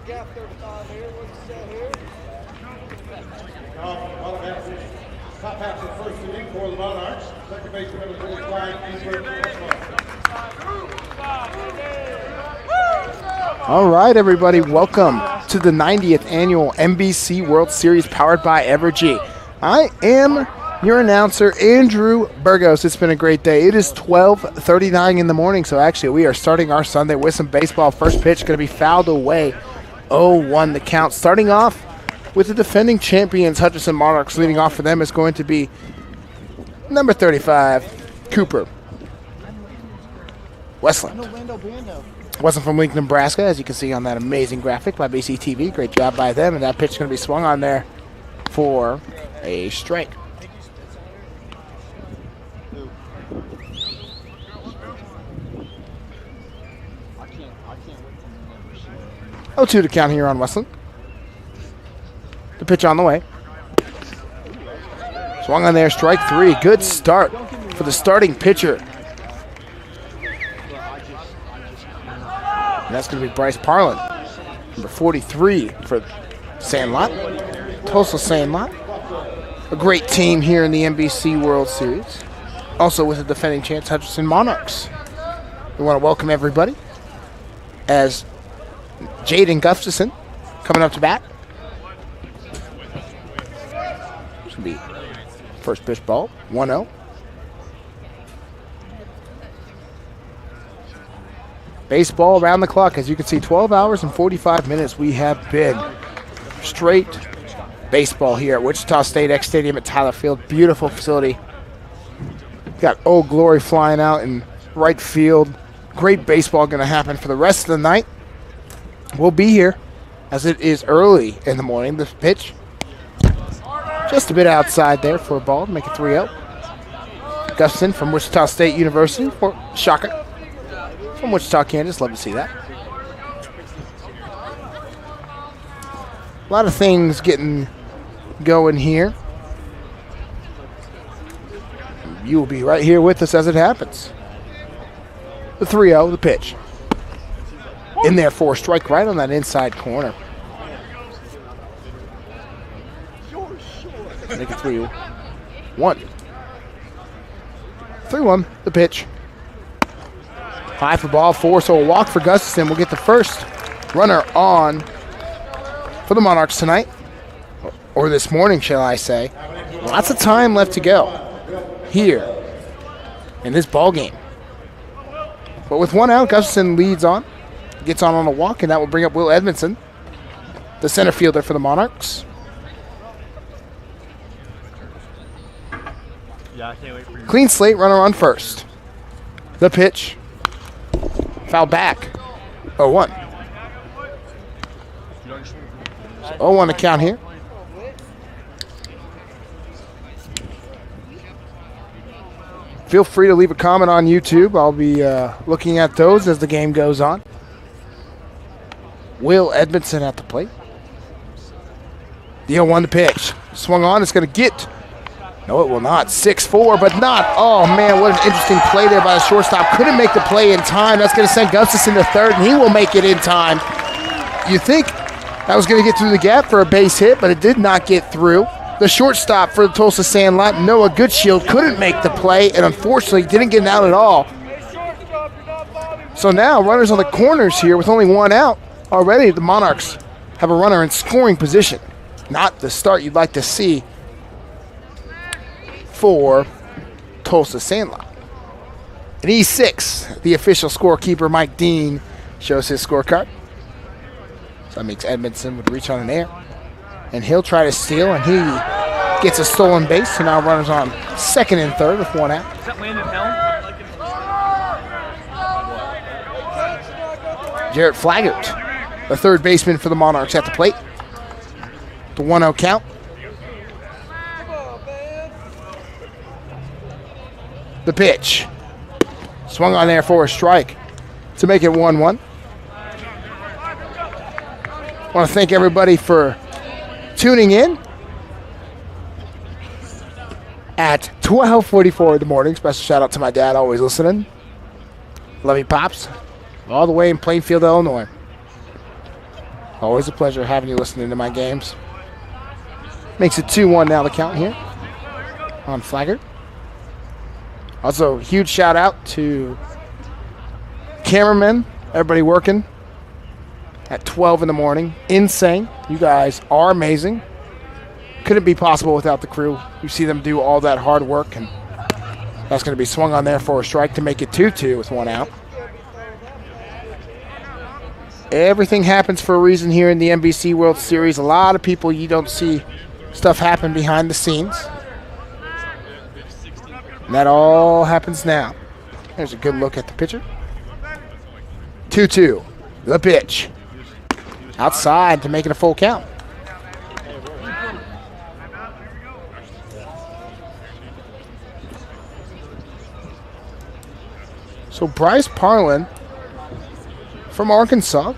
Top half of the first inning for the Monarchs. Second baseman number 45. All right, everybody, welcome to the 90th annual NBC World Series powered by Evergy. I am your announcer, Andrew Burgos. It's been a great day. It is 12:39 in the morning, so actually we are starting our Sunday with some baseball. First pitch going to be fouled away. 0-1 the count. Starting off with the defending champions, Hutchinson Monarchs. Leading off for them is going to be number 35, Cooper Westland. Westland from Lincoln, Nebraska, as you can see on that amazing graphic by BCTV. Great job by them, and that pitch is going to be swung on there for a strike. Oh, 2 to count here on Westland. The pitch on the way. Swung on there, strike 3. Good start for the starting pitcher. And that's going to be Bryce Parlin, number 43 for Sandlot, Tulsa Sandlot. A great team here in the NBC World Series. Also with the defending champs, Hutchinson Monarchs. We want to welcome everybody as Jaden Gustafson coming up to bat. This will be first pitch ball, 1-0. Baseball around the clock. As you can see, 12 hours and 45 minutes. We have been straight baseball here at Wichita State X Stadium at Tyler Field. Beautiful facility. Got Old Glory flying out in right field. Great baseball going to happen for the rest of the night. We'll be here as it is early in the morning. The pitch just a bit outside there for a ball to make it 3-0. Gustafson from Wichita State University for Shaka from Wichita, Kansas. Love to see that. A lot of things getting going here. You will be right here with us as it happens. The 3-0, the pitch. In there for a strike right on that inside corner. Make it 3-1. 3-1, the pitch. High for ball 4, so a walk for Gustafson. We'll get the first runner on for the Monarchs tonight. Or this morning, shall I say. Lots of time left to go here in this ball game. But with 1 out, Gustafson leads on. Gets on a walk, and that will bring up Will Edmondson, the center fielder for the Monarchs. Yeah, I can't wait for you. Clean slate, runner on first. The pitch. Foul back. 0-1. So 0-1 to count here. Feel free to leave a comment on YouTube. I'll be looking at those as the game goes on. Will Edmondson at the plate. The 0-1 to pitch. Swung on. It's going to get. No, it will not. 6-4, but not. Oh, man, what an interesting play there by the shortstop. Couldn't make the play in time. That's going to send Gustafson to third, and he will make it in time. You think that was going to get through the gap for a base hit, but it did not get through. The shortstop for the Tulsa Sandlot, Noah Goodshield, couldn't make the play, and unfortunately didn't get out at all. So now runners on the corners here with only 1 out. Already the Monarchs have a runner in scoring position. Not the start you'd like to see for Tulsa Sandlot. At E6, the official scorekeeper, Mike Dean, shows his scorecard. So that means Edmondson would reach on an air. And he'll try to steal, and he gets a stolen base. So now runners on second and third with 1 out. Is that Landon Helm? Jarrett Flaggart, the third baseman for the Monarchs at the plate. The 1-0 count. The pitch. Swung on there for a strike to make it 1-1. I want to thank everybody for tuning in at 12:44 in the morning. Special shout out to my dad, always listening. Love you, Pops. All the way in Plainfield, Illinois. Always a pleasure having you listening to my games. Makes it 2-1 now the count here on Flagger. Also, huge shout out to cameramen, everybody working at 12 in the morning. Insane. You guys are amazing. Couldn't be possible without the crew. You see them do all that hard work, and that's going to be swung on there for a strike to make it 2-2 with 1 out. Everything happens for a reason here in the NBC World Series. A lot of people, you don't see stuff happen behind the scenes. And that all happens now. There's a good look at the pitcher. 2-2. The pitch. Outside to make it a full count. So Bryce Parlin from Arkansas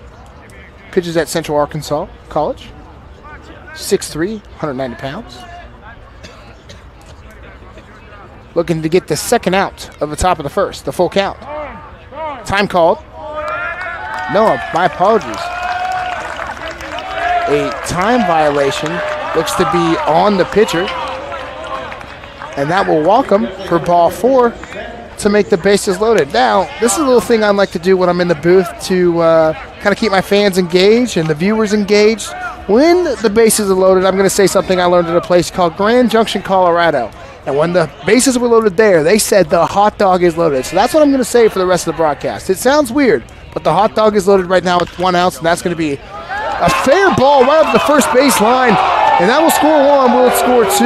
pitches at Central Arkansas College. 6'3", 190 pounds. Looking to get the second out of the top of the first, the full count. Time called. No, my apologies. A time violation looks to be on the pitcher. And that will walk him for ball 4 to make the bases loaded. Now, this is a little thing I like to do when I'm in the booth to kind of keep my fans engaged and the viewers engaged. When the bases are loaded, I'm going to say something I learned at a place called Grand Junction, Colorado. And when the bases were loaded there, they said the hot dog is loaded. So that's what I'm going to say for the rest of the broadcast. It sounds weird, but the hot dog is loaded right now with 1 out, and that's going to be a fair ball right up the first base line. And that will score 1. Will it score 2?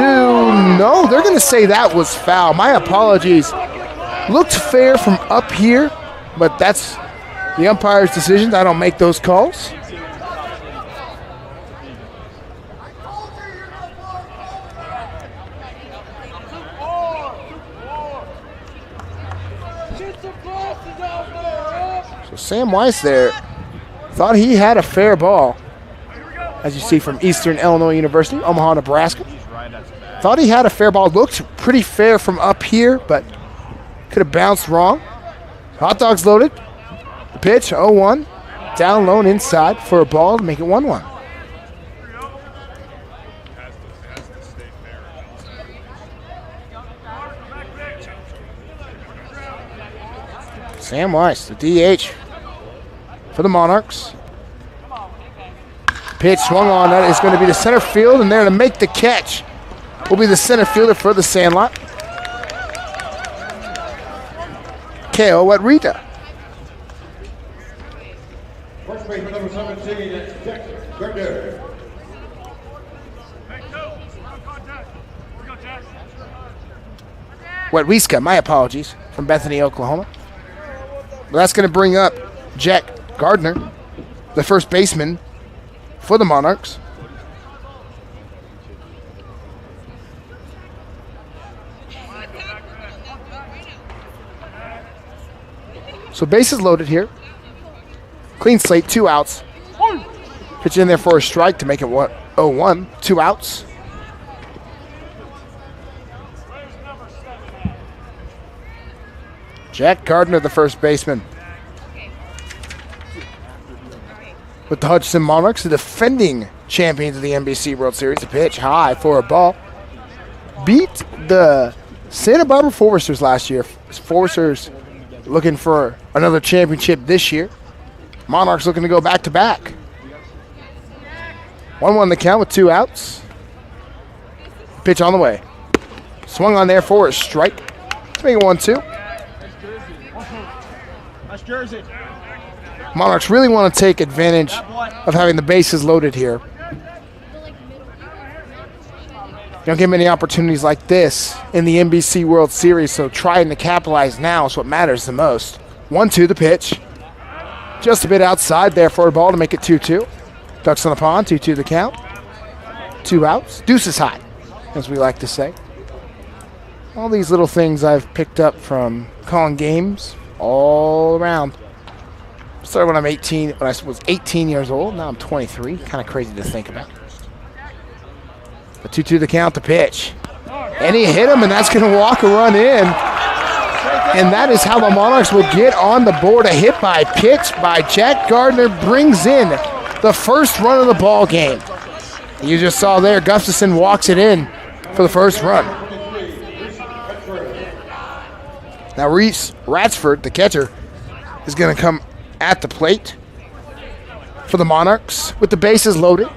No, they're going to say that was foul. My apologies. Looked fair from up here, but that's the umpire's decision. I don't make those calls. So Sam Weiss there thought he had a fair ball, as you see from Eastern Illinois University, Omaha, Nebraska. Thought he had a fair ball. Looked pretty fair from up here, but could have bounced wrong. Hot dog's loaded. The pitch, 0-1. Down low and inside for a ball to make it 1-1. Sam Weiss, the DH for the Monarchs. Pitch swung on. That is going to be the center field, and there to make the catch will be the center fielder for the Sandlot. Kale Wadrita. First baseman number 17, Jack Gardner. Wetwiska, my apologies, from Bethany, Oklahoma. But that's going to bring up Jack Gardner, the first baseman for the Monarchs. So bases loaded here. Clean slate, 2 outs. Pitch in there for a strike to make it 0-1. 2 outs. Jack Gardner, the first baseman. With the Hutchinson Monarchs, the defending champions of the NBC World Series. The pitch high for a ball. Beat the Santa Barbara Foresters last year. Foresters looking for another championship this year. Monarchs looking to go back-to-back. 1-1 the count with 2 outs. Pitch on the way. Swung on there for a strike. Let's make it 1-2. That's Jersey. Monarchs really want to take advantage of having the bases loaded here. You don't get many opportunities like this in the NBC World Series, so trying to capitalize now is what matters the most. 1-2 the pitch. Just a bit outside there for a ball to make it 2-2. Ducks on the pond, 2-2 the count. 2 outs. Deuce is hot, as we like to say. All these little things I've picked up from calling games all around. Started when I was 18 years old. Now I'm 23. Kind of crazy to think about. The 2-2 the count, the pitch. And he hit him, and that's going to walk a run in. And that is how the Monarchs will get on the board. A hit by pitch by Jack Gardner brings in the first run of the ball game. You just saw there, Gustafson walks it in for the first run. Now Reese Ratsford, the catcher, is going to come at the plate for the Monarchs with the bases loaded.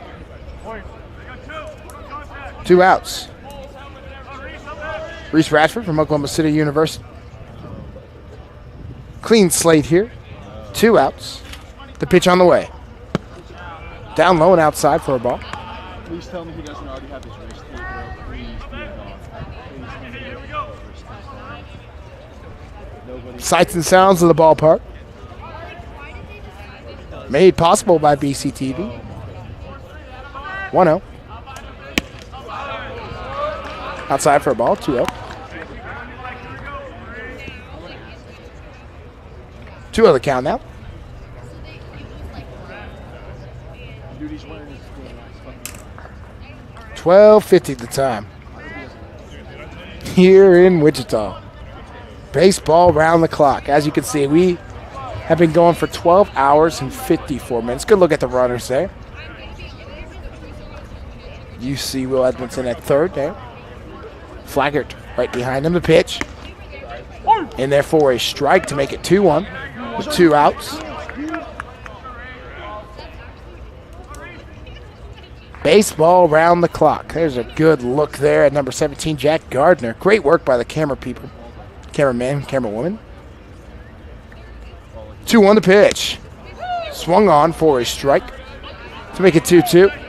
2 outs. Reese Ratsford from Oklahoma City University. Clean slate here. 2 outs. The pitch on the way. Down low and outside for a ball. Please tell me he doesn't already have his race tape. Please do it on. Sights and sounds of the ballpark. Made possible by BCTV. 1-0. Outside for a ball, 2-0. 2-0 the count now. 12:50 the time. Here in Wichita. Baseball round the clock. As you can see, we have been going for 12 hours and 54 minutes. Good look at the runners there. You see Will Edmondson at third there. Flaggart right behind him, the pitch. In there for a strike to make it 2-1 with 2 outs. Baseball round the clock. There's a good look there at number 17, Jack Gardner. Great work by the camera people. Cameraman, camerawoman. 2-1 the pitch. Swung on for a strike to make it 2-2.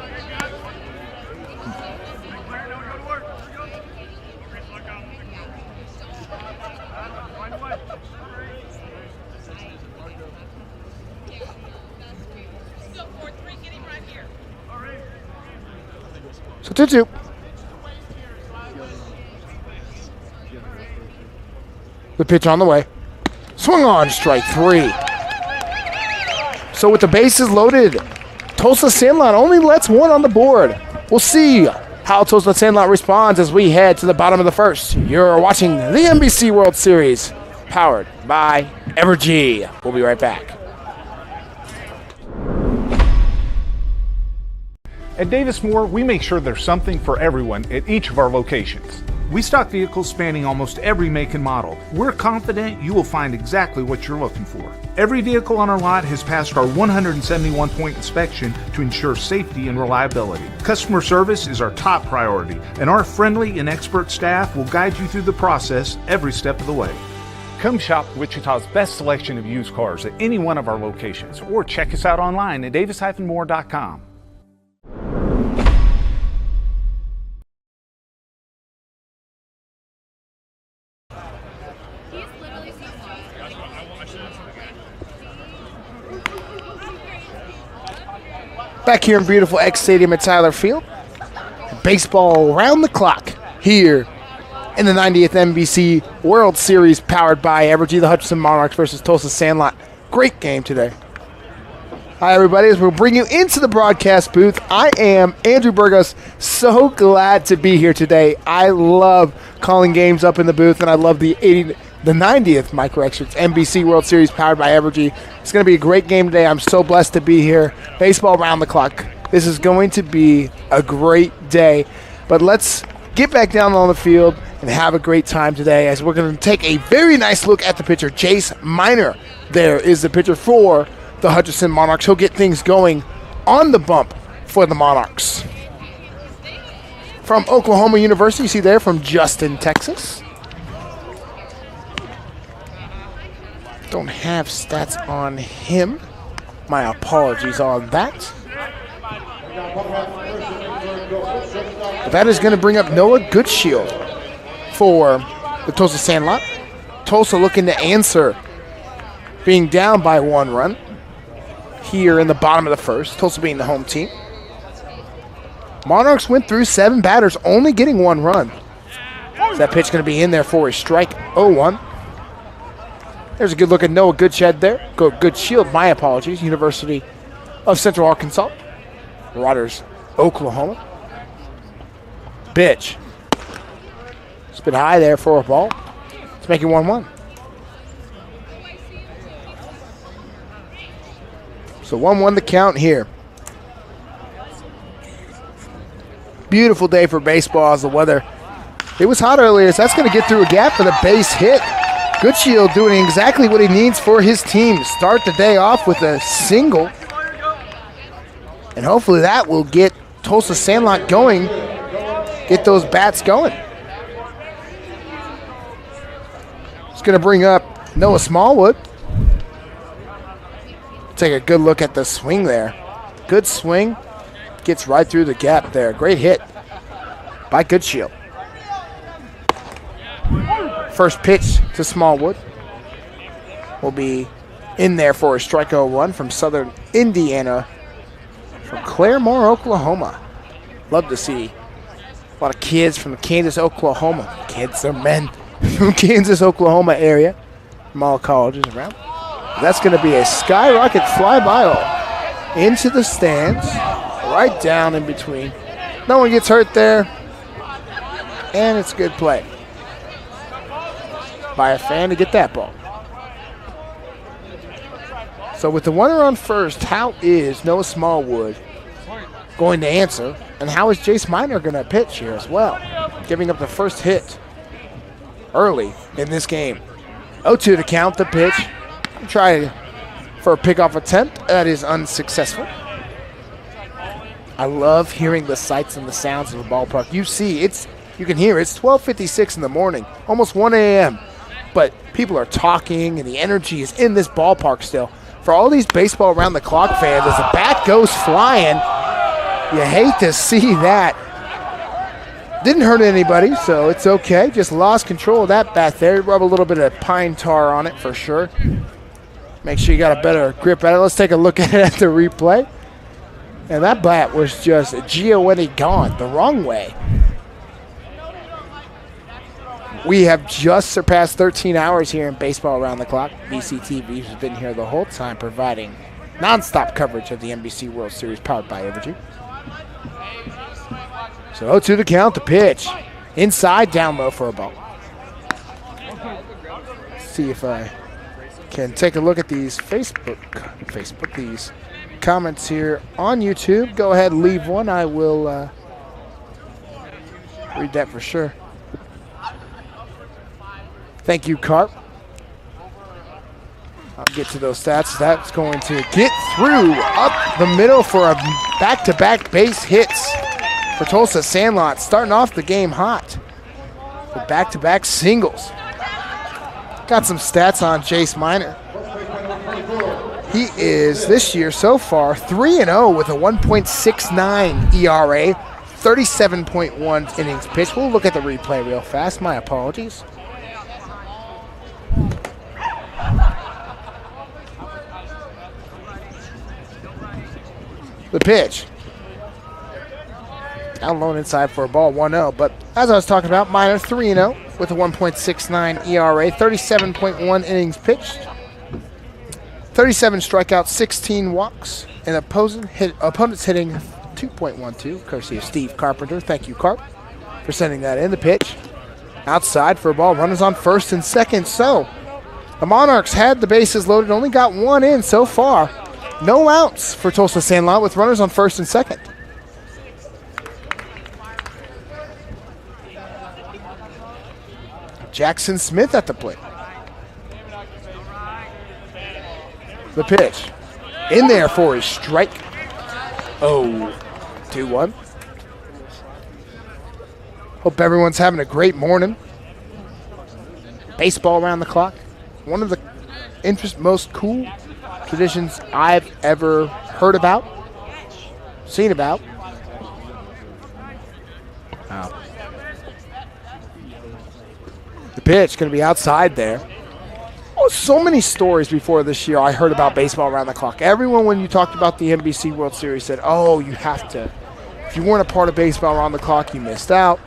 So 2-2. The pitch on the way. Swung on, strike 3. So with the bases loaded, Tulsa Sandlot only lets 1 on the board. We'll see how Tulsa Sandlot responds as we head to the bottom of the first. You're watching the NBC World Series, powered by Evergy. We'll be right back. At Davis Moore, we make sure there's something for everyone at each of our locations. We stock vehicles spanning almost every make and model. We're confident you will find exactly what you're looking for. Every vehicle on our lot has passed our 171-point inspection to ensure safety and reliability. Customer service is our top priority, and our friendly and expert staff will guide you through the process every step of the way. Come shop Wichita's best selection of used cars at any one of our locations, or check us out online at davis-moore.com. Back here in beautiful X Stadium at Tyler Field. Baseball around the clock here in the 90th NBC World Series powered by Evergy. The Hutchinson Monarchs versus Tulsa Sandlot. Great game today. Hi, everybody. As we'll bring you into the broadcast booth, I am Andrew Burgos. So glad to be here today. I love calling games up in the booth, and I love the 90th, my corrections, NBC World Series powered by Evergy. It's going to be a great game today. I'm so blessed to be here. Baseball around the clock. This is going to be a great day. But let's get back down on the field and have a great time today as we're going to take a very nice look at the pitcher, Jace Miner. There is the pitcher for the Hutchinson Monarchs. He'll get things going on the bump for the Monarchs. From Oklahoma University, you see there from Justin, Texas. Don't have stats on him. My apologies on that. But that is going to bring up Noah Goodshield for the Tulsa Sandlot. Tulsa looking to answer, being down by 1 run here in the bottom of the first. Tulsa being the home team. Monarchs went through 7 batters, only getting 1 run. Is that pitch going to be in there for a strike? 0-1. There's a good look at Noah Goodshed there. Goodshield, my apologies. University of Central Arkansas. Waters, Oklahoma. Pitch. Spin high there for a ball. It's making 1-1. So 1-1 the count here. Beautiful day for baseball as the weather. It was hot earlier, so that's going to get through a gap for the base hit. Goodshield doing exactly what he needs for his team. Start the day off with a single. And hopefully that will get Tulsa Sandlot going, get those bats going. It's going to bring up Noah Smallwood. Take a good look at the swing there. Good swing. Gets right through the gap there. Great hit by Goodshield. First pitch to Smallwood will be in there for a strikeout one from Southern Indiana, from Claremore, Oklahoma. Love to see a lot of kids from Kansas, Oklahoma. Kids are men from Kansas, Oklahoma area, from all colleges around. That's going to be a skyrocket fly ball into the stands, right down in between. No one gets hurt there, and it's good play by a fan to get that ball. So with the runner on first, how is Noah Smallwood going to answer? And how is Jace Miner going to pitch here as well? Giving up the first hit early in this game. 0-2 to count the pitch. Try for a pickoff attempt. That is unsuccessful. I love hearing the sights and the sounds of the ballpark. You can hear it's 12:56 in the morning, almost 1 a.m. But people are talking and the energy is in this ballpark still. For all these baseball around the clock fans, as the bat goes flying, you hate to see that. Didn't hurt anybody, so it's okay. Just lost control of that bat there. Rub a little bit of pine tar on it for sure. Make sure you got a better grip at it. Let's take a look at it at the replay. And that bat was just G-O-N-E gone the wrong way. We have just surpassed 13 hours here in baseball around the clock. BCTV has been here the whole time providing nonstop coverage of the NBC World Series powered by Evergy. So 0-2 to count the pitch. Inside, down low for a ball. See if I can take a look at these these comments here on YouTube. Go ahead and leave one. I will read that for sure. Thank you, Carp. I'll get to those stats. That's going to get through up the middle for a back-to-back base hits for Tulsa Sandlot. Starting off the game hot with back-to-back singles. Got some stats on Jace Miner. He is, this year so far, 3-0 with a 1.69 ERA, 37.1 innings pitched. We'll look at the replay real fast. My apologies. The pitch. Down low inside for a ball, 1-0. But as I was talking about, Miner 3-0 with a 1.69 ERA, 37.1 innings pitched, 37 strikeouts, 16 walks, and opponents hitting 2.12, courtesy of Steve Carpenter. Thank you, Carp, for sending that in. The pitch outside for a ball. Runners on first and second. So the Monarchs had the bases loaded, only got one in so far. No outs for Tulsa Sandlot with runners on first and second. Jackson Smith at the plate. The pitch. In there for a strike. 2-1. Hope everyone's having a great morning. Baseball around the clock. One of the most cool traditions I've ever heard about, seen about. Wow. The pitch going to be outside there. Oh, so many stories before this year I heard about baseball around the clock. Everyone, when you talked about the NBC World Series, said, oh, you have to. If you weren't a part of baseball around the clock, you missed out.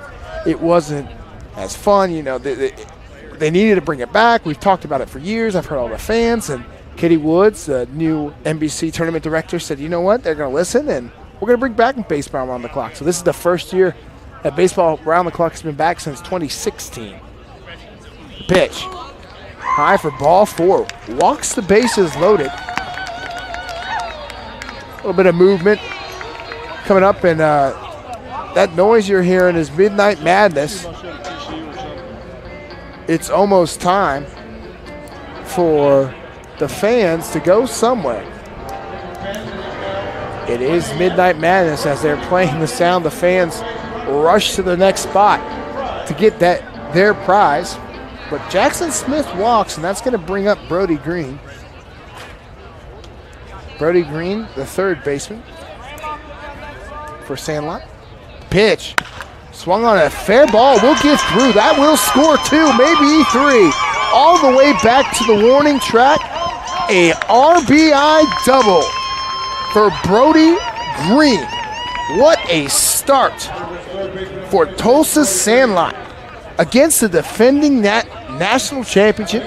It wasn't as fun. You know, they needed to bring it back. We've talked about it for years. I've heard all the fans. And Kitty Woods, the new NBC tournament director, said, you know what? They're going to listen, and we're going to bring back baseball around the clock. So this is the first year that baseball around the clock has been back since 2016. The pitch. High for ball 4. Walks the bases loaded. A little bit of movement coming up, and That noise you're hearing is Midnight Madness. It's almost time for the fans to go somewhere. It is Midnight Madness as they're playing the sound. The fans rush to the next spot to get their prize. But Jackson Smith walks, and that's going to bring up Brody Green. Brody Green, the third baseman for Sandlot. Pitch. Swung on a fair ball. Will get through. That will score 2, maybe 3. All the way back to the warning track. A RBI double for Brody Green. What a start for Tulsa Sandlot against the defending national championship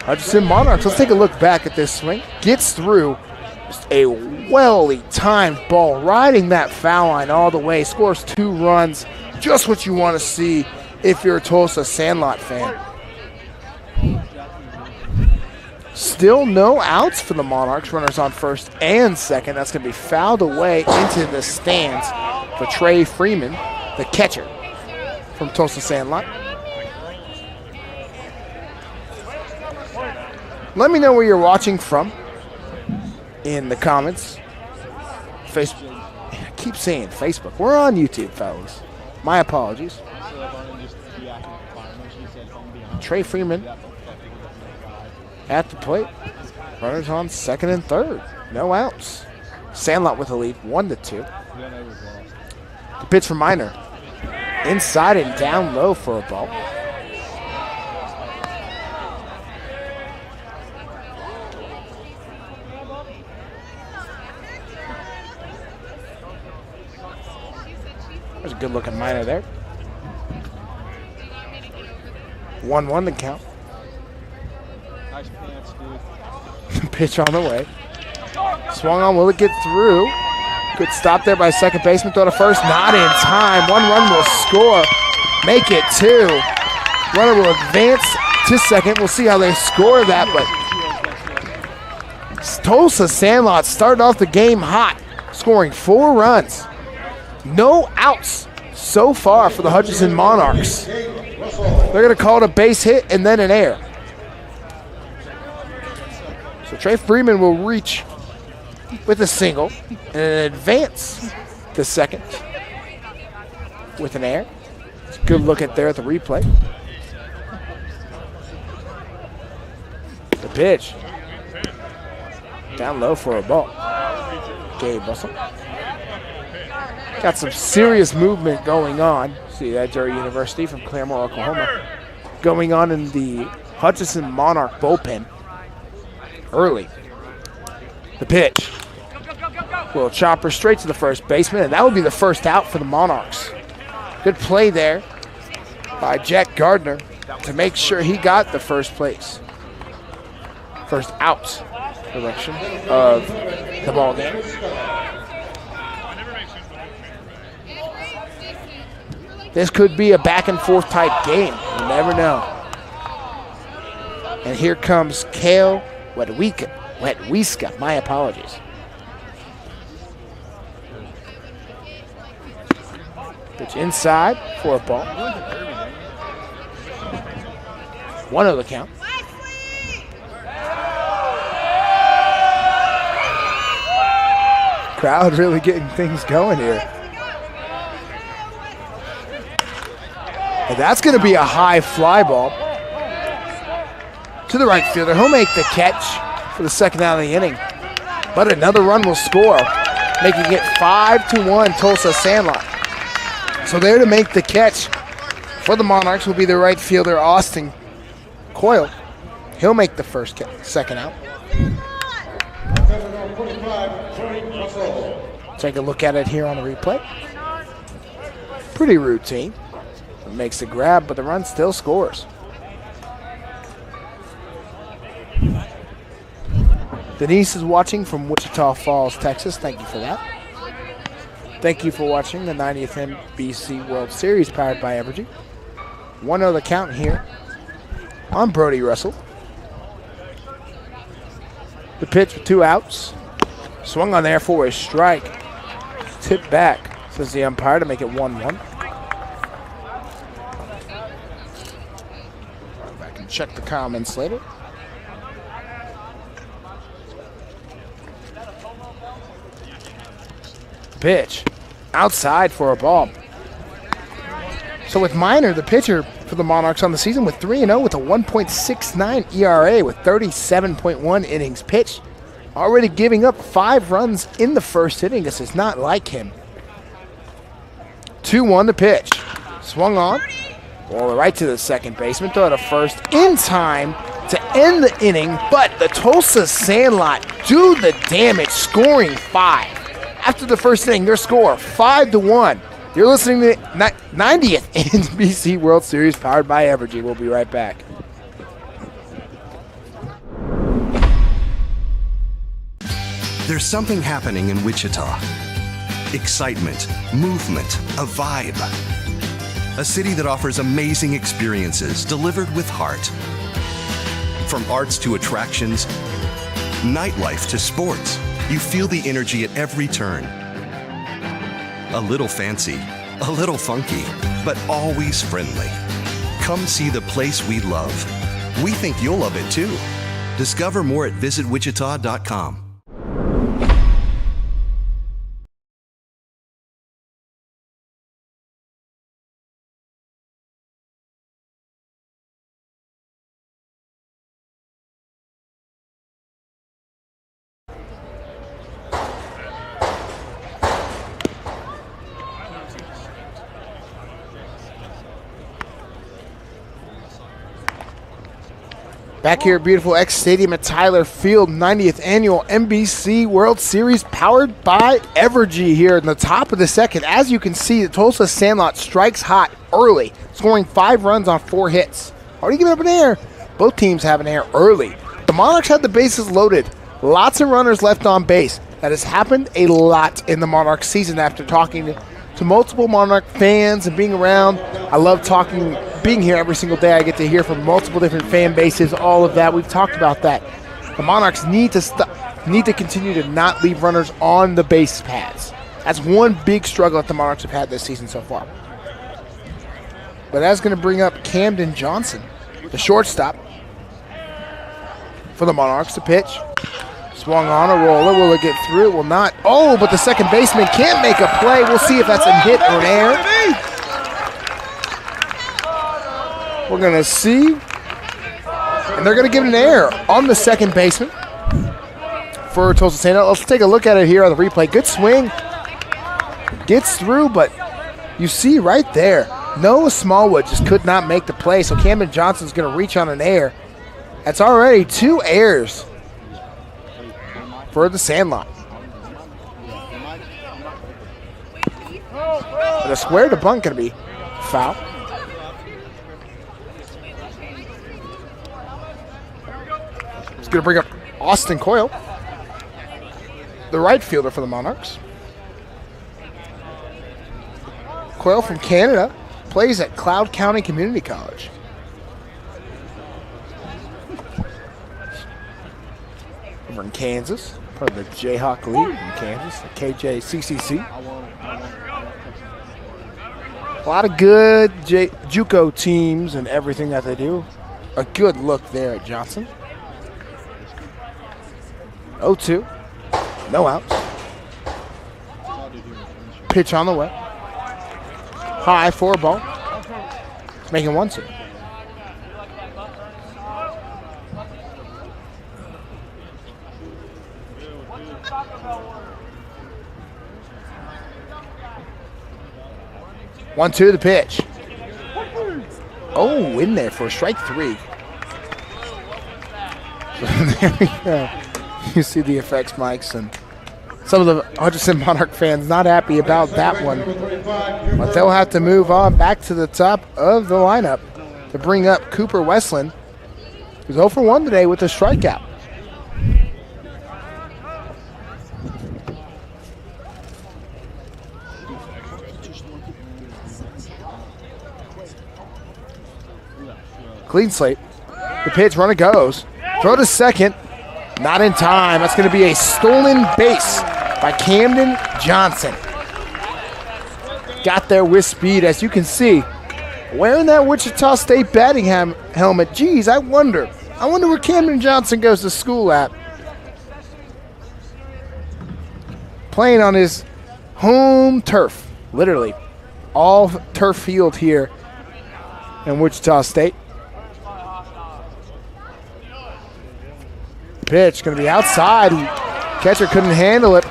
Hutchinson Monarchs. Let's take a look back at this swing. Gets through. Just a well-timed ball, riding that foul line all the way. Scores 2 runs. Just what you want to see if you're a Tulsa Sandlot fan. Still no outs for the Monarchs. Runners on first and second. That's going to be fouled away into the stands for Trey Freeman, the catcher from Tulsa Sandlot. Let me know where you're watching from in the comments. I keep saying Facebook. We're on YouTube, fellas. My apologies. Trey Freeman at the plate. Runners on second and third. No outs. Sandlot with a lead, 1-2. The pitch from Minor. Inside and down low for a ball. There's a good looking Minor there. 1-1 the count. Nice pants, dude. Pitch on the way. Swung on, will it get through? Good stop there by second baseman. Throw to first, not in time. 1 run will score. Make it 2. Runner will advance to second. We'll see how they score that, but Tulsa Sandlot started off the game hot, scoring 4 runs. No outs so far for the Hutchinson Monarchs. They're going to call it a base hit and then an error. So Trey Freeman will reach with a single and an advance to second with an error. It's a good look at there at the replay. The pitch. Down low for a ball. Gabe Russell. Got some serious movement going on. See that Jerry University from Claremore, Oklahoma. Going on in the Hutchinson Monarch bullpen early. The pitch. Little chopper straight to the first baseman, and that would be the first out for the Monarchs. Good play there by Jack Gardner to make sure he got the first place. First out direction of the ball game. This could be a back and forth type game. You never know. And here comes Kale Wetwiska. My apologies. Pitch inside for a ball. 1-0 the count. Crowd really getting things going here. And that's going to be a high fly ball to the right fielder. He'll make the catch for the second out of the inning. But another run will score, making it 5-1 Tulsa Sandlot. So there to make the catch for the Monarchs will be the right fielder, Austin Coyle. He'll make the second out. Take a look at it here on the replay. Pretty routine. Makes a grab, but the run still scores. Denise is watching from Wichita Falls, Texas. Thank you for that. Thank you for watching the 90th NBC World Series powered by Evergy. 1-0 the count here on Brody Russell. The pitch with 2 outs. Swung on there for a strike. Tipped back Says the umpire to make it 1-1. Back and check the comments later. Pitch outside for a ball. So with Minor, the pitcher for the Monarchs on the season with 3-0 with a 1.69 ERA with 37.1 innings pitched. Already giving up 5 runs in the first inning. This is not like him. 2-1 the pitch. Swung on. Ball right to the second baseman. Throw to first in time to end the inning. But the Tulsa Sandlot do the damage, scoring 5. After the first inning, their score 5-1. You're listening to 90th NBC World Series powered by Evergy. We'll be right back. There's something happening in Wichita. Excitement, movement, a vibe. A city that offers amazing experiences delivered with heart. From arts to attractions, nightlife to sports, you feel the energy at every turn. A little fancy, a little funky, but always friendly. Come see the place we love. We think you'll love it too. Discover more at visitwichita.com. Back here at beautiful X Stadium at Tyler Field, 90th Annual NBC World Series powered by Evergy here in the top of the second. As you can see, the Tulsa Sandlot strikes hot early, scoring 5 runs on 4 hits. Already giving up an error. Both teams have an error early. The Monarchs had the bases loaded. Lots of runners left on base. That has happened a lot in the Monarch season after talking to multiple Monarch fans and being around. I love being here every single day. I get to hear from multiple different fan bases, all of that. We've talked about that. The Monarchs need to continue to not leave runners on the base paths. That's one big struggle that the Monarchs have had this season so far. But that's going to bring up Camden Johnson, the shortstop for the Monarchs. The pitch. Swung on a roller. Will it get through? It will not. Oh, but the second baseman can't make a play. We'll see if that's a hit or an error. We're going to see. And they're going to give it an error on the second baseman for Tulsa Sandlot. Let's take a look at it here on the replay. Good swing. Gets through, but you see right there, Noah Smallwood just could not make the play. So Camden Johnson's going to reach on an error. That's already 2 errors for the Sandlot. But a square to bunt going to be foul. It's going to bring up Austin Coyle, the right fielder for the Monarchs. Coyle from Canada plays at Cloud County Community College. Over in Kansas, part of the Jayhawk League in Kansas, the KJCCC. A lot of good JUCO teams and everything that they do. A good look there at Johnson. 0-2, no outs. Pitch on the way. High for a ball. It's making 1-2. One, two, the pitch. Oh, in there for strike 3. So there we go. You see the effects mics, and some of the Hutchinson Monarch fans not happy about that one. But they'll have to move on back to the top of the lineup to bring up Cooper Westland, who's 0 for 1 today with a strikeout. Clean slate. The pitch, runner goes. Throw to second. Not in time. That's going to be a stolen base by Camden Johnson. got there with speed, as you can see. Wearing that Wichita State batting helmet. Geez, I wonder where Camden Johnson goes to school at. Playing on his home turf, literally. All turf field here in Wichita State. Pitch going to be outside. Catcher couldn't handle it.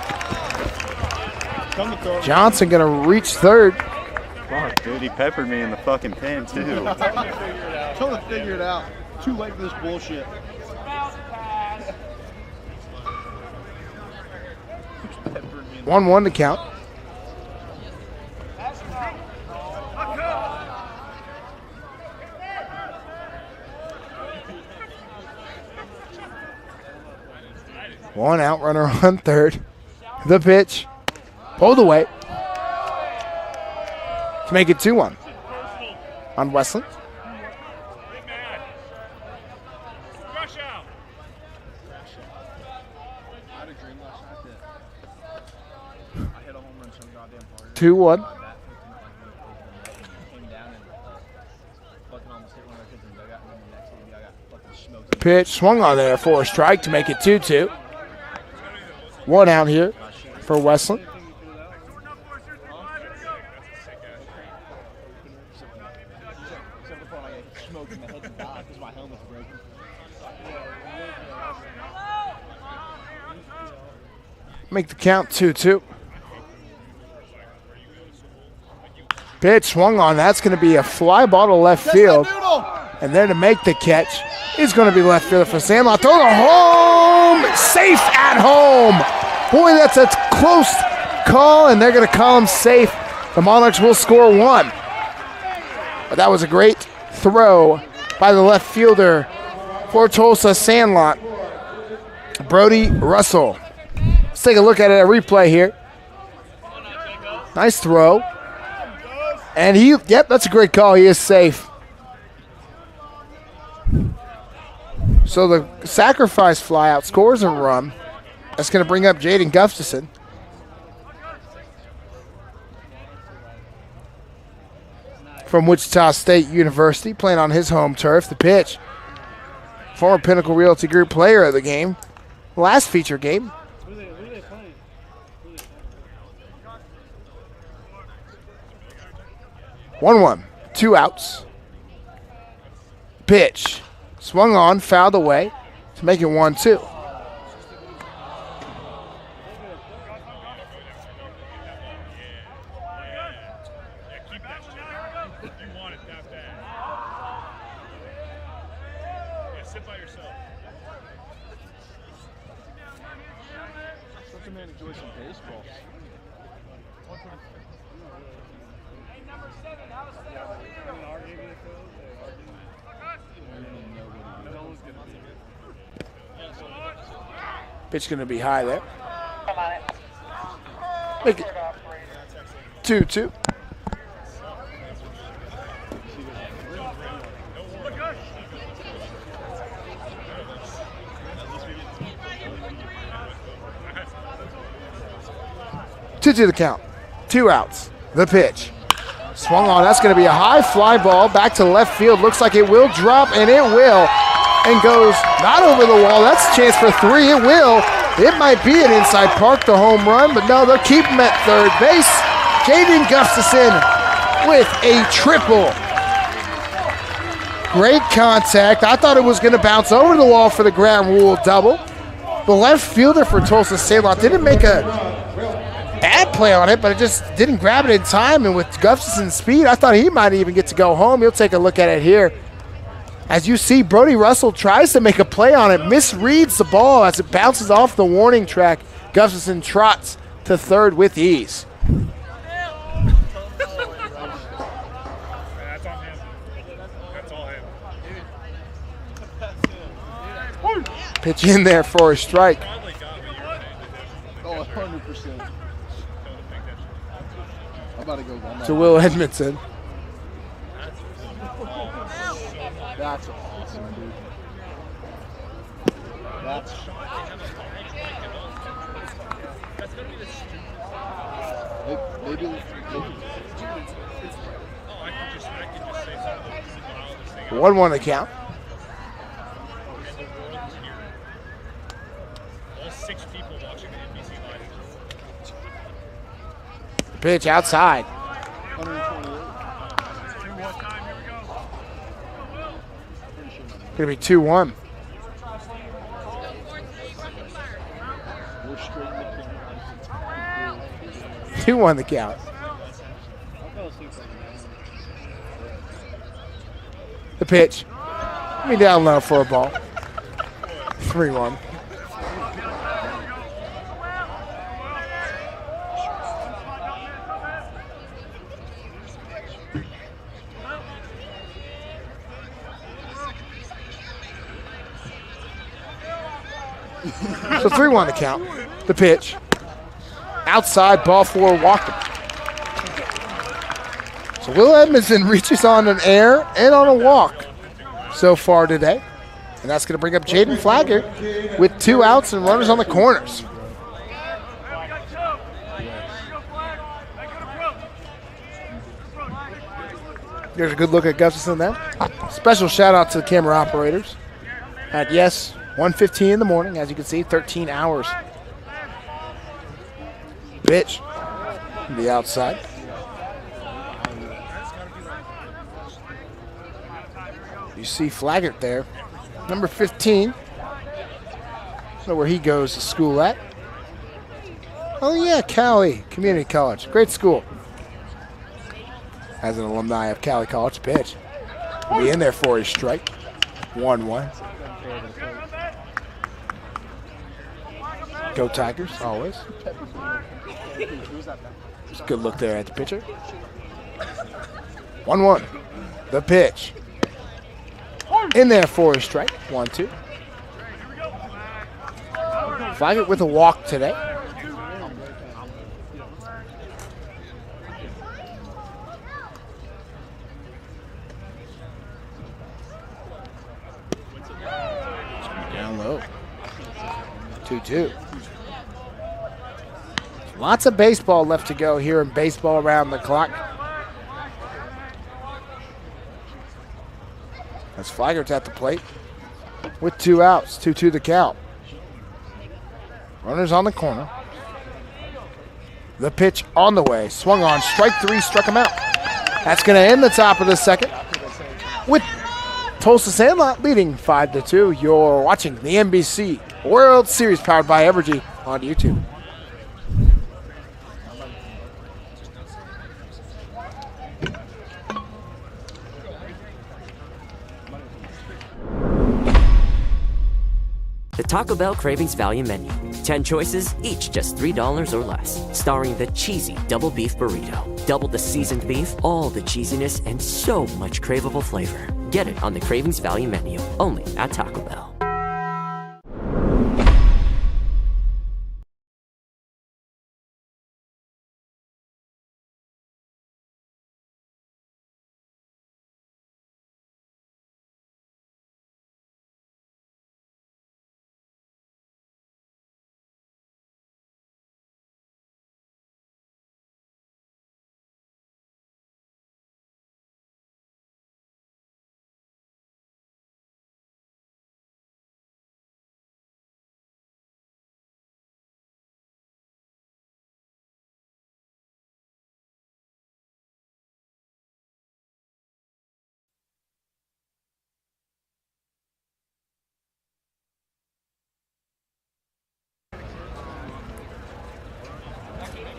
Johnson going to reach third. Fuck, dude, he peppered me in the fucking pen, too. Tell him to figure it out. Too late for this bullshit. – 1-1 to count. One out, runner on third. The pitch. Pulled away. To make it 2-1 on Westland. I hit a home run some goddamn hard. 2-1. Pitch swung on there for a strike to make it 2-2. One out here for Westland. Make the count 2-2. Pitch swung on. That's going to be a fly ball to left field. And there to make the catch is going to be left fielder for Sandlot. Throw to home. Safe at home. Boy, that's a close call, and they're going to call him safe. The Monarchs will score one. But that was a great throw by the left fielder for Tulsa, Sandlot, Brody Russell. Let's take a look at a replay here. Nice throw. And yep, that's a great call. He is safe. So the sacrifice fly out scores a run. That's going to bring up Jaden Gustafson. From Wichita State University, playing on his home turf. The pitch. Former Pinnacle Realty Group player of the game. Last feature game. 1-1, 2 outs. Pitch. Swung on, fouled away to make it 1-2. Pitch going to be high there. Make it 2-2. Two to the count. 2 outs. The pitch. Swung on. That's going to be a high fly ball back to left field. Looks like it will drop, and it will. And goes not over the wall. That's a chance for 3. It will. It might be an inside park, the home run, but no, they'll keep him at third base. Jaden Gustafson with a triple. Great contact. I thought it was going to bounce over the wall for the ground rule double. The left fielder for Tulsa Sandlot didn't make a bad play on it, but it just didn't grab it in time. And with Gustafson's speed, I thought he might even get to go home. You'll take a look at it here. As you see, Brody Russell tries to make a play on it, misreads the ball as it bounces off the warning track. Gustafson trots to third with ease. That's on him. That's all him. Pitch in there for a strike. Oh, 100%. I'm about to go one. To Will Edmondson. That's awesome, dude. That's they They do. I can just say something that's the wildest thing. 1-1 the count. All 6 people watching the NBC live. Pitch outside. 128. Going to be 2-1. We're straight in the camera. 2-1 the count. The pitch. Me down low for a ball. 3-1. So 3-1 the count. The pitch. Outside, ball 4, walking. So Will Edmondson reaches on an air and on a walk so far today. And that's going to bring up Jaden Flagger with 2 outs and runners on the corners. There's a good look at Gustafson there. Special shout out to the camera operators at 1:15 in the morning. As you can see, 13 hours. Pitch. The outside. You see Flaggart there. Number 15. I don't know where he goes to school at. Oh yeah, Cali Community College. Great school. As an alumni of Cali College. Pitch. Be in there for a strike. 1-1. Go Tigers, always. Just a good look there at the pitcher. 1-1. The pitch. In there for a strike. 1-2. Flaggart with a walk today. Down low. 2-2. Lots of baseball left to go here in Baseball Around the Clock. As Flaggart's at the plate with 2 outs, 2-2 the count. Runners on the corner. The pitch on the way, swung on, strike 3, struck him out. That's going to end the top of the second with Tulsa Sandlot leading 5-2. You're watching the NBC World Series powered by Evergy on YouTube. The Taco Bell Cravings Value Menu. 10 choices, each just $3 or less. Starring the cheesy double beef burrito. Double the seasoned beef, all the cheesiness, and so much craveable flavor. Get it on the Cravings Value Menu, only at Taco Bell.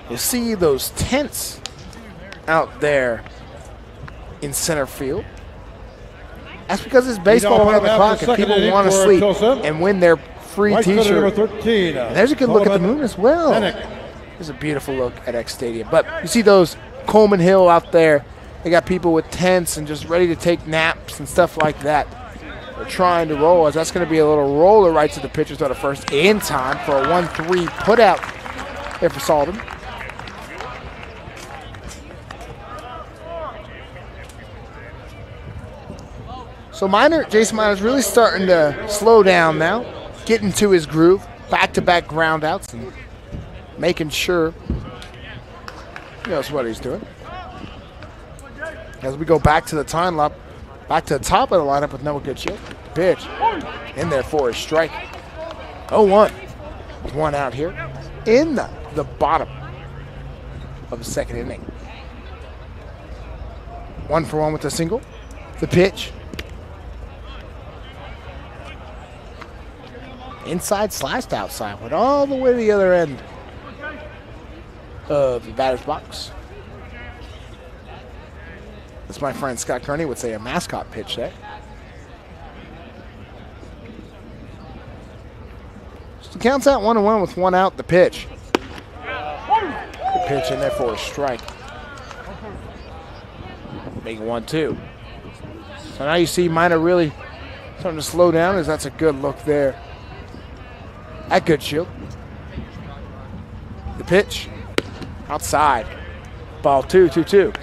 You see those tents out there in center field. That's because it's baseball around the clock and people want to sleep and win their free t-shirt. And there's a good look at the moon as well. There's a beautiful look at X Stadium. But you see those Coleman Hill out there. They got people with tents and just ready to take naps and stuff like that. They're trying to roll as that's going to be a little roller right to the pitcher's out of first in time for a 1-3 put out there for Sullivan. So Jason Minor's really starting to slow down now, get into his groove, back-to-back groundouts, and making sure He knows what he's doing. As we go back to the top of the lineup with Noah Goodshield. Pitch in there for a strike. 0-1 with one out here in the bottom of the second inning. 1-for-1 with the single. The pitch. Inside slashed outside. Went all the way to the other end of the batter's box. As my friend Scott Kearney would say, a mascot pitch there. So the count's out 1-1 with one out. The pitch. The pitch in there for a strike. Making 1-2. So now you see Minor really starting to slow down, as that's a good look there at Goodshield. The pitch. Outside. Ball 2-2-2.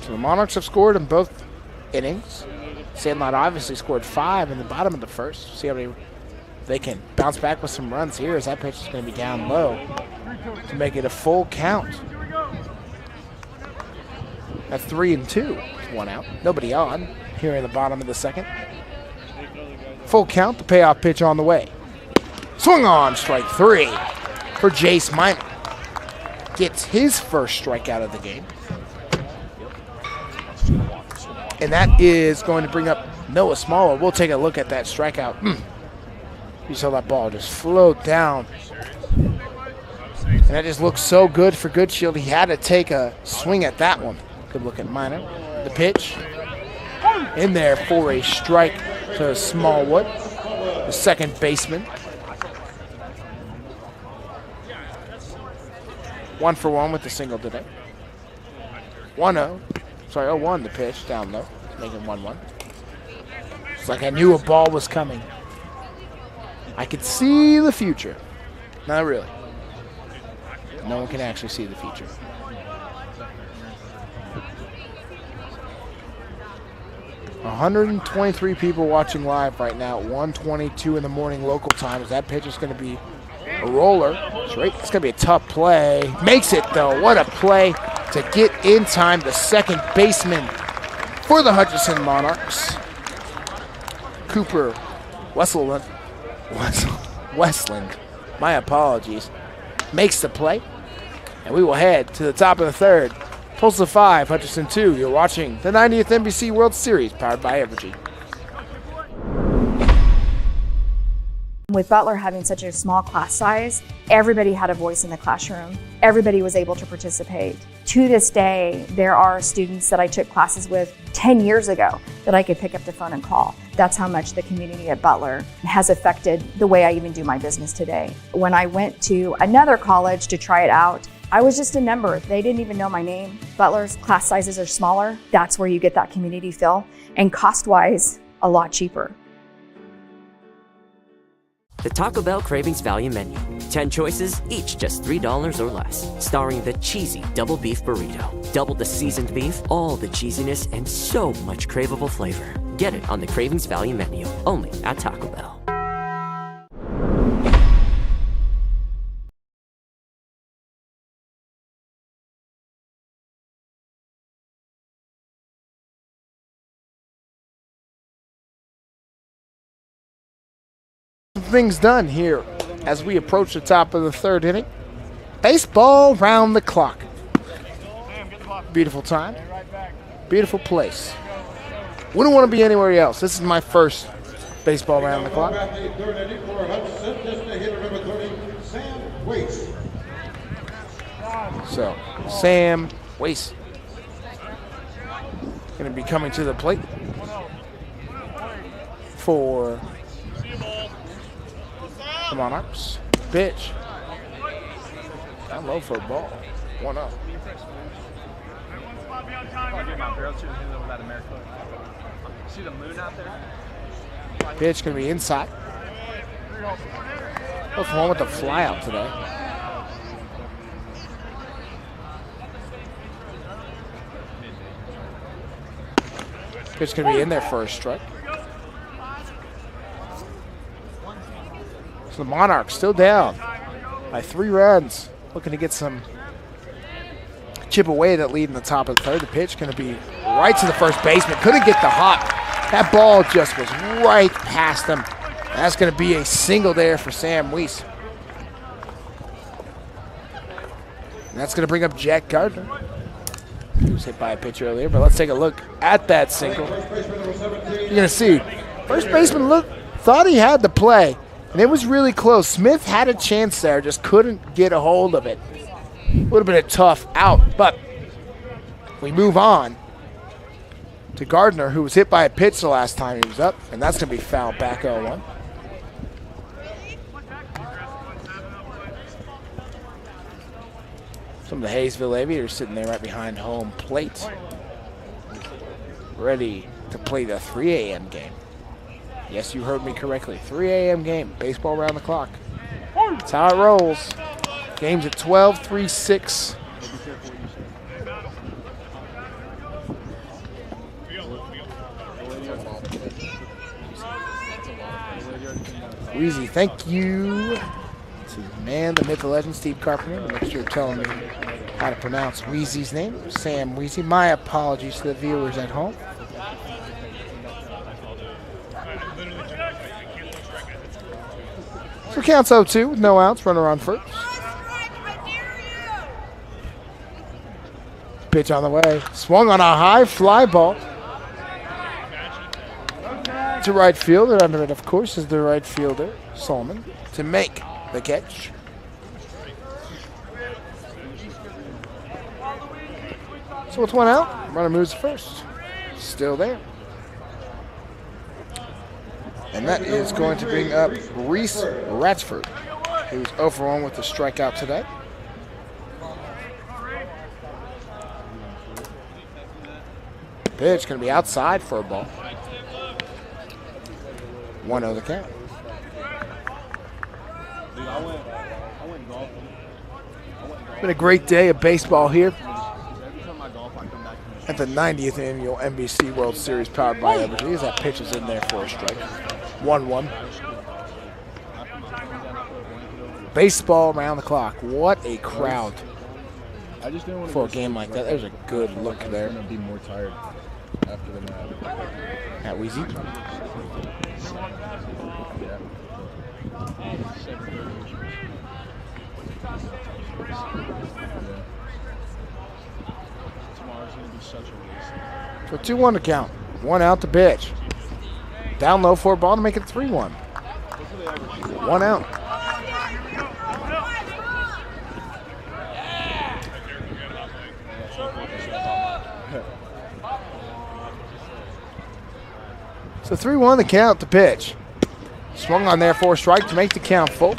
So the Monarchs have scored in both innings. Sandlot obviously scored 5 in the bottom of the first. See how many they can bounce back with some runs here, as that pitch is going to be down low to make it a full count. At 3-2, one out. Nobody on here in the bottom of the second. Full count, the payoff pitch on the way. Swung on, strike 3 for Jace Minor. Gets his first strikeout of the game. And that is going to bring up Noah Smaller. We'll take a look at that strikeout. You saw that ball just float down. And that just looks so good for Goodshield. He had to take a swing at that one. Good look at Minor. The pitch. In there for a strike to Smallwood, the second baseman. 1-for-1 with the single today. 1-0. Sorry, 0-1 the pitch down low, making 1-1. It's like I knew a ball was coming. I could see the future. Not really. No one can actually see the future. $123 people watching live right now. 1:22 in the morning local time. As that pitch is going to be a roller. Straight. It's going to be a tough play. Makes it though. What a play to get in time. The second baseman for the Hutchinson Monarchs, Cooper Westland. My apologies. Makes the play. And we will head to the top of the third. Tulsa 5, Hutchinson 2. You're watching the 90th NBC World Series, powered by Evergy. With Butler having such a small class size, everybody had a voice in the classroom. Everybody was able to participate. To this day, there are students that I took classes with 10 years ago that I could pick up the phone and call. That's how much the community at Butler has affected the way I even do my business today. When I went to another college to try it out, I was just a number. They didn't even know my name. Butler's class sizes are smaller. That's where you get that community feel. And cost-wise, a lot cheaper. The Taco Bell Cravings Value Menu. 10 choices, each just $3 or less. Starring the cheesy double beef burrito. Double the seasoned beef, all the cheesiness, and so much craveable flavor. Get it on the Cravings Value Menu, only at Taco Bell. Things done here as we approach the top of the third inning. Baseball round the clock. Beautiful time. Beautiful place. Wouldn't want to be anywhere else. This is my first baseball round the clock. So, Sam Wace going to be coming to the plate for the Monarchs. Pitch. Down low for a ball. 1-0. See the moon out there? Pitch going to be inside. What's wrong with the flyout today? Pitch going to be in there for a strike. So the Monarchs still down by 3 runs. Looking to get some chip away that lead in the top of the third. The pitch going to be right to the first baseman. Couldn't get the hop. That ball just was right past him. That's going to be a single there for Sam Weiss. And that's going to bring up Jack Gardner. He was hit by a pitch earlier, but let's take a look at that single. You're going to see first baseman thought he had the play, and it was really close. Smith had a chance there, just couldn't get a hold of it. Would have been a tough out, but we move on to Gardner, who was hit by a pitch the last time he was up, and that's going to be fouled back 0-1. Some of the Hayesville Aviators sitting there right behind home plate, ready to play the 3 a.m. game. Yes, you heard me correctly. 3 a.m. game, baseball around the clock. That's how it rolls. Game's at 12, 3-6. Weezy, thank you. To the man, the myth, the legend, Steve Carpenter. Make sure you're telling me how to pronounce Weezy's name, Sam Weezy. My apologies to the viewers at home. So counts 0-2 with no outs, runner on first. Pitch on the way. Swung on a high fly ball to right field. And under it, of course, is the right fielder, Solomon, to make the catch. So with 1 out, runner moves to first. Still there. And that is going to bring up Reese Ratsford, who's 0 for 1 with the strikeout today. Pitch going to be outside for a ball. 1-0 the count. Been a great day of baseball here at the 90th annual NBC World Series powered by Evergy. That pitch is in there for a strike. 1-1. Baseball around the clock. What a crowd for a game like that. There's a good look there. I'm going to be more tired after the match. At Weezy. Tomorrow's going to be such a waste. So 2-1 to count. 1 out to pitch. Down low for a ball to make it 3-1. 1 out. So 3-1 the count to pitch. Swung on there for a strike to make the count full.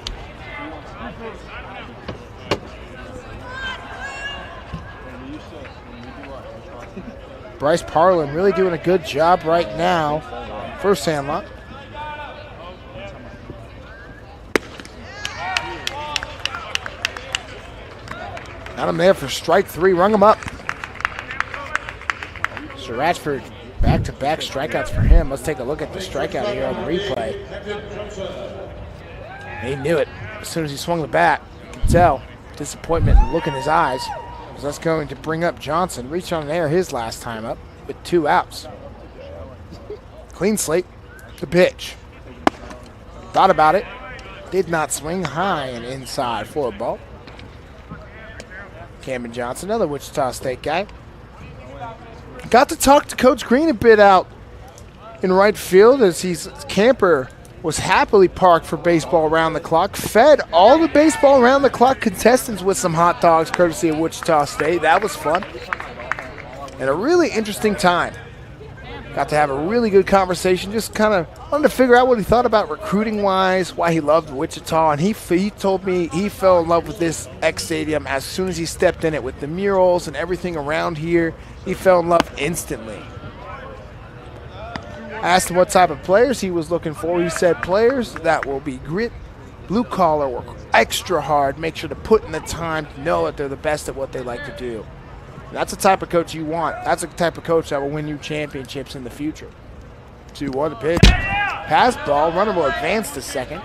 Bryce Parlin really doing a good job right now for Sandlot. Got him there for strike 3, rung him up. So Ratchford, back-to-back strikeouts for him. Let's take a look at the strikeout here on the replay. He knew it. As soon as he swung the bat, you could tell disappointment and look in his eyes. So that's going to bring up Johnson. Reached on air his last time up with 2 outs. Clean slate, the pitch. Thought about it. Did not swing high and inside for a ball. Cameron Johnson, another Wichita State guy. Got to talk to Coach Green a bit out in right field as his camper was happily parked for baseball around the clock. Fed all the baseball around the clock contestants with some hot dogs courtesy of Wichita State. That was fun. And a really interesting time. Got to have a really good conversation. Just kind of wanted to figure out what he thought about recruiting-wise, why he loved Wichita. And he told me he fell in love with this X Stadium as soon as he stepped in it with the murals and everything around here. He fell in love instantly. I asked him what type of players he was looking for. He said players that will be grit, blue-collar, work extra hard, make sure to put in the time to know that they're the best at what they like to do. That's the type of coach you want. That's the type of coach that will win you championships in the future. 2-1 to pitch. Pass ball. Runner will advance to second.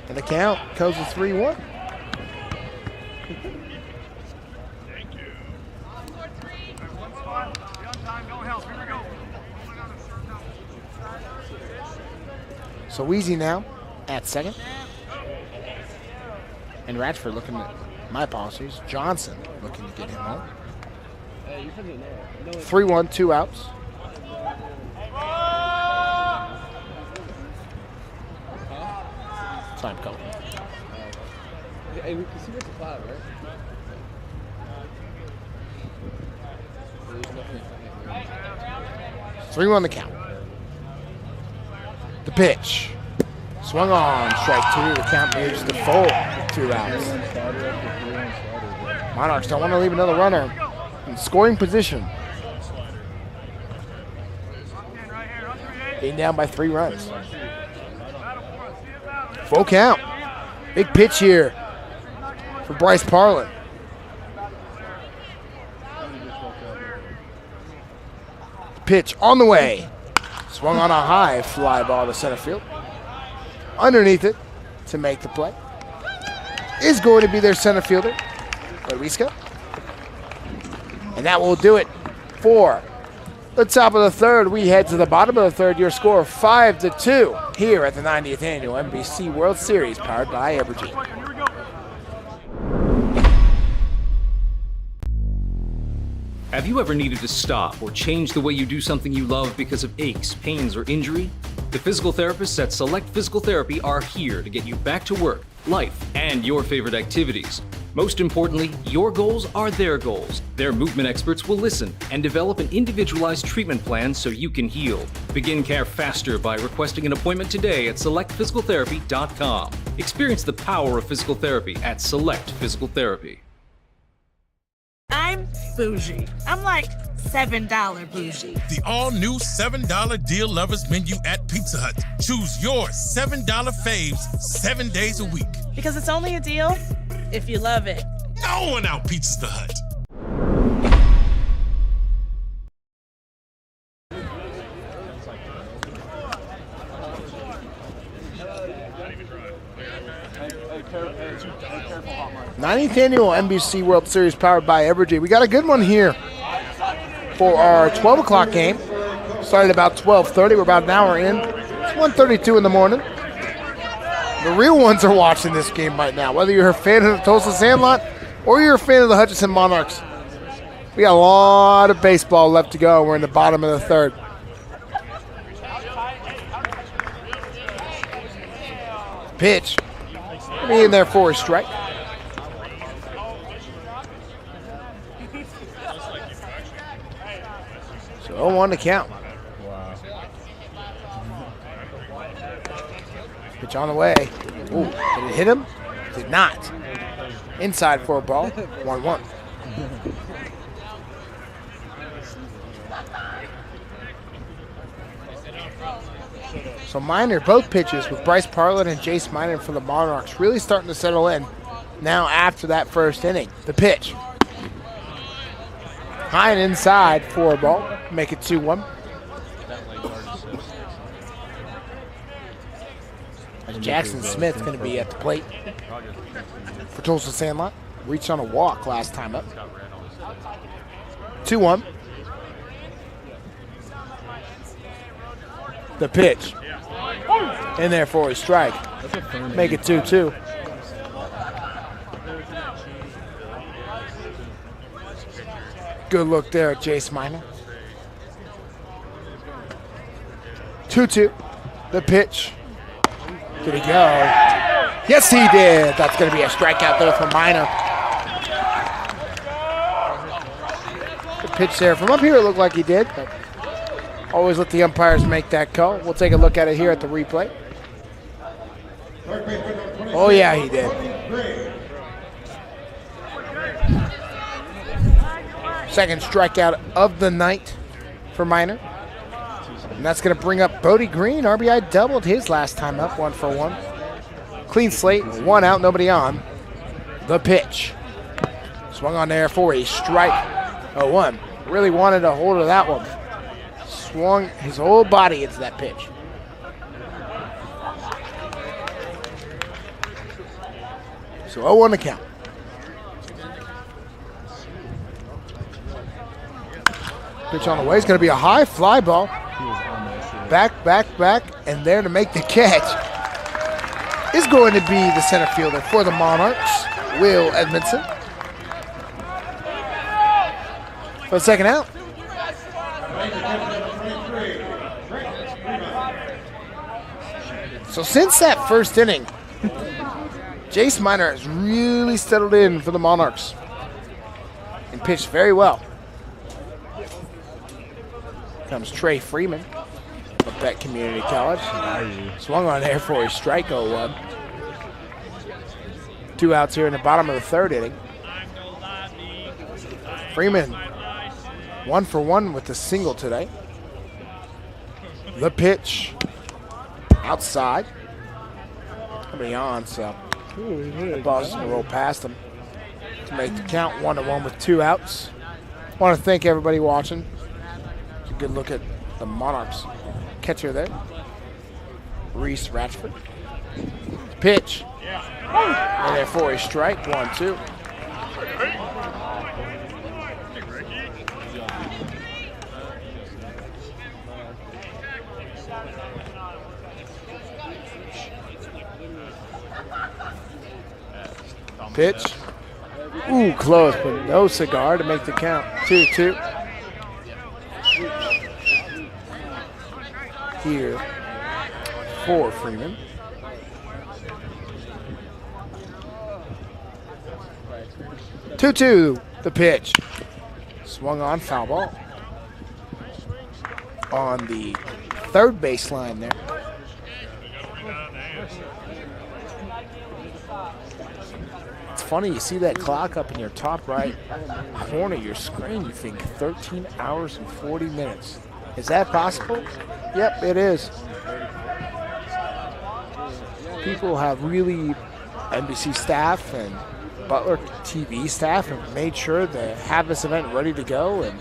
And the count goes to 3-1. So Weezy now at second. And Ratchford looking at, my apologies, Johnson looking to get him home. 3-1, 2 outs. Time call. Hey, we can see what's the flat, right? 3-1 the count. The pitch. Swung on, strike 2. The count moves to 4 with 2 outs. Monarchs don't want to leave another runner in scoring position. Being down by 3 runs. Full count. Big pitch here for Bryce Parlin. Pitch on the way. Swung on a high fly ball to center field. Underneath it to make the play is going to be their center fielder, Rodriguez. And that will do it for the top of the third. We head to the bottom of the third. Your score 5-2 here at the 90th Annual NBC World Series powered by Evergy. Have you ever needed to stop or change the way you do something you love because of aches, pains, or injury? The physical therapists at Select Physical Therapy are here to get you back to work, life, and your favorite activities. Most importantly, your goals are their goals. Their movement experts will listen and develop an individualized treatment plan so you can heal. Begin care faster by requesting an appointment today at selectphysicaltherapy.com. Experience the power of physical therapy at Select Physical Therapy. I'm bougie. I'm like $7 bougie. The all-new $7 deal lovers menu at Pizza Hut. Choose your $7 faves 7 days a week. Because it's only a deal if you love it. No one out-pizzas the Hut. Careful, hot mic. 90th Annual NBC World Series powered by Evergy. We got a good one here for our 12 o'clock game. Started about 12:30. We're about an hour in. It's 1:32 in the morning. The real ones are watching this game right now. Whether you're a fan of the Tulsa Sandlot or you're a fan of the Hutchinson Monarchs. We got a lot of baseball left to go. We're in the bottom of the third. Pitch. Be in there for a strike. So 0-1 to count. Pitch on the way. Ooh, did it hit him? Did not. Inside for a ball. 1-1. So Minor, both pitches with Bryce Parlin and Jace Minor for the Monarchs really starting to settle in now after that first inning. The pitch. High and inside for a ball. Make it 2-1. As Jackson Smith's going to be at the plate for Tulsa Sandlot. Reached on a walk last time up. 2-1. The pitch. In there for a strike. Make it 2-2. Good look there at Jace Minor. 2-2. The pitch. Did he go? Yes, he did. That's going to be a strikeout there for Minor. The pitch there. From up here, it looked like he did, but always let the umpires make that call. We'll take a look at it here at the replay. Oh, yeah, he did. Second strikeout of the night for Minor. And that's going to bring up Bodie Green. RBI doubled his last time up, 1 for 1. Clean slate, 1 out, nobody on. The pitch. Swung on there for a strike. 0-1. Really wanted a hold of that one. Swung his whole body into that pitch. So 0-1 the count. Pitch on the way. It's going to be a high fly ball. Back, and there to make the catch is going to be the center fielder for the Monarchs, Will Edmondson. For the second out. So since that first inning, Jace Miner has really settled in for the Monarchs and pitched very well. Comes Trey Freeman of Beck Community College. Swung on there for a strike 0-1. 2 outs here in the bottom of the third inning. Freeman 1 for 1 with the single today. The pitch outside. Coming on, so the ball's just going to roll past him to make the count 1-1 with 2 outs. Want to thank everybody watching. It's a good look at the Monarchs catcher there, Reese Ratchford. Pitch. And there for a strike. 1-2. Pitch. Ooh, close, but no cigar to make the count. 2-2. Here for Freeman. Two, the pitch. Swung on, foul ball. On the third baseline there. It's funny, you see that clock up in your top right corner of your screen, you think 13 hours and 40 minutes. Is that possible? Yep, it is. People have really, NBC staff and Butler TV staff have made sure to have this event ready to go, and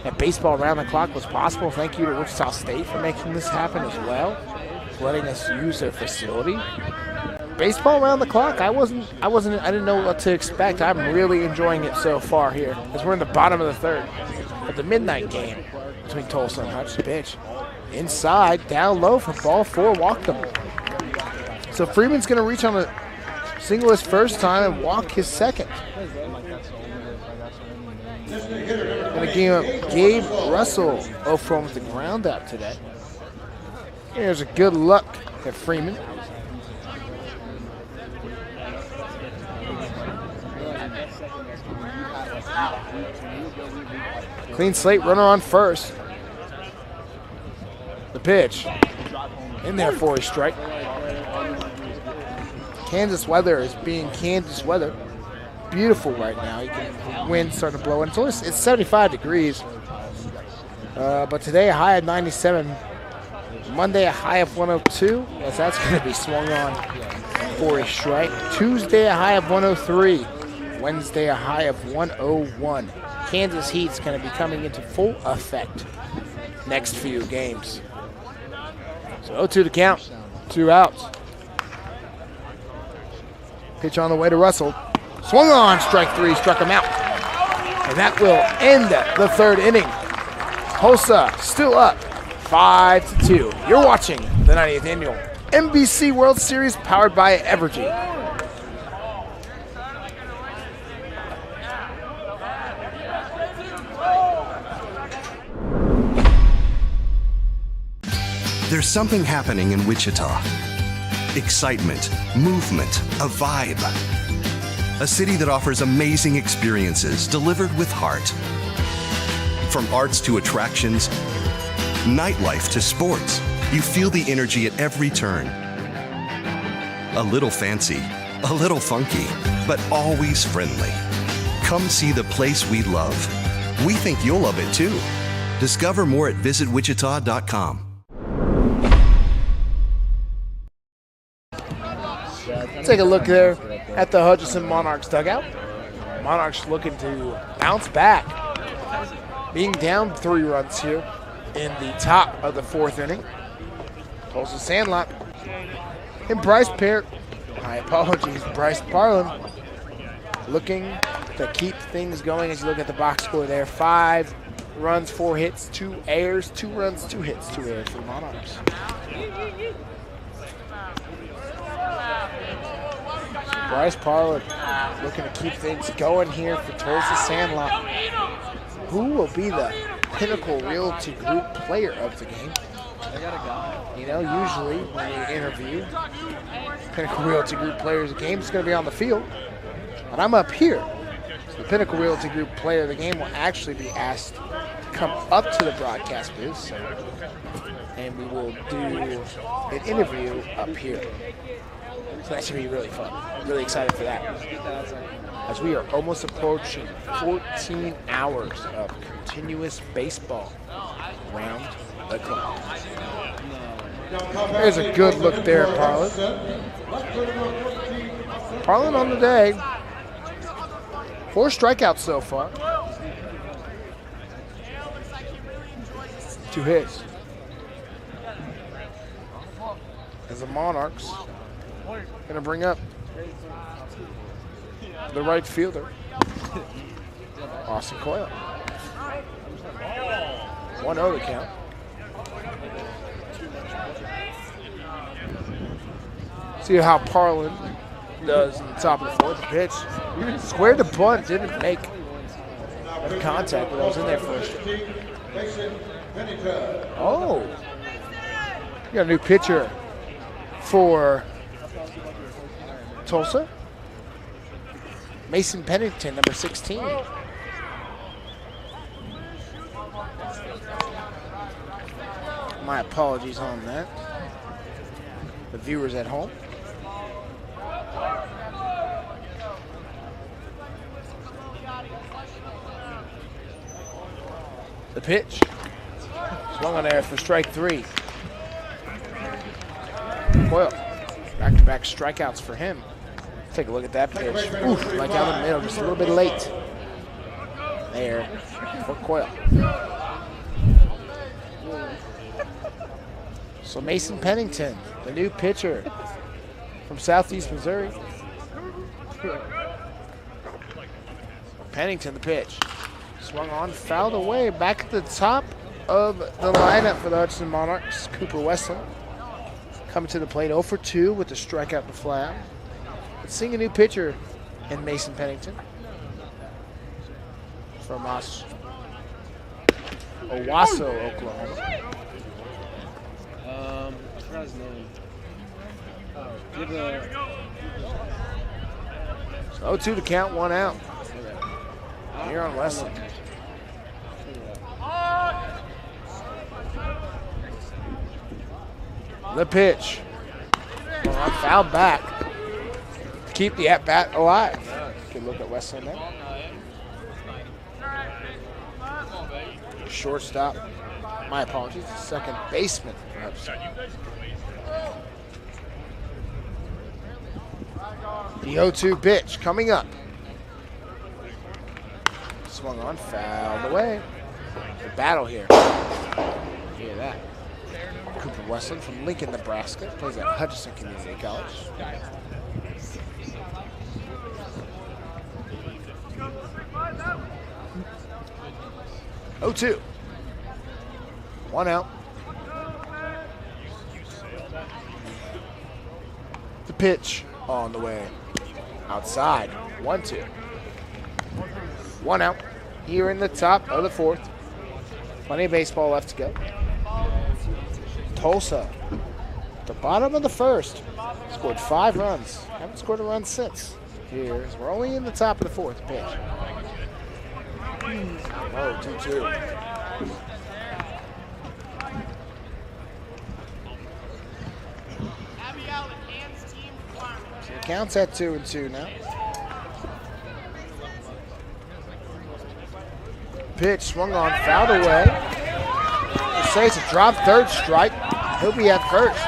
that baseball around the clock was possible. Thank you to Wichita State for making this happen as well, letting us use their facility. Baseball around the clock, I didn't know what to expect. I'm really enjoying it so far here, as we're in the bottom of the third of the midnight game between Tulsa and Hutchinson. Pitch inside, down low for ball 4, walked him. So Freeman's going to reach on a single his first time and walk his second. Going to give up Gabe Russell 0 for 1 with the ground out today. Here's a good luck at Freeman. Clean slate, runner on first. The pitch. In there for a strike. Kansas weather is being Kansas weather. Beautiful right now. You can wind starting to blow in. It's 75 degrees. But today a high of 97. Monday a high of 102. Yes, that's going to be swung on for a strike. Tuesday a high of 103. Wednesday a high of 101. Kansas heat's going to be coming into full effect next few games. So 0-2 to count. 2 outs. Pitch on the way to Russell. Swung on, strike 3, struck him out. And that will end the third inning. Tulsa still up 5-2. You're watching the 90th annual NBC World Series powered by Evergy. There's something happening in Wichita. Excitement, movement, a vibe. A city that offers amazing experiences delivered with heart. From arts to attractions, nightlife to sports, you feel the energy at every turn. A little fancy, a little funky, but always friendly. Come see the place we love. We think you'll love it too. Discover more at visitwichita.com. Take a look there at the Hutchinson Monarchs dugout. Monarchs looking to bounce back, being down 3 runs here in the top of the 4th inning. Tulsa Sandlot and Bryce Parlin looking to keep things going as you look at the box score there. 5 runs, 4 hits, 2 errors, 2 runs, 2 hits, 2 errors for the Monarchs. Bryce Parlin looking to keep things going here for Tulsa Sandlot. Who will be the Pinnacle Realty Group player of the game? You know, usually when we interview Pinnacle Realty Group players of the game, it's going to be on the field. But I'm up here. So the Pinnacle Realty Group player of the game will actually be asked to come up to the broadcast booth. And we will do an interview up here. So that should be really fun. Really excited for that. As we are almost approaching 14 hours of continuous baseball around the clock. There's a good look there at Parlin. Parlin on the day. 4 strikeouts so far. 2 hits. As the Monarchs going to bring up the right fielder, Austin Coyle. 1-0 to count. See how Parlin does in the top of the 4th. Pitch squared the bunt, didn't make contact, but I was in there first. Oh, you got a new pitcher for Tulsa. Mason Pennington, number 16. My apologies on that. The viewers at home. The pitch. Swung on there for strike 3. Coyle. Back-to-back strikeouts for him. Take a look at that pitch. Oof, right down the middle, just a little bit late. There for Coyle. So Mason Pennington, the new pitcher from Southeast Missouri. Pennington, the pitch. Swung on, fouled away. Back at the top of the lineup for the Hutchinson Monarchs, Cooper Westland. Coming to the plate 0 for 2 with the strikeout to fly out. But seeing a new pitcher in Mason Pennington from Owasso, Oklahoma. I forgot his name. So 0-2 to count, 1 out. Here on Westland. The pitch. Well, fouled back. Keep the at-bat alive. Good look at Westland there. Shortstop. My apologies. Second baseman. The 0-2 pitch coming up. Swung on, fouled away. The battle here. Hear that. Cooper Westland from Lincoln, Nebraska. Plays at Hutchinson Community College. Oh, 2. 1 out. The pitch on the way. Outside. 1-2. 1 out. Here in the top of the 4th. Plenty of baseball left to go. Tulsa, at the bottom of the 1st, scored 5 runs. Haven't scored a run since. Here, we're only in the top of the 4th pitch. Oh, 2-2. So it counts at 2-2 now. Pitch swung on, fouled away. It says a drop, 3rd strike. He'll be at first.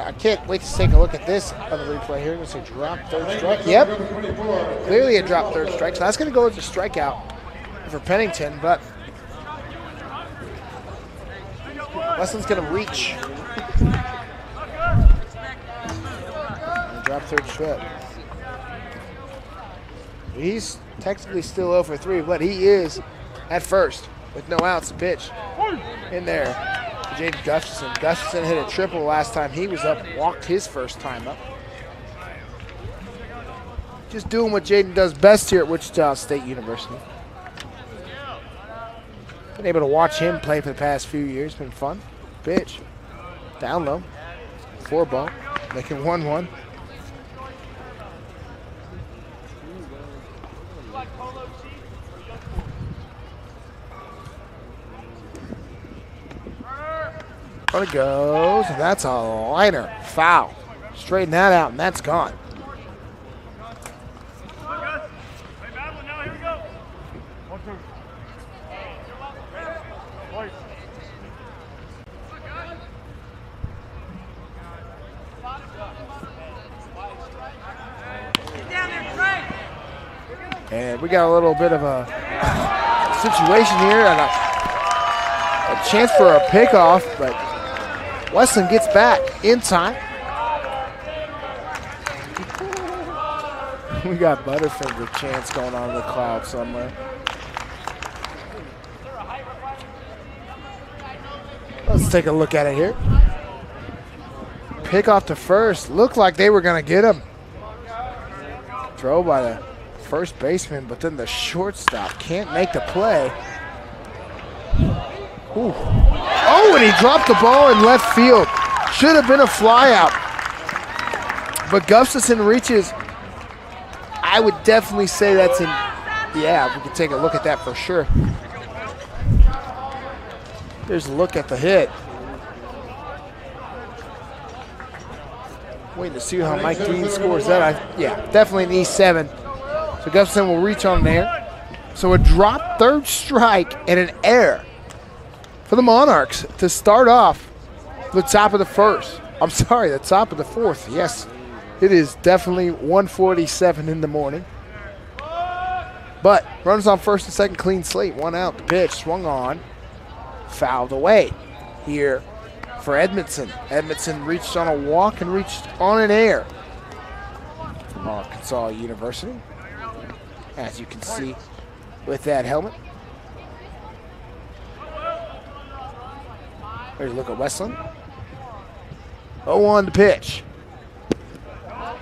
I can't wait to take a look at this on the replay here. It's a drop, 3rd strike. Yep, clearly a drop, 3rd strike. So that's going to go as a strikeout for Pennington, but Weston's going to reach. Drop third strip. He's technically still 0 for 3, but he is at first with no outs. Pitch in there. Jaden Gustafson. Gustafson hit a triple last time he was up, walked his first time up. Just doing what Jaden does best here at Wichita State University. Been able to watch him play for the past few years. Been fun. Pitch. Down low. 4 ball. Making 1-1. But it goes, and that's a liner. Foul. Straighten that out, and that's gone. And we got a little bit of a situation here, and a chance for a pickoff, but Weston gets back in time. We got Butterfinger chance going on in the cloud somewhere. Let's take a look at it here. Pickoff to first. Looked like they were going to get him. Throw by the first baseman, but then the shortstop can't make the play. Ooh. Oh, and he dropped the ball in left field. Should have been a fly out. But Gustafson reaches. I would definitely say that's in, yeah, we can take a look at that for sure. There's a look at the hit. Waiting to see how Mike Dean scores that. Yeah, definitely an E7. So Gustafson will reach on there. So a drop third strike and an error for the Monarchs to start off the top of the first. I'm sorry, the top of the fourth. Yes, it is definitely 1:47 in the morning. But runners on first and second, clean slate. 1 out. The pitch swung on, fouled away here for Edmondson. Edmondson reached on a walk and reached on an error from Arkansas University, as you can see with that helmet. There's a look at Westland. 0-1 to pitch.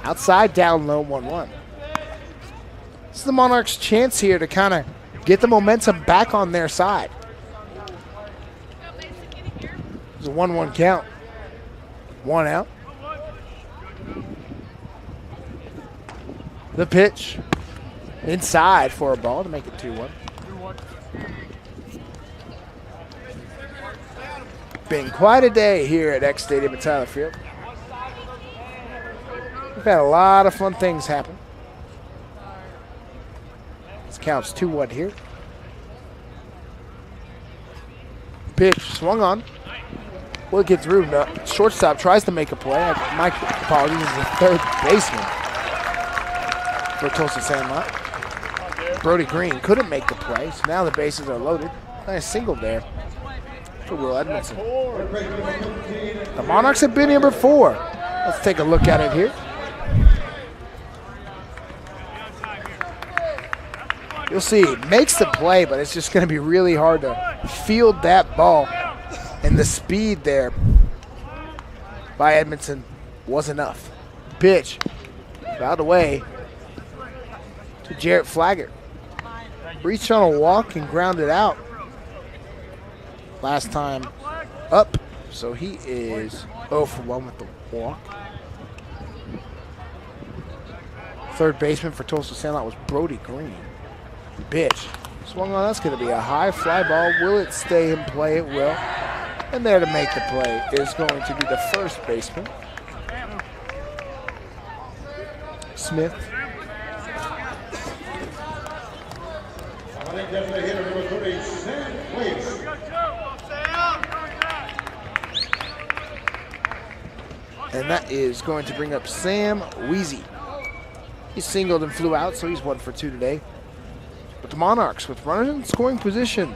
Outside, down low, 1-1. This is the Monarchs' chance here to kind of get the momentum back on their side. It's a 1-1 count. 1 out. The pitch. Inside for a ball to make it 2-1. Been quite a day here at X Stadium at Tyler Field. We've had a lot of fun things happen. This counts 2-1 here. Pitch swung on. Will get through. No, shortstop tries to make a play. My apologies, is the third baseman for Tulsa Sandlot. Brody Green couldn't make the play, so now the bases are loaded. Nice single there for Will Edmondson. The Monarchs have been here before. Let's take a look at it here. You'll see, it makes the play, but it's just going to be really hard to field that ball. And the speed there by Edmondson was enough. Pitch fouled away to Jarrett Flaggart. Reached on a walk and grounded out last time up, so he is 0 for 1 with the walk. Third baseman for Tulsa Sandlot was Brody Green. Pitch swung on. That's going to be a high fly ball. Will it stay in play? It will. And there to make the play is going to be the first baseman, Smith. And that is going to bring up Sam Weezy. He singled and flew out, so he's 1 for 2 today. But the Monarchs with runners in scoring position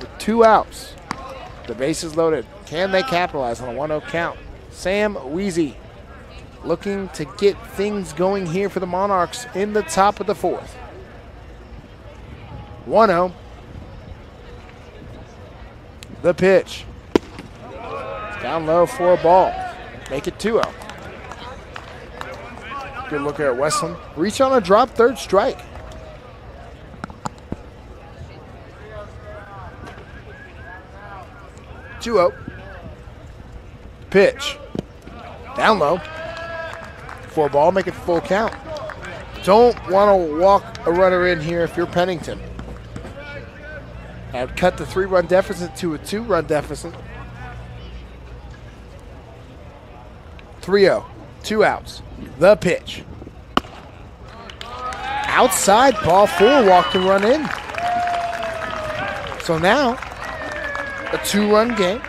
with 2 outs. The bases loaded. Can they capitalize on a 1-0 count? Sam Weezy looking to get things going here for the Monarchs in the top of the fourth. 1-0. The pitch. Down low for a ball. Make it 2-0. Good look at Westland. Reach on a drop, third strike. Pitch. Down low. For a ball, make it full count. Don't want to walk a runner in here if you're Pennington. And cut the 3-run deficit to a 2-run deficit. 3-0. 2 outs. The pitch. Outside, ball 4, walked and run in. So now, a 2-run game.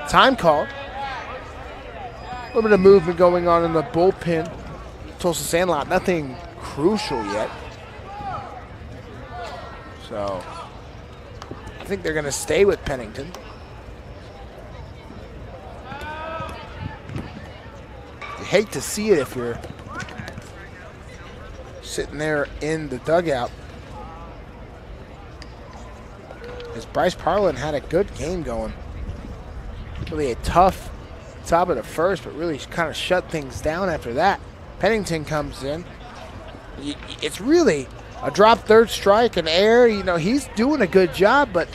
Time called. A little bit of movement going on in the bullpen. Tulsa Sandlot, nothing crucial yet. So, I think they're going to stay with Pennington. You hate to see it if you're sitting there in the dugout. As Bryce Parlin had a good game going. Really a tough top of the first, but really kind of shut things down after that. Pennington comes in. It's really a drop, third strike, an error. You know, he's doing a good job, but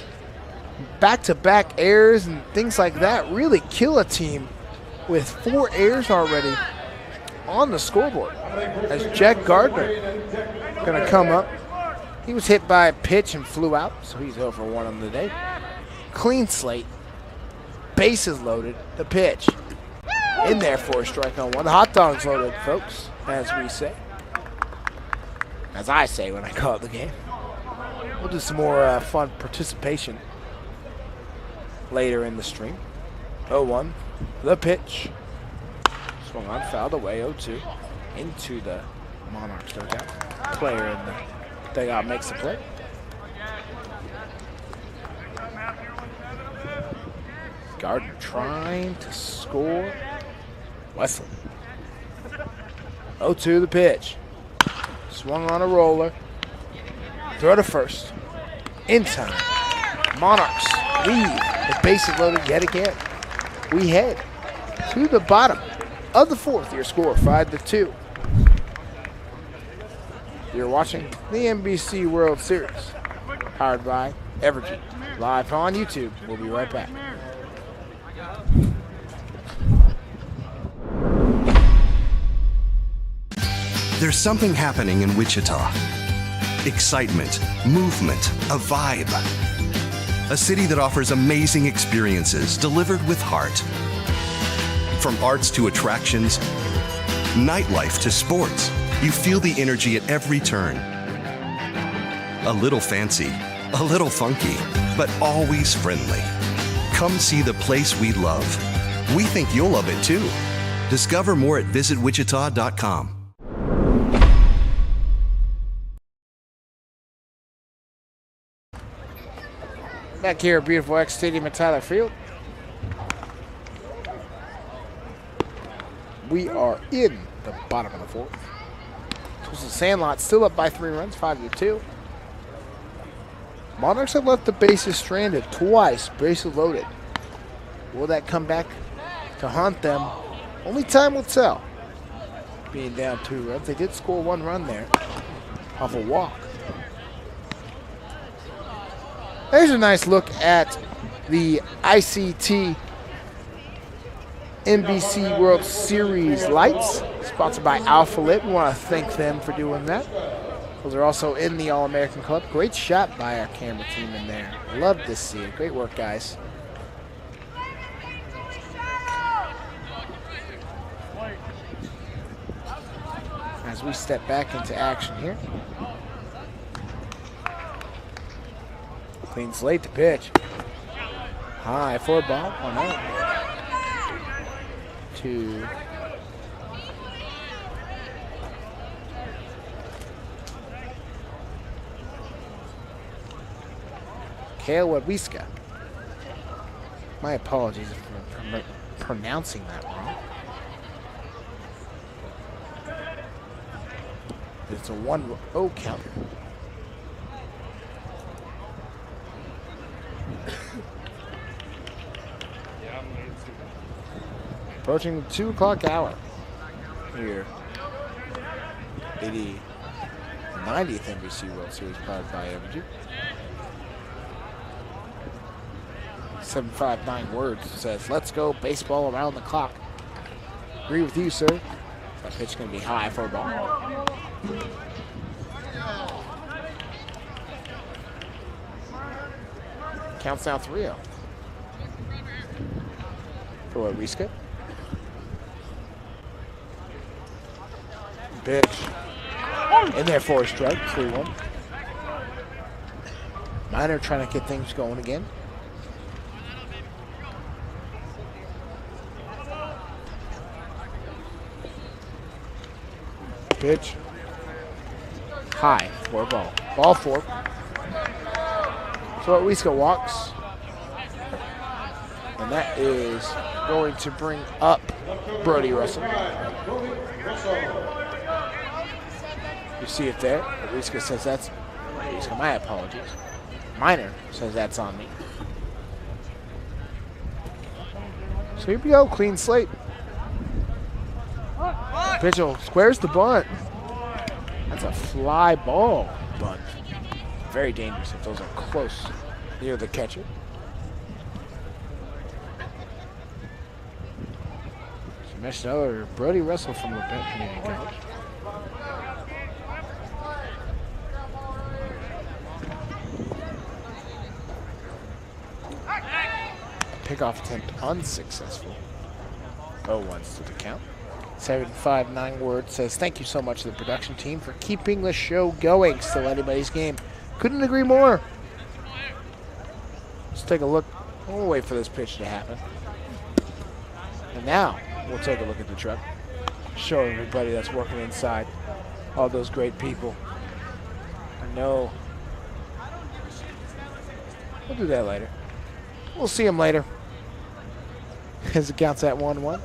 back-to-back errors and things like that really kill a team with 4 errors already on the scoreboard. As Jack Gardner going to come up. He was hit by a pitch and flew out, so he's 0 for 1 on the day. Clean slate. Bases loaded. The pitch. In there for a strike on 1. The hot dog's loaded, folks, as we say. As I say when I call it the game. We'll do some more fun participation later in the stream. 0-1. The pitch. Swung on, fouled away. 0-2. Into the Monarchs dugout. Player in the dugout makes the play. Gardner trying to score. Westland. 0-2 the pitch. Swung on a roller. Throw to first. In time. Monarchs lead. The bases loaded yet again. We head to the bottom of the fourth. Your score 5-2. You're watching the NBC World Series. Powered by Evergy. Live on YouTube. We'll be right back. There's something happening in Wichita. Excitement, movement, a vibe. A city that offers amazing experiences delivered with heart. From arts to attractions, nightlife to sports, you feel the energy at every turn. A little fancy, a little funky, but always friendly. Come see the place we love. We think you'll love it too. Discover more at visitwichita.com. Back here at beautiful X Stadium at Tyler Field. We are in the bottom of the fourth. Tulsa Sandlot still up by 3 runs, 5-2. Monarchs have left the bases stranded twice, bases loaded. Will that come back to haunt them? Only time will tell. Being down 2 runs, they did score 1 run there off a walk. There's a nice look at the ICT NBC World Series lights, sponsored by Alpha Lit. We want to thank them for doing that. Those are also in the All-American Club. Great shot by our camera team in there. Love to see it. Great work, guys. As we step back into action here. Clean slate to pitch. High for a ball. 1-0. 2. Mikhail Wadwiska. My apologies if I'm pronouncing that wrong. It's a 1-0 count. Approaching the 2 o'clock hour here. 90th NBC World Series powered by MG. 759 words says, let's go baseball around the clock. Agree with you, sir. That pitch is going to be high for a ball. Counts now 3-0. For Wadwiska. Pitch. In there for a strike, 3-1. Minor trying to get things going again. Pitch. High for a ball. Ball 4. So Wadwiska walks. And that is going to bring up Brody Russell. You see it there. Wadwiska says that's Wadwiska, my apologies. Minor says that's on me. So here we go, clean slate. Pitchell squares the bunt. That's a fly ball bunt. Very dangerous if those are close near the catcher. Next over, Brody Russell from LaBette Community College. Pickoff attempt unsuccessful. 0-1 to the count. 759 Word says, thank you so much to the production team for keeping the show going. Still anybody's game. Couldn't agree more. Let's take a look. We'll wait for this pitch to happen. And now we'll take a look at the truck. Show everybody that's working inside. All those great people. I know. We'll do that later. We'll see them later. As it counts at 1-1.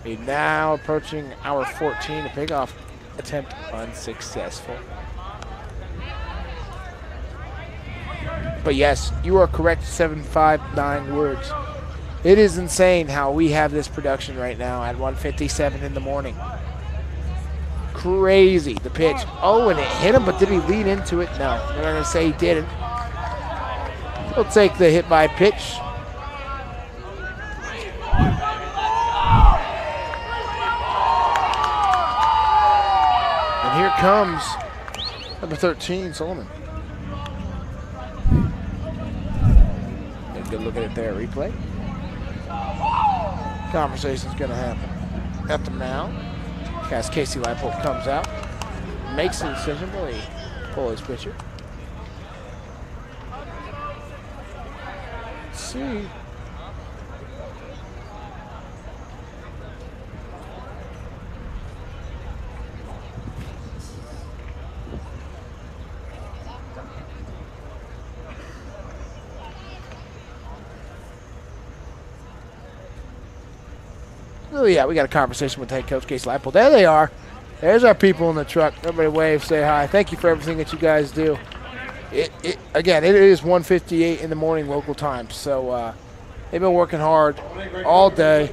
We're now approaching hour 14. A pickoff attempt unsuccessful. But yes, you are correct. 759 words. It is insane how we have this production right now at 1:57 in the morning. Crazy. The pitch. Oh, and it hit him, but did he lead into it? No. We're going to say he didn't. We'll take the hit by pitch. And here comes number 13, Solomon. Get a good look at it there. Replay. Conversation's going to happen at the mound. As Casey Leipold comes out, makes the decision, will he pull his pitcher? Let's see. Oh yeah, we got a conversation with head coach Casey Leipold. There they are. There's our people in the truck. Everybody wave, say hi. Thank you for everything that you guys do. Again, it is 1:58 in the morning local time, so they've been working hard all day.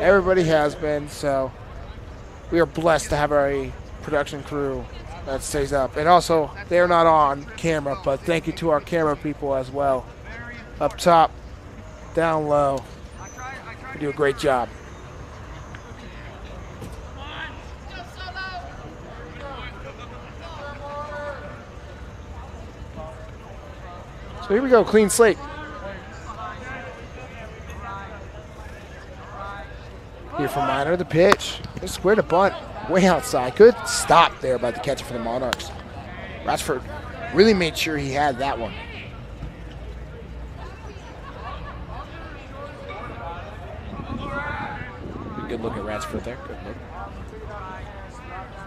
Everybody has been, so we are blessed to have a production crew that stays up. And also, they're not on camera, but thank you to our camera people as well. Up top, down low. We do a great job. So here we go, clean slate. Here from Minor, the pitch. Just square to bunt, way outside. Good stop there by the catcher for the Monarchs. Ratchford really made sure he had that one. Good look at Ratchford there, good look.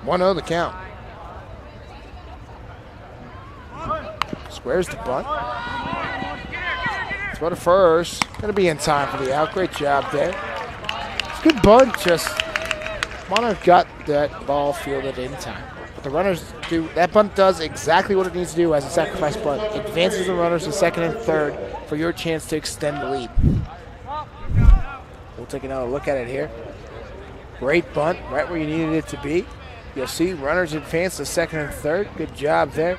1-0 the count. Squares the bunt. Throw to first. Gonna be in time for the out. Great job there. It's a good bunt, just Monarch got that ball fielded in time. But the runners do, that bunt does exactly what it needs to do as a sacrifice bunt. Advances the runners to second and third for your chance to extend the lead. We'll take another look at it here. Great bunt, right where you needed it to be. You'll see runners advance to second and third. Good job there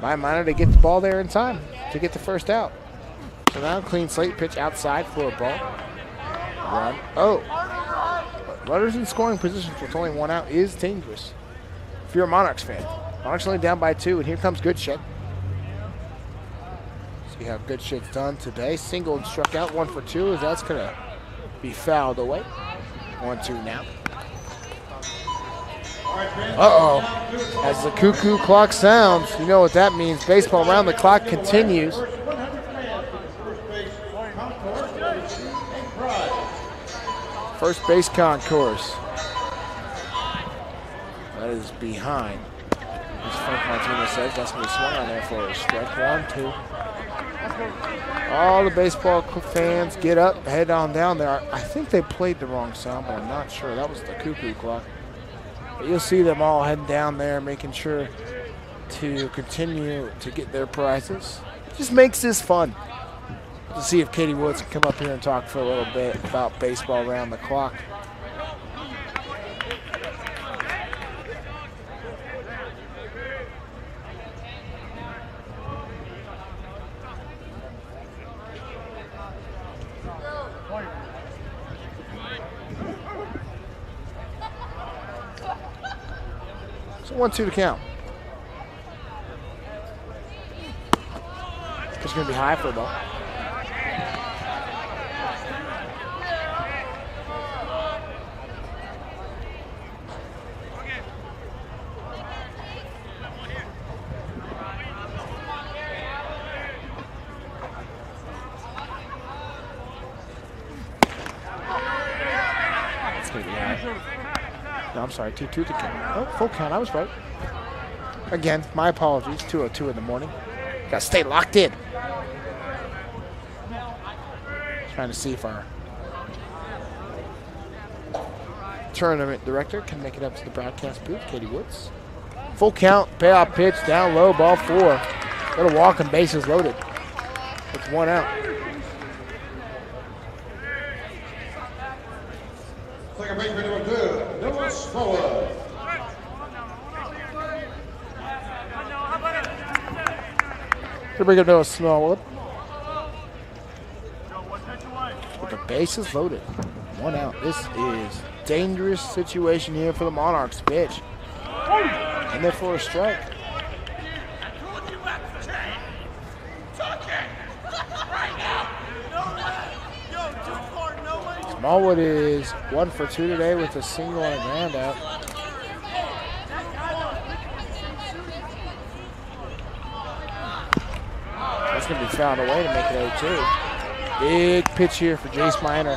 by Minor to get the ball there in time to get the first out. So now clean slate, pitch outside for a ball. Run. Oh. But runners in scoring positions with only one out is dangerous if you're a Monarchs fan. Monarchs only down by 2, and here comes Goodshed. See how Goodshed's done today. Single and struck out, 1 for 2, as that's going to be fouled away. 1-2 now. Uh-oh. As the cuckoo clock sounds, you know what that means. Baseball around the clock continues. First base concourse. That is behind. As Frank Martinez says, that's going to be swung on there for a strike. 1-2. All the baseball fans get up, head on down there. I think they played the wrong sound, but I'm not sure. That was the cuckoo clock. But you'll see them all heading down there, making sure to continue to get their prizes. Just makes this fun. To see if Katie Woods can come up here and talk for a little bit about baseball around the clock. So 1-2 to count. It's going to be high for a ball. No, I'm sorry, 2-2 to count. Oh, full count, I was right. Again, my apologies, 2:02 in the morning. Gotta stay locked in. Trying to see if our tournament director can make it up to the broadcast booth, Katie Woods. Full count, payoff pitch, down low, ball 4. Little walk and bases loaded. It's 1 out. Second baseman number 2, Noah Smollett. Here we go, Noah Smollett. With the bases loaded. 1 out. This is dangerous situation here for the Monarchs. Pitch. And there for a strike. Smallwood is 1 for 2 today with a single and a ground out. That's going to be fouled away to make it 0-2. Big pitch here for Jace Minor.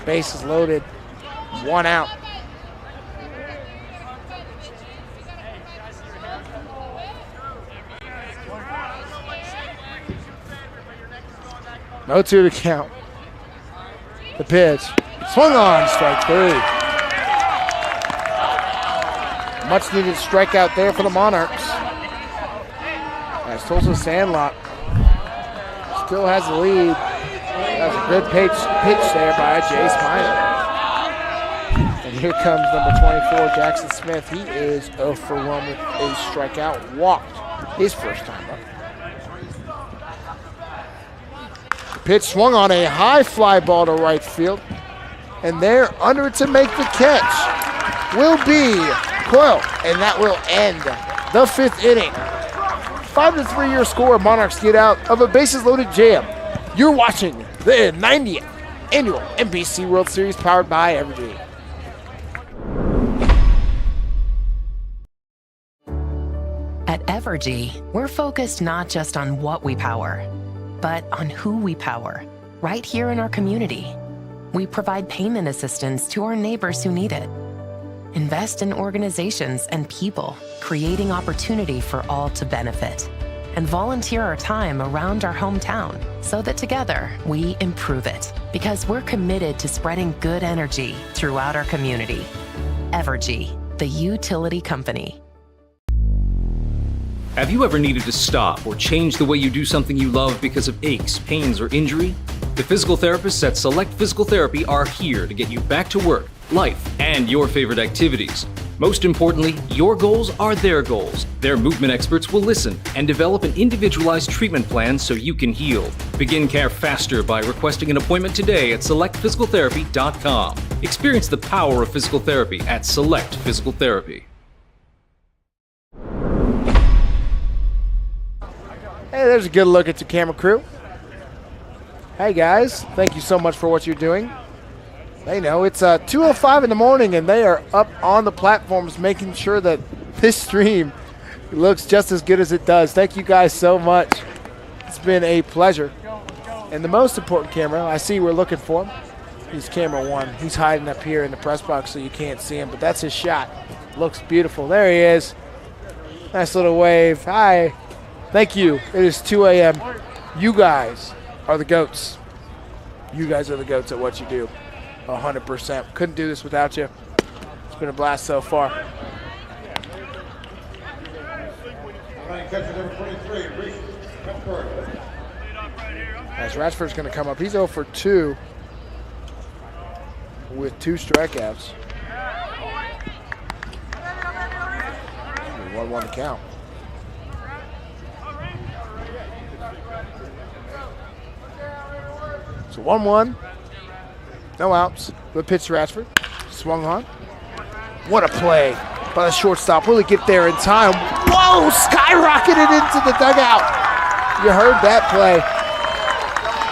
Bases loaded. 1 out. No 2 to count. The pitch. Swung on, strike 3. Much needed strikeout there for the Monarchs. As Tulsa Sandlot still has the lead. That was a good pitch there by Jace Minor. And here comes number 24, Jackson Smith. He is 0 for 1 with a strikeout. Walked his first time up. Pitch swung on a high fly ball to right field. And there, under it to make the catch, will be Coyle. And that will end the 5th inning. 5-3 your score. Monarchs get out of a bases-loaded jam. You're watching the 90th Annual NBC World Series powered by Evergy. At Evergy, we're focused not just on what we power, but on who we power, right here in our community. We provide payment assistance to our neighbors who need it. invest in organizations and people, creating opportunity for all to benefit, and volunteer our time around our hometown so that together we improve it, because we're committed to spreading good energy throughout our community. Evergy, the utility company. Have you ever needed to stop or change the way you do something you love because of aches, pains, or injury? The physical therapists at Select Physical Therapy are here to get you back to work, life, and your favorite activities. Most importantly, your goals are their goals. Their movement experts will listen and develop an individualized treatment plan so you can heal. Begin care faster by requesting an appointment today at selectphysicaltherapy.com. Experience the power of physical therapy at Select Physical Therapy. Hey, there's a good look at the camera crew. Hey guys, thank you so much for what you're doing. They know it's 2:05 in the morning and they are up on the platforms making sure that this stream looks just as good as it does. Thank you guys so much. It's been a pleasure. And the most important camera I see we're looking for, he's camera one. He's hiding up here in the press box so you can't see him, but that's his shot. Looks beautiful. There he is. Nice little wave. Hi. Thank you. It is 2 a.m. You guys are the GOATs. You guys are the GOATs at what you do. 100%. Couldn't do this without you. It's been a blast so far. As Ratchford's going to come up. He's 0 for 2 with 2 strikeouts. 1-1 to count. So 1-1, no outs. The pitch to Ratchford, swung on. What a play by the shortstop. Will he get there in time? Whoa, skyrocketed into the dugout. You heard that play.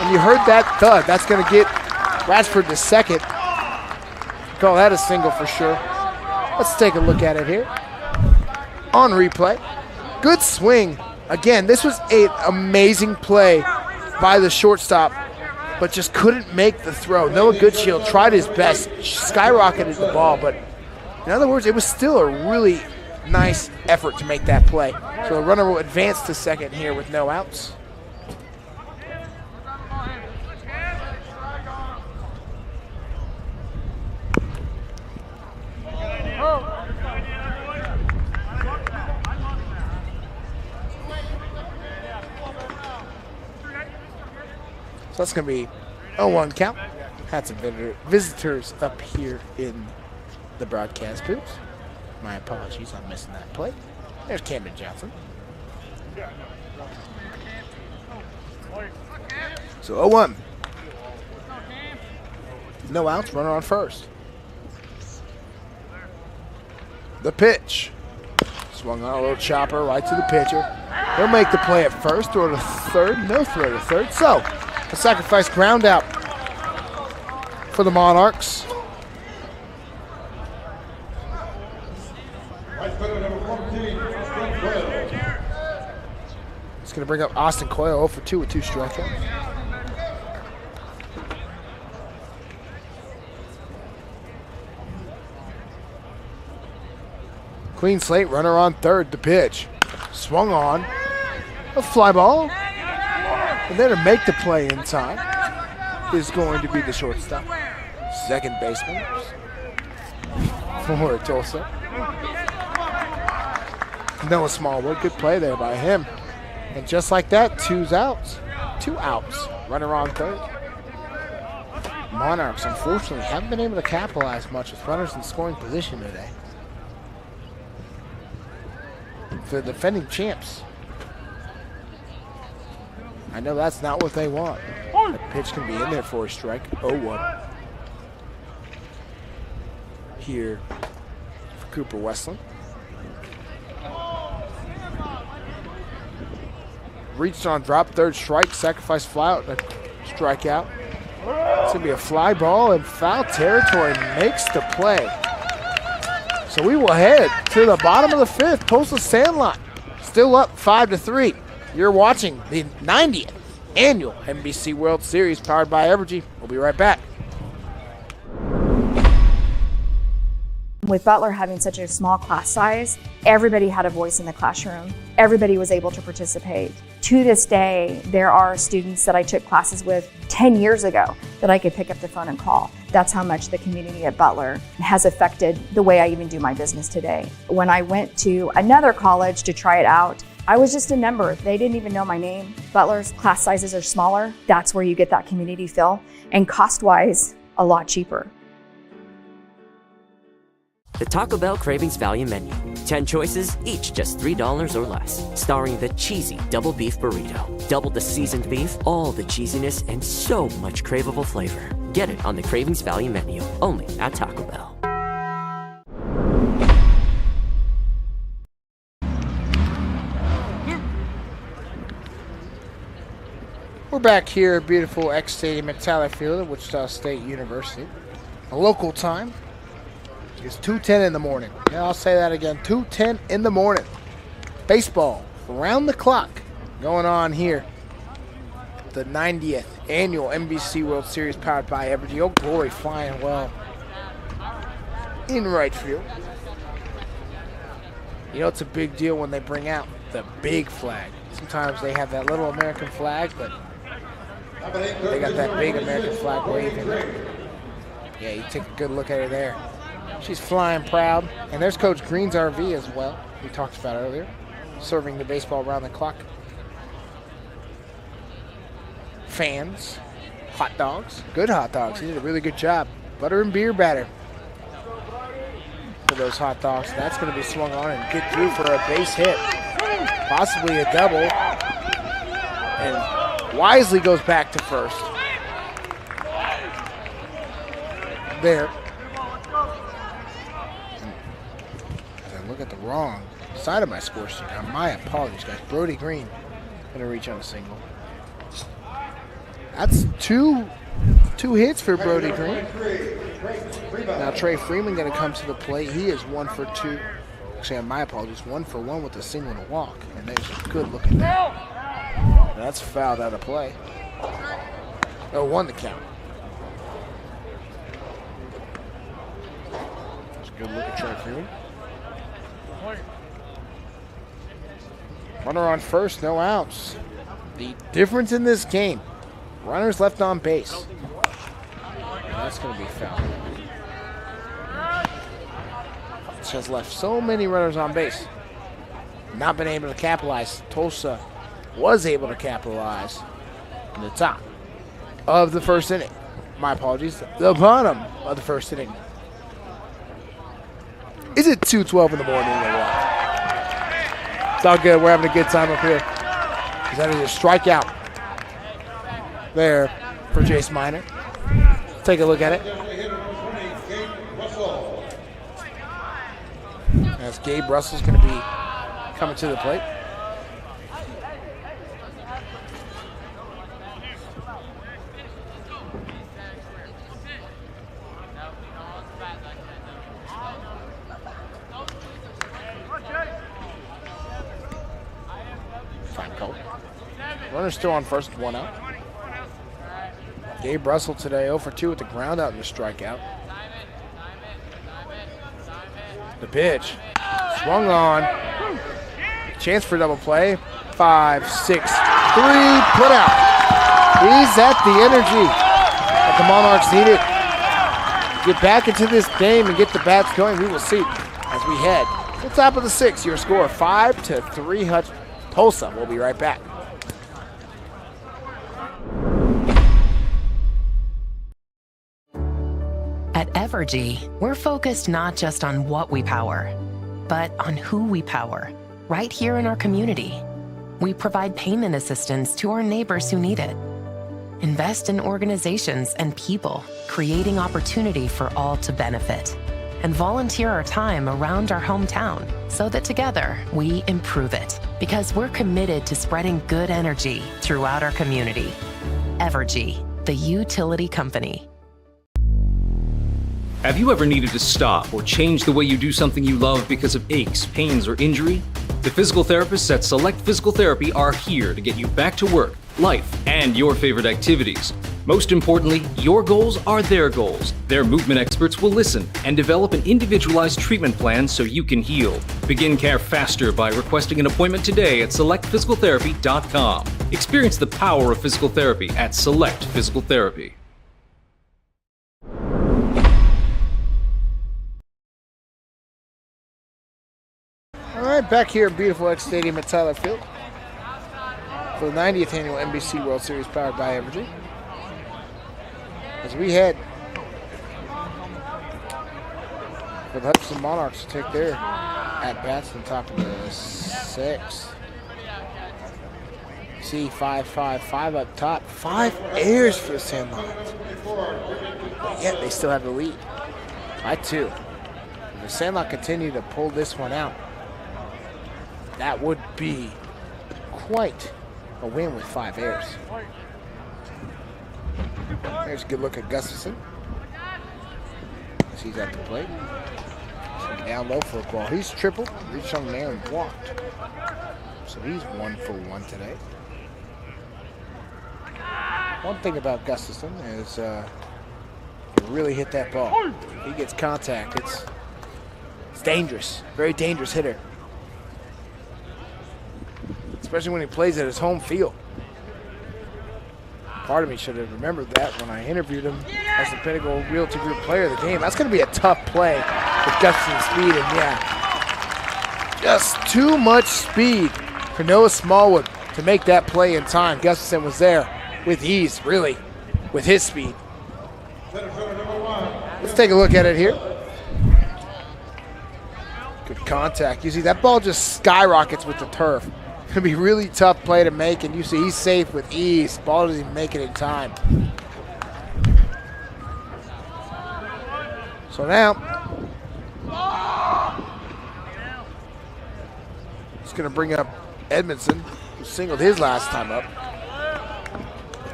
And you heard that thud. That's going to get Ratchford to second. Call that a single for sure. Let's take a look at it here. On replay. Good swing. Again, this was an amazing play by the shortstop, but just couldn't make the throw. Noah Goodshield tried his best, skyrocketed the ball, but in other words, it was still a really nice effort to make that play. So the runner will advance to second here with no outs. So that's going to be 0-1 count. Had some visitors up here in the broadcast booth. My apologies, I'm missing that play. There's Camden Johnson. So 0-1. No outs, runner on first. The pitch. Swung on a little chopper right to the pitcher. He'll make the play at first, throw to third, no throw to third. So a sacrifice ground out for the Monarchs. It's going to bring up Austin Coyle 0 for 2 with 2 strikeouts. Clean slate, runner on third, the pitch. Swung on, a fly ball. And then to make the play in time is going to be the shortstop. Second baseman for Tulsa. Noah Smallwood, good play there by him. And just like that, 2 outs. Runner on third. Monarchs, unfortunately, haven't been able to capitalize much with runners in scoring position today. For the defending champs. I know that's not what they want. The pitch can be in there for a strike. 0-1. Here for Cooper Westland. Reached on drop, third strike, sacrifice fly out, and a strikeout. It's going to be a fly ball in foul territory. Makes the play. So we will head to the bottom of the 5th. Tulsa Sandlot still up 5-3. You're watching the 90th annual NBC World Series powered by Evergy. We'll be right back. With Butler having such a small class size, everybody had a voice in the classroom. Everybody was able to participate. To this day, there are students that I took classes with 10 years ago that I could pick up the phone and call. That's how much the community at Butler has affected the way I even do my business today. When I went to another college to try it out, I was just a number. They didn't even know my name. Butler's class sizes are smaller. That's where you get that community feel. And cost-wise, a lot cheaper. The Taco Bell Cravings Value Menu. 10 choices, each just $3 or less. Starring the cheesy double beef burrito. Double the seasoned beef, all the cheesiness, and so much craveable flavor. Get it on the Cravings Value Menu, only at Taco Bell. We're back here at beautiful X Stadium at Tyler Field at Wichita State University. A local time. It's 2:10 in the morning. Yeah, I'll say that again. 2:10 in the morning. Baseball around the clock going on here. The 90th annual NBC World Series powered by Evergy. Oh, Glory flying well in right field. You know, it's a big deal when they bring out the big flag. Sometimes they have that little American flag, but they got that big American flag waving. Yeah, you take a good look at her there. She's flying proud. And there's Coach Green's RV as well, we talked about earlier, serving the baseball around the clock. Fans, hot dogs, good hot dogs. He did a really good job. Butter and beer batter for those hot dogs. That's going to be swung on and get through for a base hit, possibly a double. And Wisely goes back to first. There. Look at the wrong side of my score sheet. Now, my apologies, guys. Brody Green going to reach on a single. That's two hits for Brody Green. Now Trey Freeman going to come to the plate. He is 1 for 2. Actually, my apologies. 1 for 1 with a single and a walk. And there's a good looking down. That's fouled out of play. Oh, 1 to count. That's a good look at Trey Freeman. Runner on first, no outs. The difference in this game, runners left on base. That's going to be foul. Hutch has left so many runners on base. Not been able to capitalize. Tulsa was able to capitalize in the top of the first inning. My apologies, the bottom of the first inning. Is it 2:12 in the morning or what? It's all good. We're having a good time up here. That is a strikeout there for Jace Miner. Take a look at it. As Gabe Russell's going to be coming to the plate. Runner still on first, 1 out. Gabe Russell today 0 for 2 with the ground out and the strikeout. The pitch. Swung on. Chance for double play. 5, 6, 3, put out. He's at the energy that the Monarchs needed. Get back into this game and get the bats going. We will see as we head to the top of the 6th. Your score 5-3 Tulsa. We'll be right back. At Evergy, we're focused not just on what we power, but on who we power, right here in our community. We provide payment assistance to our neighbors who need it. Invest in organizations and people, creating opportunity for all to benefit. And volunteer our time around our hometown so that together we improve it. Because we're committed to spreading good energy throughout our community. Evergy, the utility company. Have you ever needed to stop or change the way you do something you love because of aches, pains, or injury? The The physical therapists at Select Physical Therapy are here to get you back to work, life, and your favorite activities. Most importantly, your goals are their goals. Their movement experts will listen and develop an individualized treatment plan so you can heal. Begin care faster by requesting an appointment today at selectphysicaltherapy.com. Experience the power of physical therapy at Select Physical Therapy. All right, back here at beautiful X Stadium at Tyler Field for the 90th annual NBC World Series powered by Evergy. As we head for the Hutchinson Monarchs to take their at-bats on top of the 6th. See 5-5-5 up top. 5 errors for the Sandlot. Yet they still have the lead by 2. If the Sandlot continue to pull this one out, that would be quite a win with 5 errors. There's a good look at Gustafson. He's at the plate. Down low for a ball. He's tripled, reached on there and walked. So he's 1 for 1 today. One thing about Gustafson is he can really hit that ball. If he gets contact, it's dangerous. Very dangerous hitter. Especially when he plays at his home field. Part of me should have remembered that when I interviewed him as the Pinnacle Realty Group player of the game. That's going to be a tough play with Gustafson's speed, and yeah, just too much speed for Noah Smallwood to make that play in time. Gustafson was there with ease, really, with his speed. Let's take a look at it here. Good contact. You see, that ball just skyrockets with the turf. It's going to be a really tough play to make, and you see he's safe with ease. Ball doesn't even make it in time. So now, he's going to bring up Edmondson, who singled his last time up.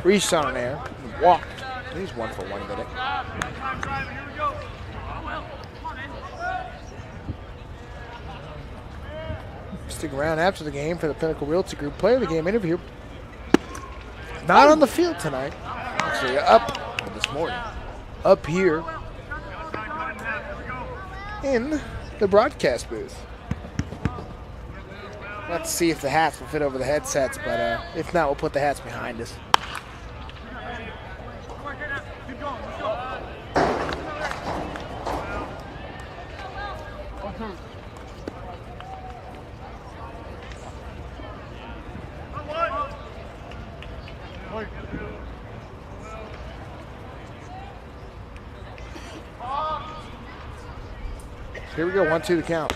Reached on an air, walked. He's 1 for 1 today. Stick around after the game for the Pinnacle Realty Group player of the game interview. Not on the field tonight. Actually, up this morning. Up here in the broadcast booth. Let's see if the hats will fit over the headsets, but if not, we'll put the hats behind us. Here we go, 1-2 the count.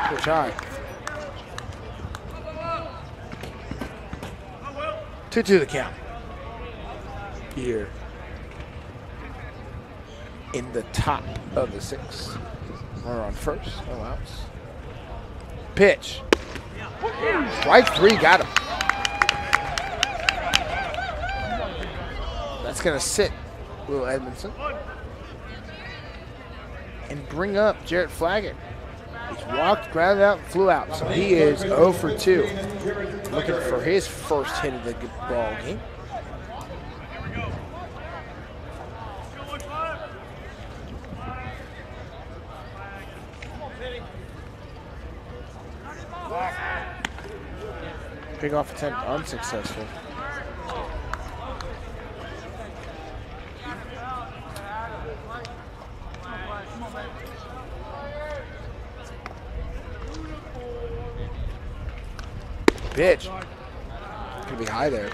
Pitch high. 2-2 the count. Here in the top of the 6th. Runner on first, no outs. Pitch. Strike 3, got him. That's gonna sit Will Edmondson and bring up Jarrett Flaggett. He's walked, grounded out, and flew out. So he is 0 for 2. Looking for his first hit of the ball game. Big off attempt unsuccessful. Pitch. Could be high there.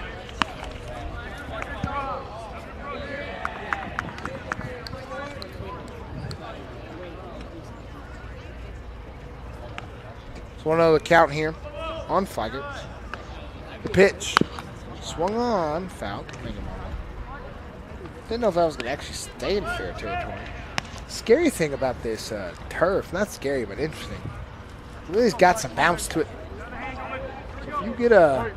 So 1-0 the count here on Flaggett. Pitch. Swung on. Foul. Didn't know if I was going to actually stay in fair territory. Scary thing about this turf, not scary, but interesting. It really's got some bounce to it. So if you get a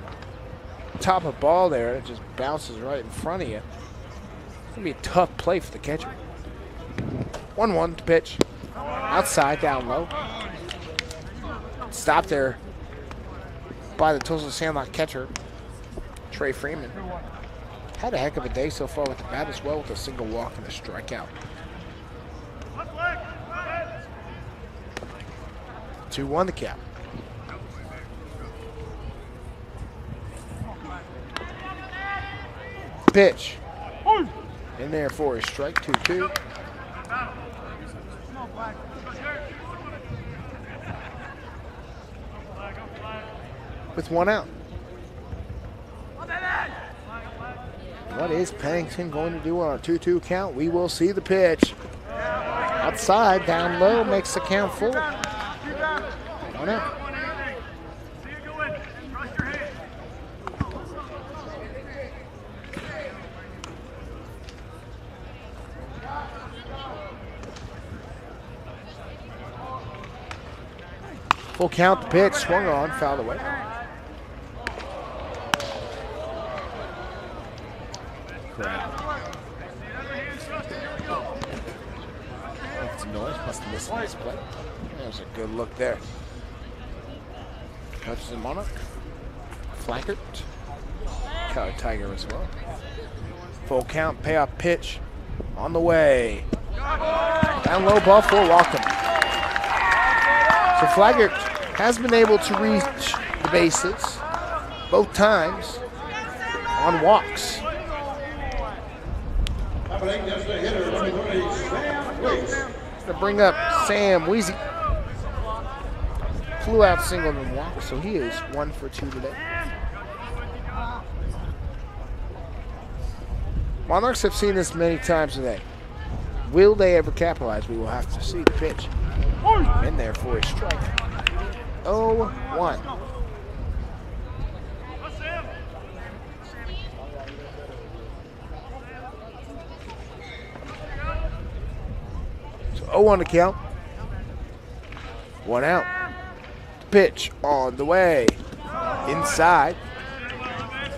top of ball there and it just bounces right in front of you, it's going to be a tough play for the catcher. 1-1 to pitch. Outside, down low. stopped there by the Tulsa Sandlot catcher, Trey Freeman. Had a heck of a day so far with the bat as well, with a single walk and a strikeout. 2-1 the count. Pitch. In there for a strike, 2-2. With 1 out. What is Pennington going to do on a 2-2 count? We will see the pitch. Outside, down low, makes the count full. 1 out. Full count, the pitch, swung on, fouled away. That's a noise, must have missed this play. There's a good look there. Hutchinson, Monarch. Flackert. Color Tiger as well. Full count, payoff pitch on the way. Down low, ball 4, walked him. So Flaggart has been able to reach the bases both times on walks. To bring up Sam Weezy. Flew out single and walk, so he is 1 for 2 today. Monarchs have seen this many times today. Will they ever capitalize? We will have to see the pitch. In there for a strike. 0-1. So 0-1 to count. 1 out. The pitch on the way. Inside.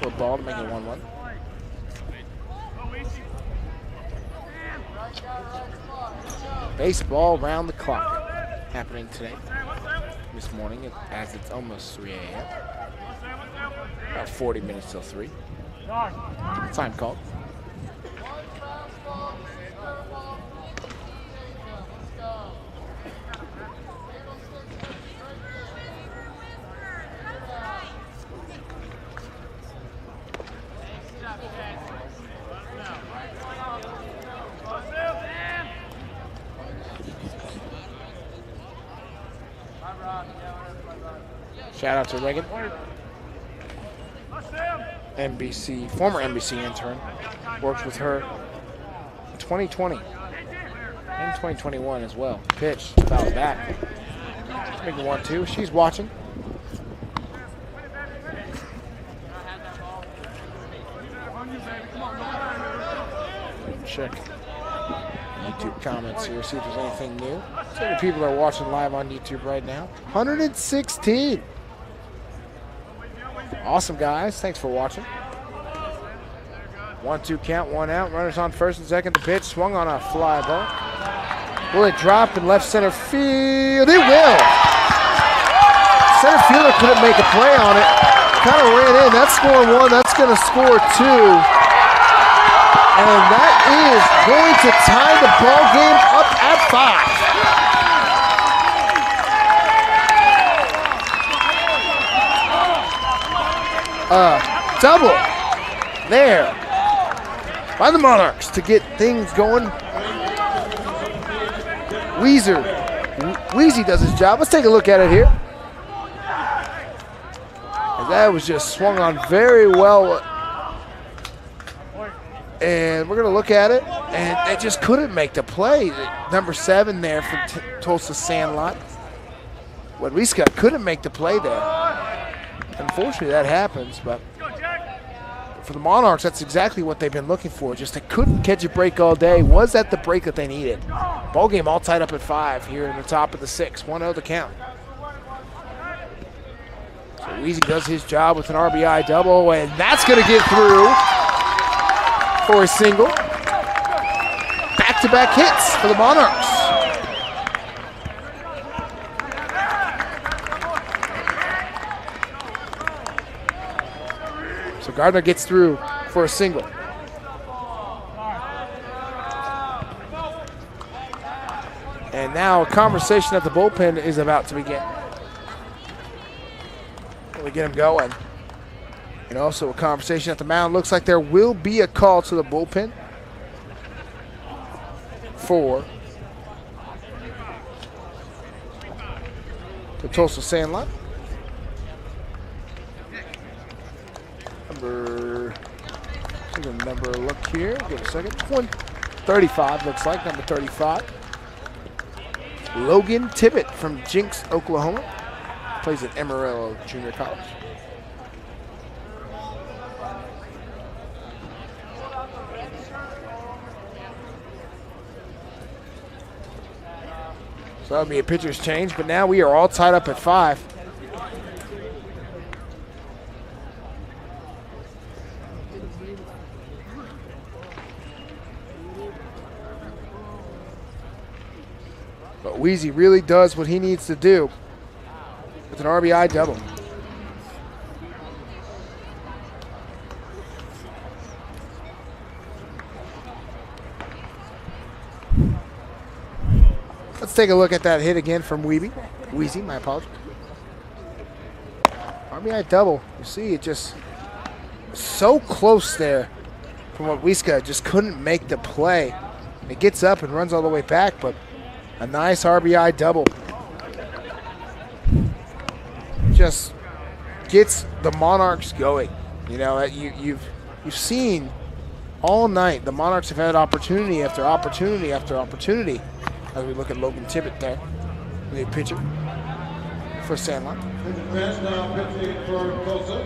Football to make it 1-1. Baseball round the clock happening today, this morning, as it's almost 3 a.m. About 40 minutes till 3. Time called. Shout out to Reagan, NBC, former NBC intern, worked with her in 2020 and 2021 as well. Pitch, foul back. Making 1-2. She's watching. Check YouTube comments here, see if there's anything new. See how many people are watching live on YouTube right now. 116. Awesome, guys. Thanks for watching. 1-2 count, 1 out. Runners on first and second. The pitch swung on a fly ball. Will it drop in left center field? It will. Center fielder couldn't make a play on it. Kind of ran in. That's scoring 1. That's going to score 2. And that is going to tie the ball game up at 5. Double there by the Monarchs to get things going. Weezy does his job. Let's take a look at it here. And that was just swung on very well. And we're going to look at it, and they just couldn't make the play. Number 7 there for Tulsa Sandlot. Wadwiska couldn't make the play there. Unfortunately, that happens, but for the Monarchs, that's exactly what they've been looking for. Just they couldn't catch a break all day. Was that the break that they needed? Ball game all tied up at 5 here in the top of the 6th. 1-0 the count. So Weezy does his job with an RBI double, and that's going to get through for a single. Back-to-back hits for the Monarchs. Gardner gets through for a single. And now a conversation at the bullpen is about to begin. We get him going. And also a conversation at the mound. Looks like there will be a call to the bullpen for the Tulsa Sandlot. Number look here. Give it a second. 35 looks like number 35. Logan Tibbett from Jinx, Oklahoma. Plays at Amarillo Junior College. So that'll be a pitcher's change, but now we are all tied up at 5. But Weezy really does what he needs to do with an RBI double. Let's take a look at that hit again from Weezy, my apologies. RBI double. You see it just so close there from what Wiska just couldn't make the play. It gets up and runs all the way back, but a nice RBI double. Just gets the Monarchs going. You know, you've seen all night the Monarchs have had opportunity after opportunity after opportunity. As we look at Logan Tibbett there, the pitcher for Sandlot. Fans now pitching for Tulsa.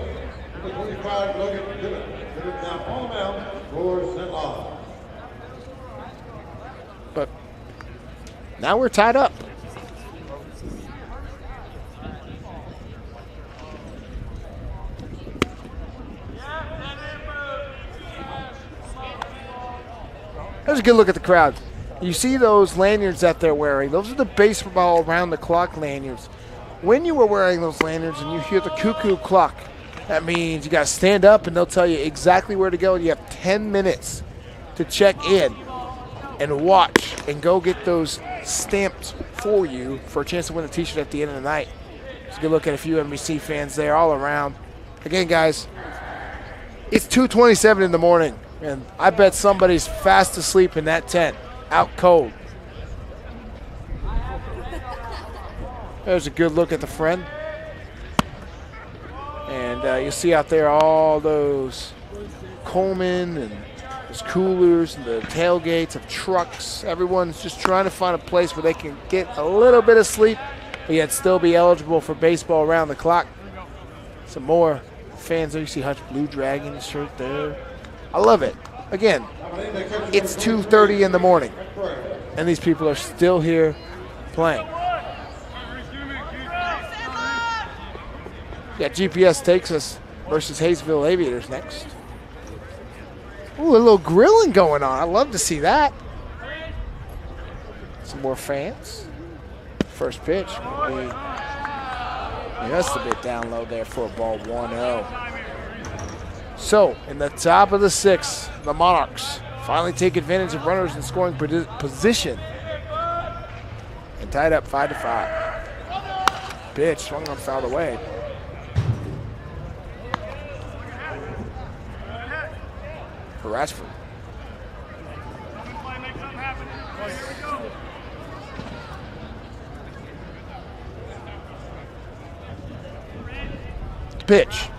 Number 25, Logan Tibbett. Tibbett now on the mound for Sandlot. But now we're tied up. There's a good look at the crowd. You see those lanyards that they're wearing. Those are the baseball around-the-clock lanyards. When you were wearing those lanyards and you hear the cuckoo clock, that means you got to stand up and they'll tell you exactly where to go. And you have 10 minutes to check in and watch and go get those stamped for you for a chance to win a t-shirt at the end of the night. It's a good look at a few NBC fans there all around. Again, guys, it's 2:27 in the morning, and I bet somebody's fast asleep in that tent, out cold. There's a good look at the friend. And you'll see out there all those Coleman and those coolers and the tailgates of trucks. Everyone's just trying to find a place where they can get a little bit of sleep, but yet still be eligible for baseball around the clock. Some more fans there. You see Hutch Blue Dragon shirt there. I love it. Again, it's 2:30 in the morning, and these people are still here playing. Yeah, GPS takes us versus Hayesville Aviators next. Ooh, a little grilling going on. I love to see that. Some more fans. First pitch will be just a bit down low there for a ball 1-0. So, in the top of the sixth, the Monarchs finally take advantage of runners in scoring position and tied up 5-5. Pitch swung on, fouled away. For Rashford. Pitch.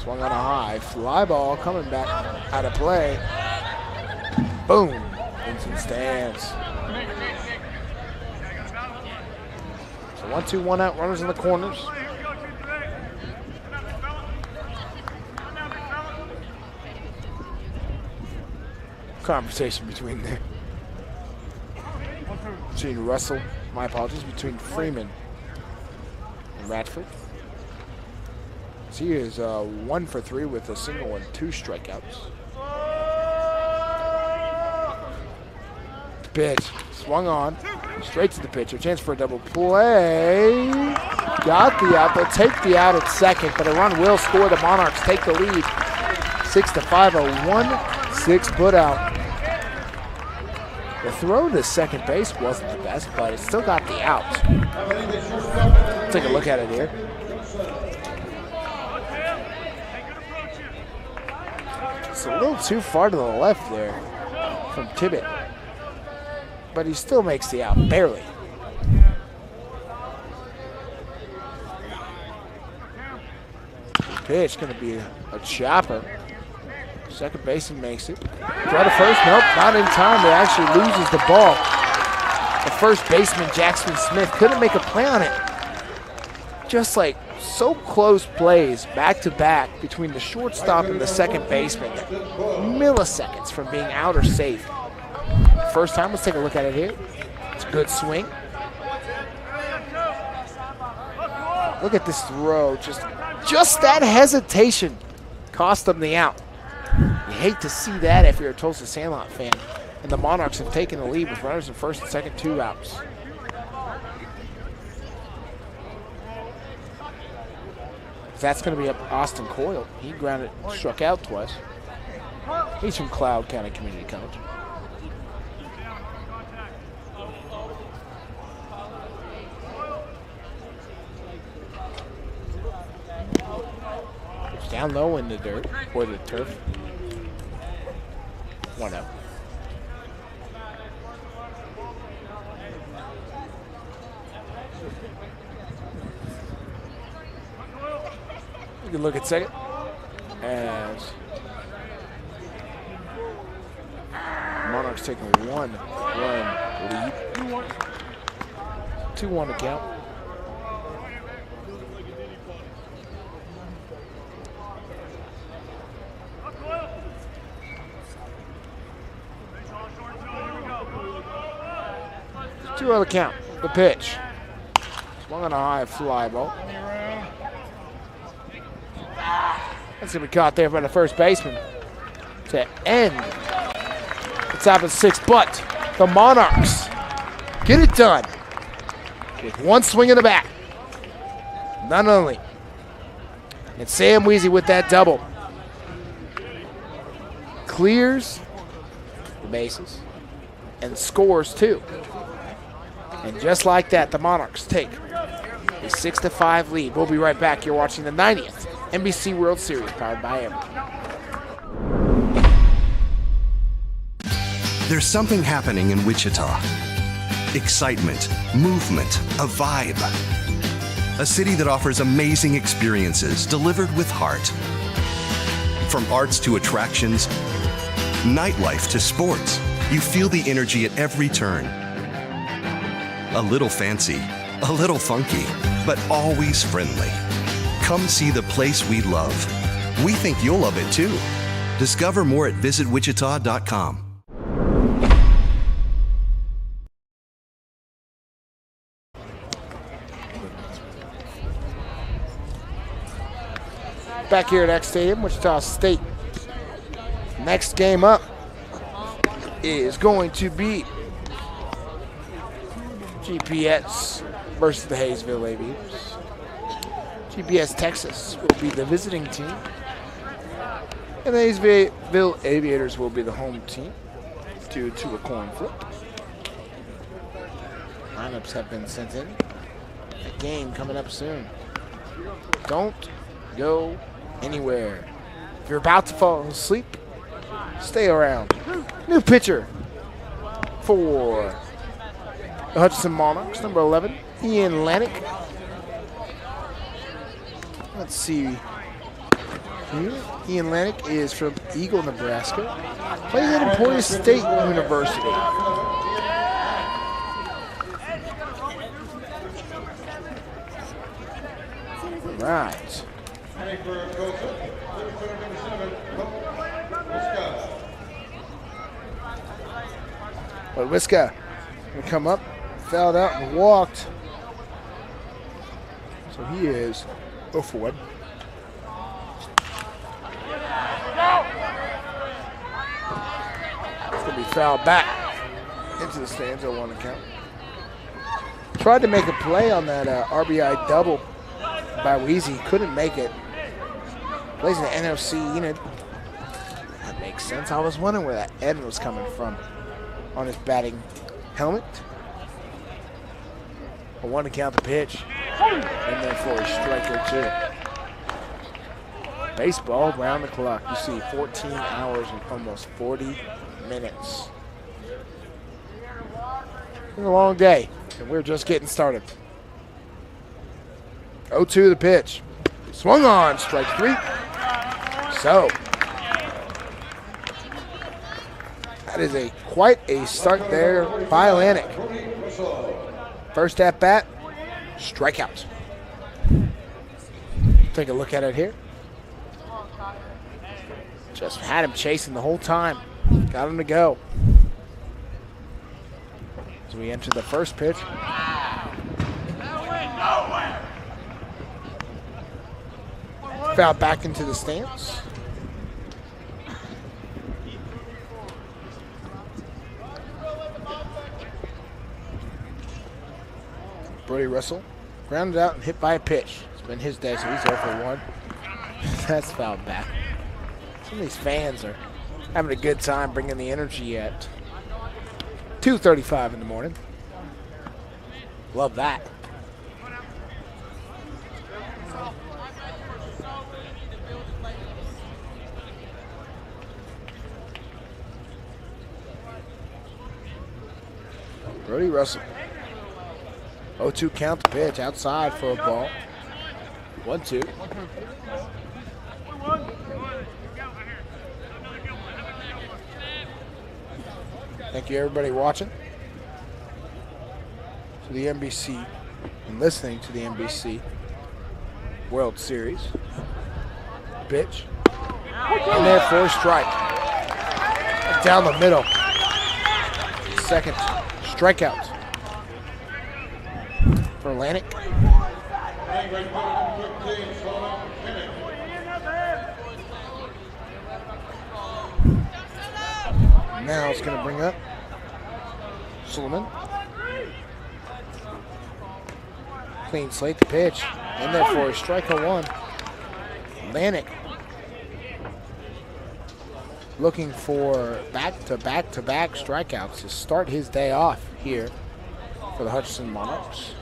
Swung on a high. Fly ball coming back out of play. Boom. Into the stands. So 1-2, 1 out. Runners in the corners. Conversation between Russell, my apologies, between Freeman and Radford. So he is 1 for 3 with a single and 2 strikeouts. Pitch swung on, straight to the pitcher. Chance for a double play. Got the out. They'll take the out at second, but a run will score. The Monarchs take the lead 6-5, a 1-6 put out. The throw to second base wasn't the best, but it still got the out. Take a look at it here. It's a little too far to the left there from Tibbet, but he still makes the out, barely. Pitch going to be a chopper. Second baseman makes it. Throw to first, nope, not in time. It actually loses the ball. The first baseman, Jackson Smith, couldn't make a play on it. Just like so close plays back to back between the shortstop and the second baseman. Milliseconds from being out or safe. First time, let's take a look at it here. It's a good swing. Look at this throw. Just that hesitation cost them the out. You hate to see that if you're a Tulsa Sandlot fan. And the Monarchs have taken the lead with runners in first and second, 2 outs. That's going to be up Austin Coyle. He grounded, struck out twice. He's from Cloud County Community College. It's down low in the dirt, or the turf. 1-0. You can look at second as Monarchs taking a 1-run lead. 2-1 to count. Two on the count. The pitch. Swung on a high fly ball. That's going to be caught there by the first baseman to end the top of the 6th, but the Monarchs get it done with one swing in the bat. Not only. And Sam Weezy with that double clears the bases and scores too. And just like that, the Monarchs take a 6-5 lead. We'll be right back. You're watching the 90th NBC World Series, powered by Everett. There's something happening in Wichita. Excitement, movement, a vibe. A city that offers amazing experiences delivered with heart. From arts to attractions, nightlife to sports, you feel the energy at every turn. A little fancy, a little funky, but always friendly. Come see the place we love. We think you'll love it too. Discover more at visitwichita.com. Back here at X Stadium, Wichita State. Next game up is going to be GPS versus the Hayesville Aviators. GPS Texas will be the visiting team, and the Hayesville Aviators will be the home team due to a coin flip. Lineups have been sent in. A game coming up soon. Don't go anywhere. If you're about to fall asleep, stay around. New pitcher for the Hutchinson Monarchs, number 11, Ian Lanick. Let's see here. Ian Lanick is from Eagle, Nebraska. Plays at Emporia State University. Right. But Wiska will come up, fouled out and walked. So he is 0 for 1. It's going to be fouled back into the stands on 1 count. Tried to make a play on that RBI double by Weezy. Couldn't make it. Plays in the NFC unit. makes sense. I was wondering where that N was coming from on his batting helmet. I want to count the pitch. And then for a strike or two. Baseball round the clock. You see 14 hours and almost 40 minutes. It's been a long day, and we're just getting started. 0-2 the pitch. Swung on, strike 3. So, that is quite a start there by Atlantic. First at bat, strikeout. Take a look at it here. Just had him chasing the whole time. Got him to go. As we enter the first pitch. Foul back into the stance. Brody Russell grounded out and hit by a pitch. It's been his day, so he's 0 for 1. That's fouled back. Some of these fans are having a good time bringing the energy at 2:35 in the morning. Love that. Brody Russell. 0-2 count the pitch outside for a ball. 1-2. Thank you everybody watching to the NBC and listening to the NBC World Series. Pitch. And there for a strike. Down the middle. Second strikeout for Atlantic. Now it's going to bring up Suleiman. Clean slate the pitch. In there for a strike 1. Atlantic looking for back-to-back strikeouts to start his day off here for the Hutchinson Monarchs.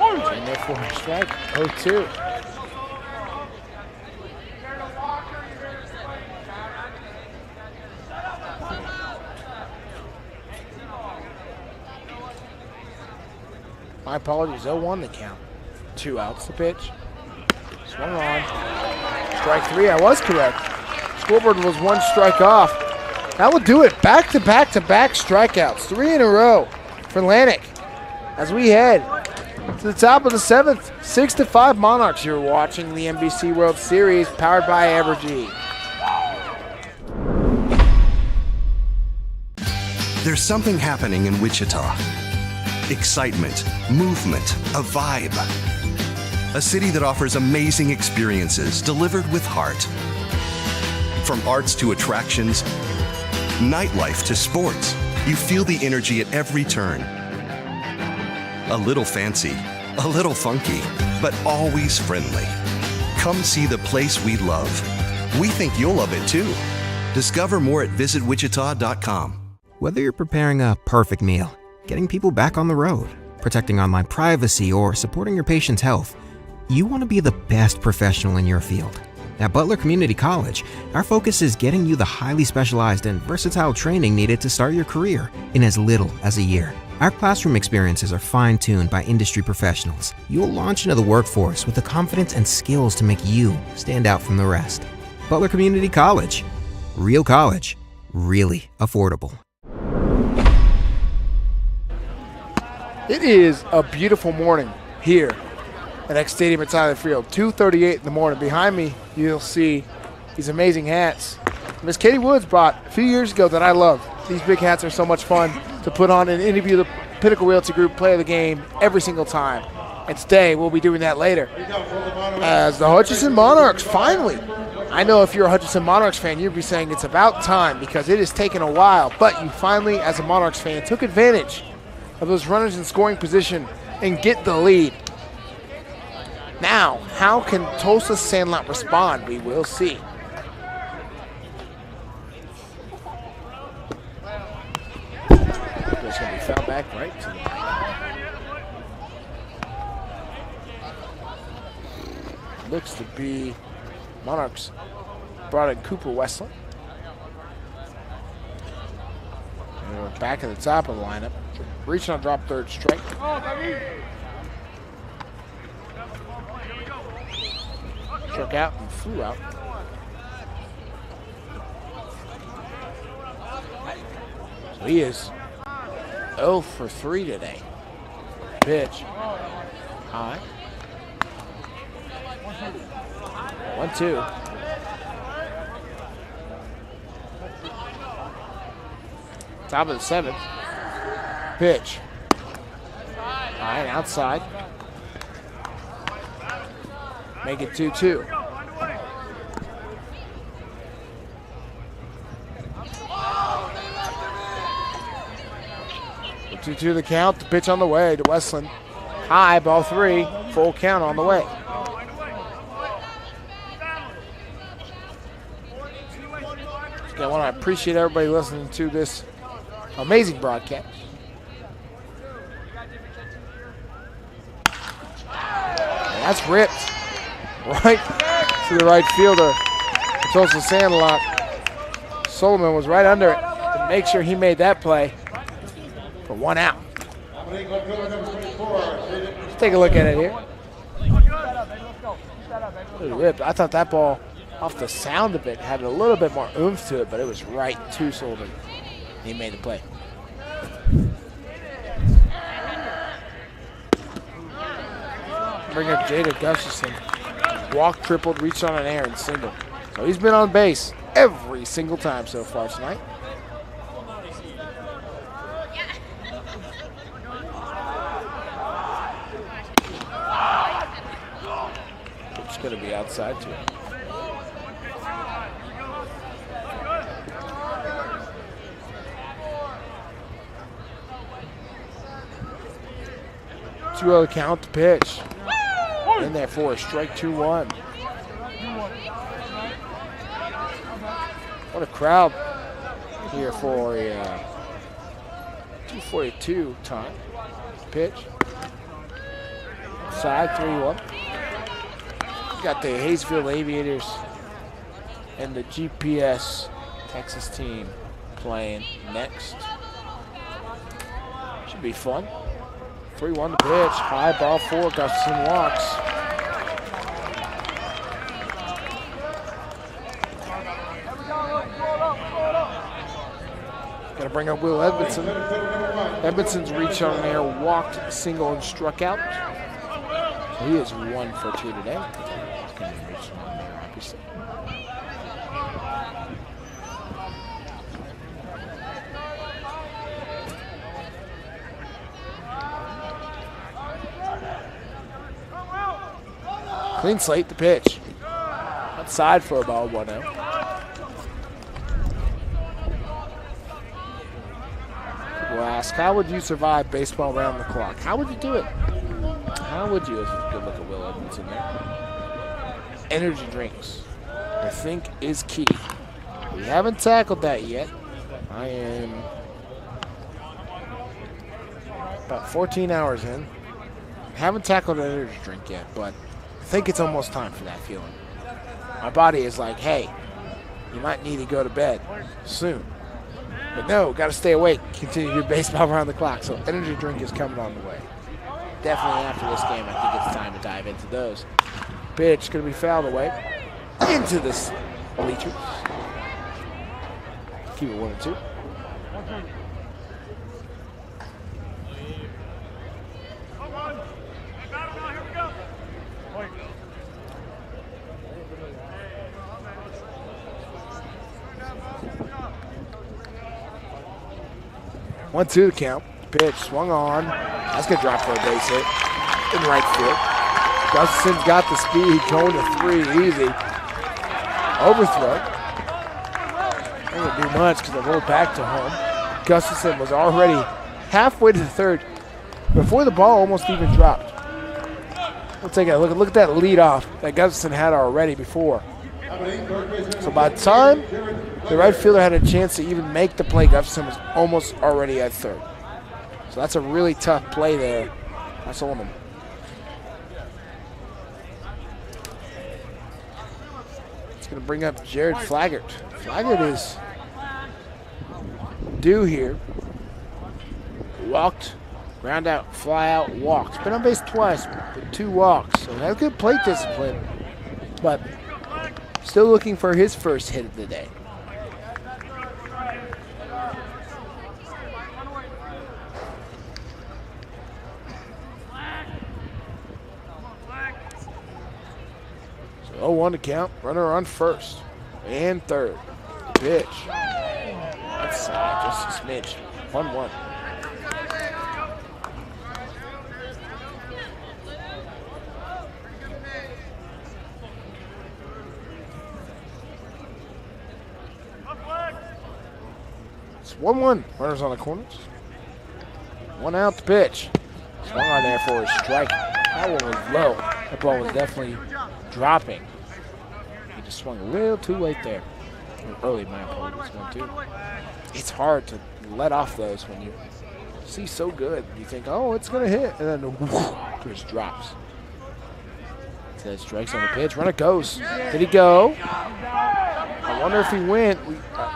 In there for a strike 0-2. My apologies, 0-1 the count. 2 outs the pitch. Swung on. Strike 3, I was correct. Scoreboard was 1 strike off. That will do it. Back-to-back strikeouts. 3 in a row for Atlantic. As we head to the top of the 7th. 6-5 Monarchs. You're watching the NBC World Series powered by Evergy. There's something happening in Wichita. Excitement, movement, a vibe. A city that offers amazing experiences delivered with heart. From arts to attractions, nightlife to sports, you feel the energy at every turn. A little fancy, a little funky, but always friendly. Come see the place we love. We think you'll love it too. Discover more at visitwichita.com. Whether you're preparing a perfect meal, getting people back on the road, protecting online privacy, or supporting your patient's health, you want to be the best professional in your field. At Butler Community College, our focus is getting you the highly specialized and versatile training needed to start your career in as little as a year. Our classroom experiences are fine-tuned by industry professionals. You'll launch into the workforce with the confidence and skills to make you stand out from the rest. Butler Community College. Real college. Really affordable. It is a beautiful morning here at X Stadium at Tyler Field. 2:38 in the morning. Behind me, you'll see these amazing hats Miss Katie Woods brought a few years ago that I love. These big hats are so much fun to put on and interview the Pinnacle Realty Group player of the game every single time. And today, we'll be doing that later. As the Hutchinson Monarchs, finally. I know if you're a Hutchinson Monarchs fan, you'd be saying it's about time because it has taken a while. But you finally, as a Monarchs fan, took advantage of those runners in scoring position and get the lead. Now, how can Tulsa Sandlot respond? We will see. fell back right to the back. Looks to be Monarchs brought in Cooper Westland. And we're back at the top of the lineup. Reaching on drop third strike. Struck out and flew out. So he is 0 for 3 today. Pitch. High. 1-2. Top of the 7th. Pitch. High and outside. Make it 2-2. So 2-2 the count. The pitch on the way to Westland. High, ball 3. Full count on the way. I want to appreciate everybody listening to this amazing broadcast. And that's ripped right to the right fielder, Tulsa Sandlot. Solomon was right under it to make sure he made that play for 1 out. Let's take a look at it here. It was ripped. I thought that ball, off the sound of it, had a little bit more oomph to it, but it was right to Sullivan. He made the play. Bring up Jada Gustafson. Walk, tripled, reached on an air, and single. So he's been on base every single time so far tonight. It's going to be outside too. Two-0 count to pitch. In there for a strike 2-1. What a crowd here for a 2:42 time. Pitch. Side 3-1. Got the Hayesville Aviators and the GPS Texas team playing next. Should be fun. 3-1 to pitch. High, ball 4. Gustafson walks. Got to bring up Will Edmondson. Edmondson's reached on an air, walked, single, and struck out. So he is 1 for 2 today. He's going to reach on an air, obviously. Clean slate, the pitch. Outside for a ball, 1-0. People ask, how would you survive baseball around the clock? How would you do it? How would you? Good look at Will Edmondson there. Energy drinks, I think, is key. We haven't tackled that yet. I am about 14 hours in. Haven't tackled an energy drink yet, but I think it's almost time for that feeling. My body is like, hey, you might need to go to bed soon. But no, got to stay awake, continue to do baseball around the clock. So energy drink is coming on the way. Definitely after this game, I think it's time to dive into those. Pitch going to be fouled away into the bleachers. Keep it 1-2. One-two the count. Pitch swung on. That's going to drop for a base hit in right field. Gustafson's got the speed, going to 3 easy. Overthrow. Ain't going to do much because they rolled back to home. Gustafson was already halfway to the third before the ball almost even dropped. We'll take a look. Look at that lead off that Gustafson had already before. So by the time the right fielder had a chance to even make the play, Gustafson was almost already at third. So that's a really tough play there by Solomon. It's going to bring up Jared Flaggart. Flaggart is due here. Walked, ground out, fly out, walked. Been on base twice, but 2 walks. So has good plate discipline, but still looking for his first hit of the day. So 0-1 to count. Runner on first and third. Pitch. Outside, just a smidge. 1-1. It's 1-1. Runners on the corners. 1 out the pitch. Swung on there for a strike. That one was low. That ball was definitely dropping. He just swung a little too late there. Early, my apologies, 1-2. It's hard to let off those when you see so good. You think, oh, it's going to hit. And then it just drops. Says strikes on the pitch. Runner goes. Did he go? I wonder if he went.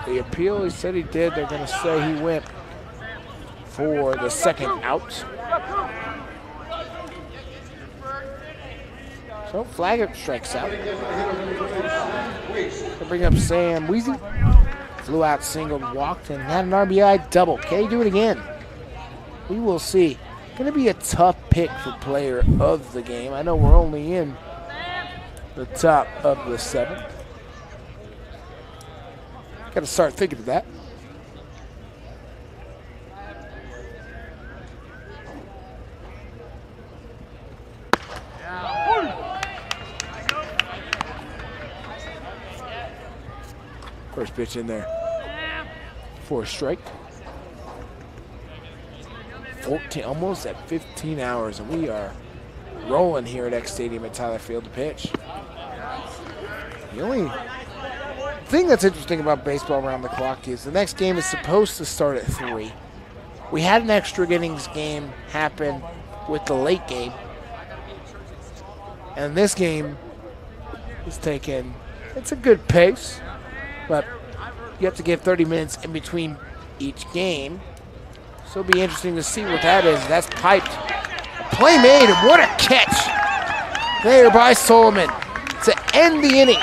The appeal, he said he did. They're going to say he went for the second out. So Flaggart strikes out. They bring up Sam Weezy. Flew out, singled, walked, and had an RBI double. Can he do it again? We will see. Going to be a tough pick for player of the game. I know we're only in the top of the 7th. Got to start thinking of that. First pitch in there for a strike. 14, almost at 15 hours, and we are rolling here at X Stadium at Tyler Field to pitch. The only thing that's interesting about baseball around the clock is the next game is supposed to start at 3. We had an extra innings game happen with the late game, and this game is taking, it's a good pace, but you have to give 30 minutes in between each game. So it'll be interesting to see what that is. That's piped. A play made, and what a catch there by Solomon to end the inning.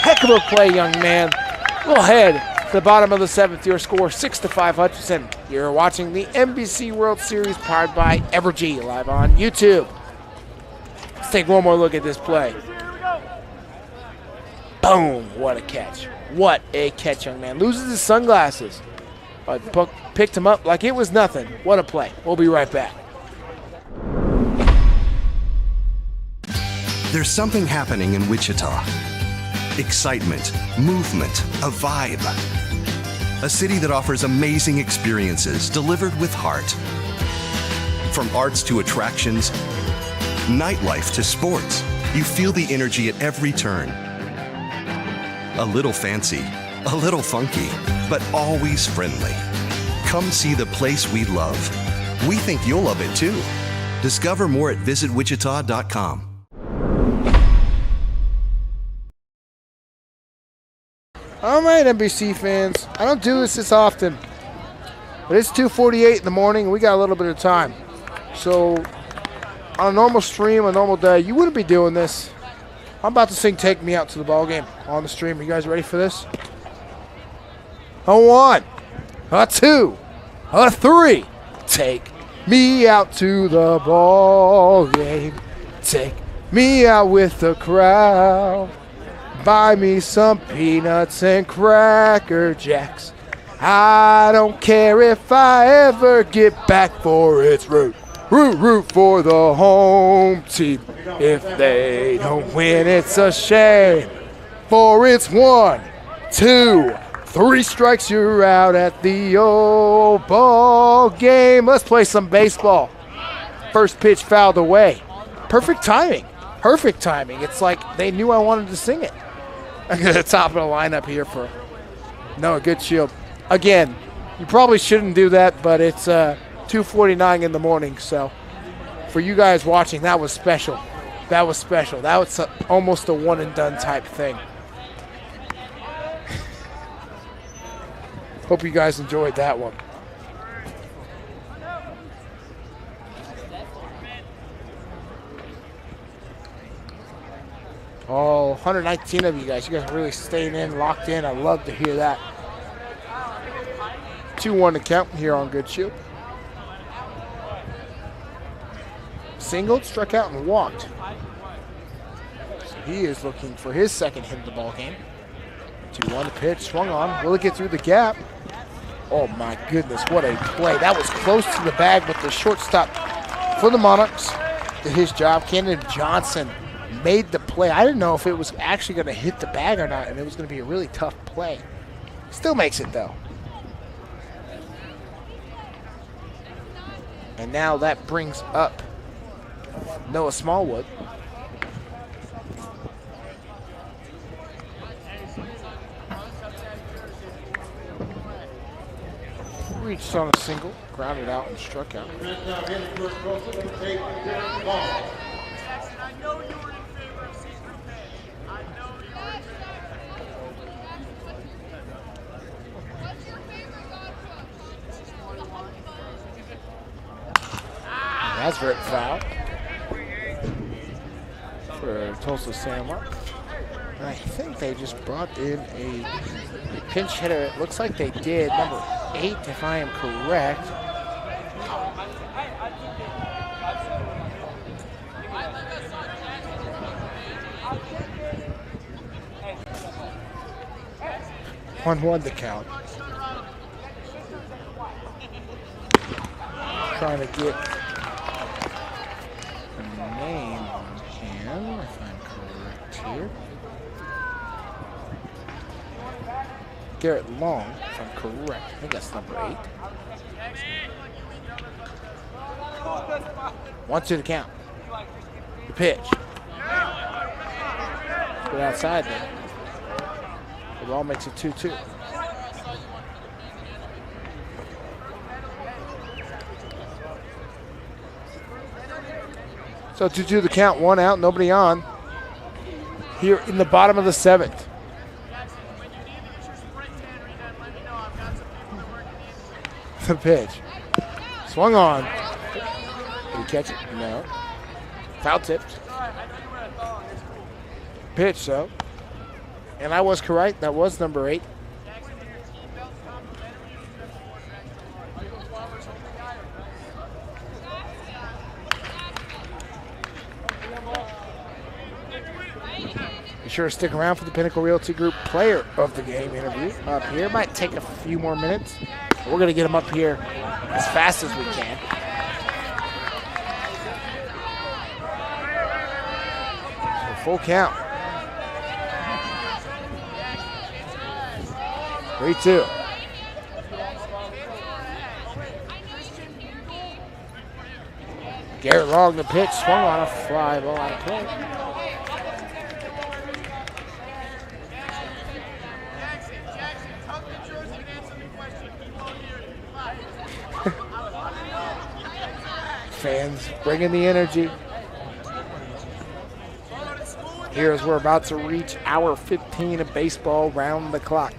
Heck of a play, young man. We'll head to the bottom of the 7th. Your score 6-5 Hutchinson. You're watching the NBC World Series powered by Evergy live on YouTube. Let's take one more look at this play. Boom, what a catch. What a catch, young man. Loses his sunglasses, but picked him up like it was nothing. What a play. We'll be right back. There's something happening in Wichita. Excitement, movement, a vibe. A city that offers amazing experiences delivered with heart. From arts to attractions, nightlife to sports, you feel the energy at every turn. A little fancy, a little funky, but always friendly. Come see the place we love. We think you'll love it too. Discover more at visitwichita.com. All right, NBC fans. I don't do this often, but it's 2:48 in the morning, and we got a little bit of time. So on a normal stream, a normal day, you wouldn't be doing this. I'm about to sing Take Me Out to the Ball Game on the stream. Are you guys ready for this? A 1, a 2, a 3. Take me out to the ball game. Take me out with the crowd. Buy me some peanuts and Cracker Jacks. I don't care if I ever get back, for it's root for the home team. If they don't win, it's a shame. For it's 1, 2, 3 strikes, you're out at the old ball game. Let's play some baseball. First pitch fouled away. Perfect timing. Perfect timing. It's like they knew I wanted to sing it. I'm at the top of the lineup here for Noah Goodshield. Again, you probably shouldn't do that, but it's 2:49 in the morning. So for you guys watching, that was special. That was special. That was almost a one and done type thing. Hope you guys enjoyed that one. All 119 of you guys are really staying in, locked in. I love to hear that. 2-1 to count here on Good Shield. Singled, struck out, and walked. So he is looking for his second hit of the ball game. 2-1 to pitch, swung on. Will it get through the gap? Oh my goodness, what a play. That was close to the bag, but the shortstop for the Monarchs did his job. Cannon Johnson made the play. I didn't know if it was actually going to hit the bag or not, and it was going to be a really tough play. Still makes it, though. And now that brings up Noah Smallwood. Reached on a single, grounded out, and struck out. That's very foul for Tulsa Sandlot. And I think they just brought in a pinch hitter. It looks like they did, number 8, if I am correct. One the count. Trying to get a name on him, if I'm correct here. Garrett Long, if I'm correct. I think that's number 8. 1-2 to count. The pitch. Let's go outside there. The ball makes it 2-2. So 2-2 the count, 1 out, nobody on. Here in the bottom of the 7th. The pitch. Swung on. Did he catch it? No. Foul tipped. Pitch, though. And I was correct. That was number 8. Be sure to stick around for the Pinnacle Realty Group Player of the Game interview up here. Might take a few more minutes. We're going to get them up here as fast as we can. So full count. 3-2. Garrett Long the pitch, swung on a fly ball out of play. Fans bringing the energy. Here as we're about to reach hour 15 of baseball, round the clock.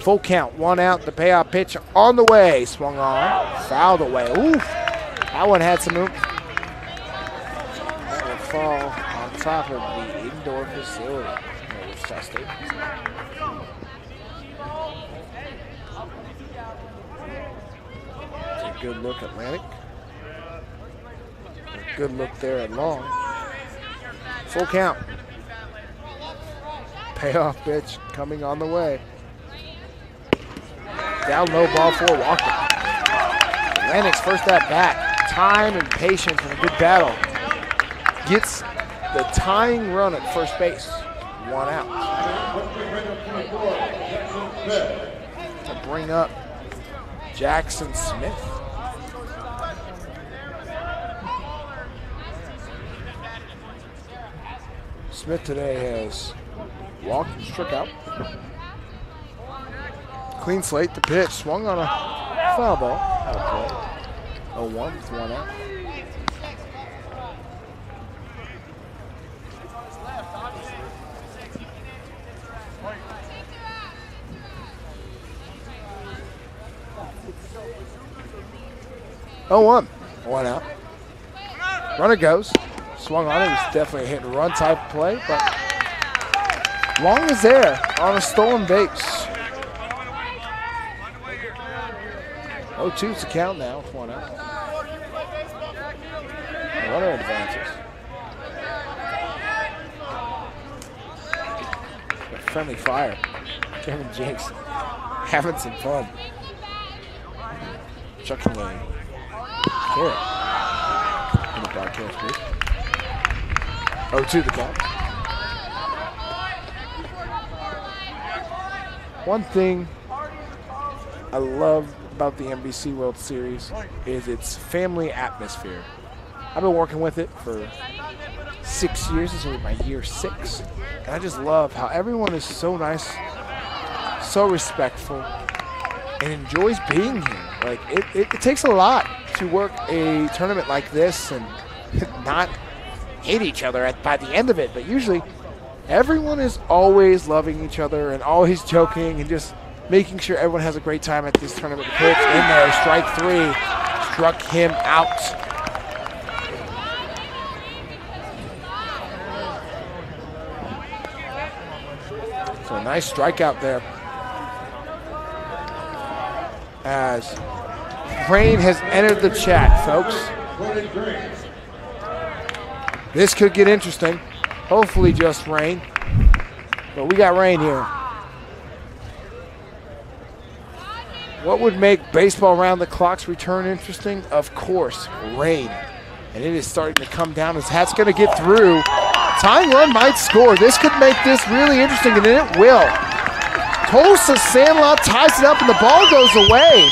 Full count, 1 out, the payoff pitch on the way. Swung on, fouled away. Oof, that one had some oomph. That will fall on top of the indoor facility at Wichita State. It's a good look, Atlantic. A good look there at Long. Full count. Payoff pitch coming on the way. Down low, ball 4, Walker. Atlantic's first at bat. Time and patience and a good battle. Gets the tying run at first base. 1 out. To bring up Jackson Smith. Smith today has walked and struck out. Clean slate, the pitch, swung on a foul ball. 0-1 with 1 out. Oh, 1 out. Runner goes. Swung on it. It was definitely a hit and run type play, but long is there on a stolen base. 0-2 is the count now with 1 out. The runner advances. A friendly fire. Kevin Jinx having some fun. Chucking a carrot in the broadcast booth. 0-2 the count. One thing I love about the NBC World Series is its family atmosphere. I've been working with it for 6 years. This is my year 6. And I just love how everyone is so nice, so respectful, and enjoys being here. Like, it takes a lot to work a tournament like this and not hate each other by the end of it. But usually, everyone is always loving each other and always joking and just making sure everyone has a great time at this tournament. The pitch in there, strike 3, struck him out. So a nice strikeout there. As rain has entered the chat, folks. This could get interesting. Hopefully just rain. But we got rain here. What would make baseball around the clock's return interesting? Of course, rain. And it is starting to come down. As that's going to get through. Tying run might score. This could make this really interesting, and it will. Tulsa Sandlot ties it up, and the ball goes away.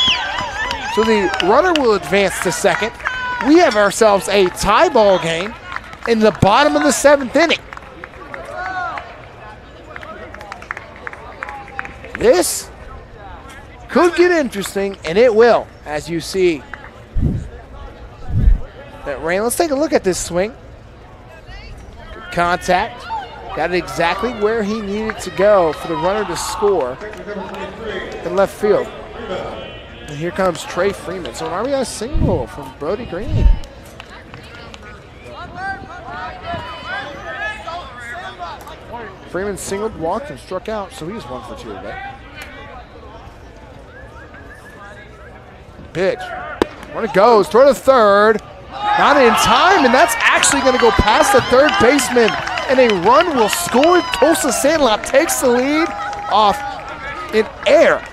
So the runner will advance to second. We have ourselves a tie ball game in the bottom of the 7th inning. This could get interesting, and it will, as you see that rain. Let's take a look at this swing. Good contact. Got it exactly where he needed to go for the runner to score in left field. And here comes Trey Freeman. So an RBI single from Brody Green. Freeman singled, walked, and struck out, so he's 1 for 2 today. Pitch. Runner goes toward the third. Not in time, and that's actually going to go past the third baseman. And a run will score. Tulsa Sandlot takes the lead off in air.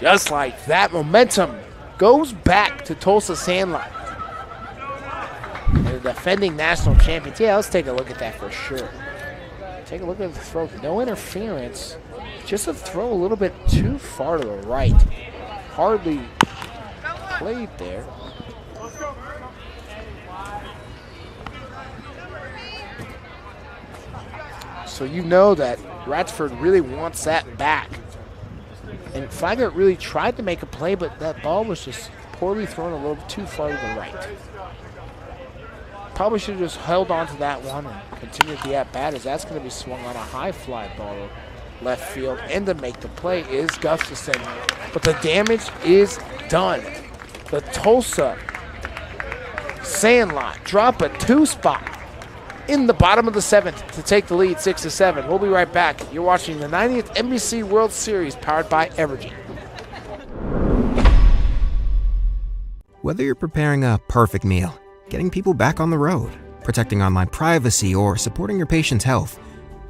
Just like that, momentum goes back to Tulsa Sandlot. And the defending national champions. Yeah, let's take a look at that for sure. Take a look at the throw. No interference. Just a throw a little bit too far to the right. Hardly played there. So you know that Ratchford really wants that back. And Flagler really tried to make a play, but that ball was just poorly thrown a little too far to the right. Probably should have just held on to that one and continued the at-bat, as that's going to be swung on a high fly ball left field. And to make the play is Gustafson. But the damage is done. The Tulsa Sandlot drop a 2 spot in the bottom of the 7th to take the lead 6-7. We'll be right back. You're watching the 90th NBC World Series powered by Evergy. Whether you're preparing a perfect meal, getting people back on the road, protecting online privacy, or supporting your patient's health,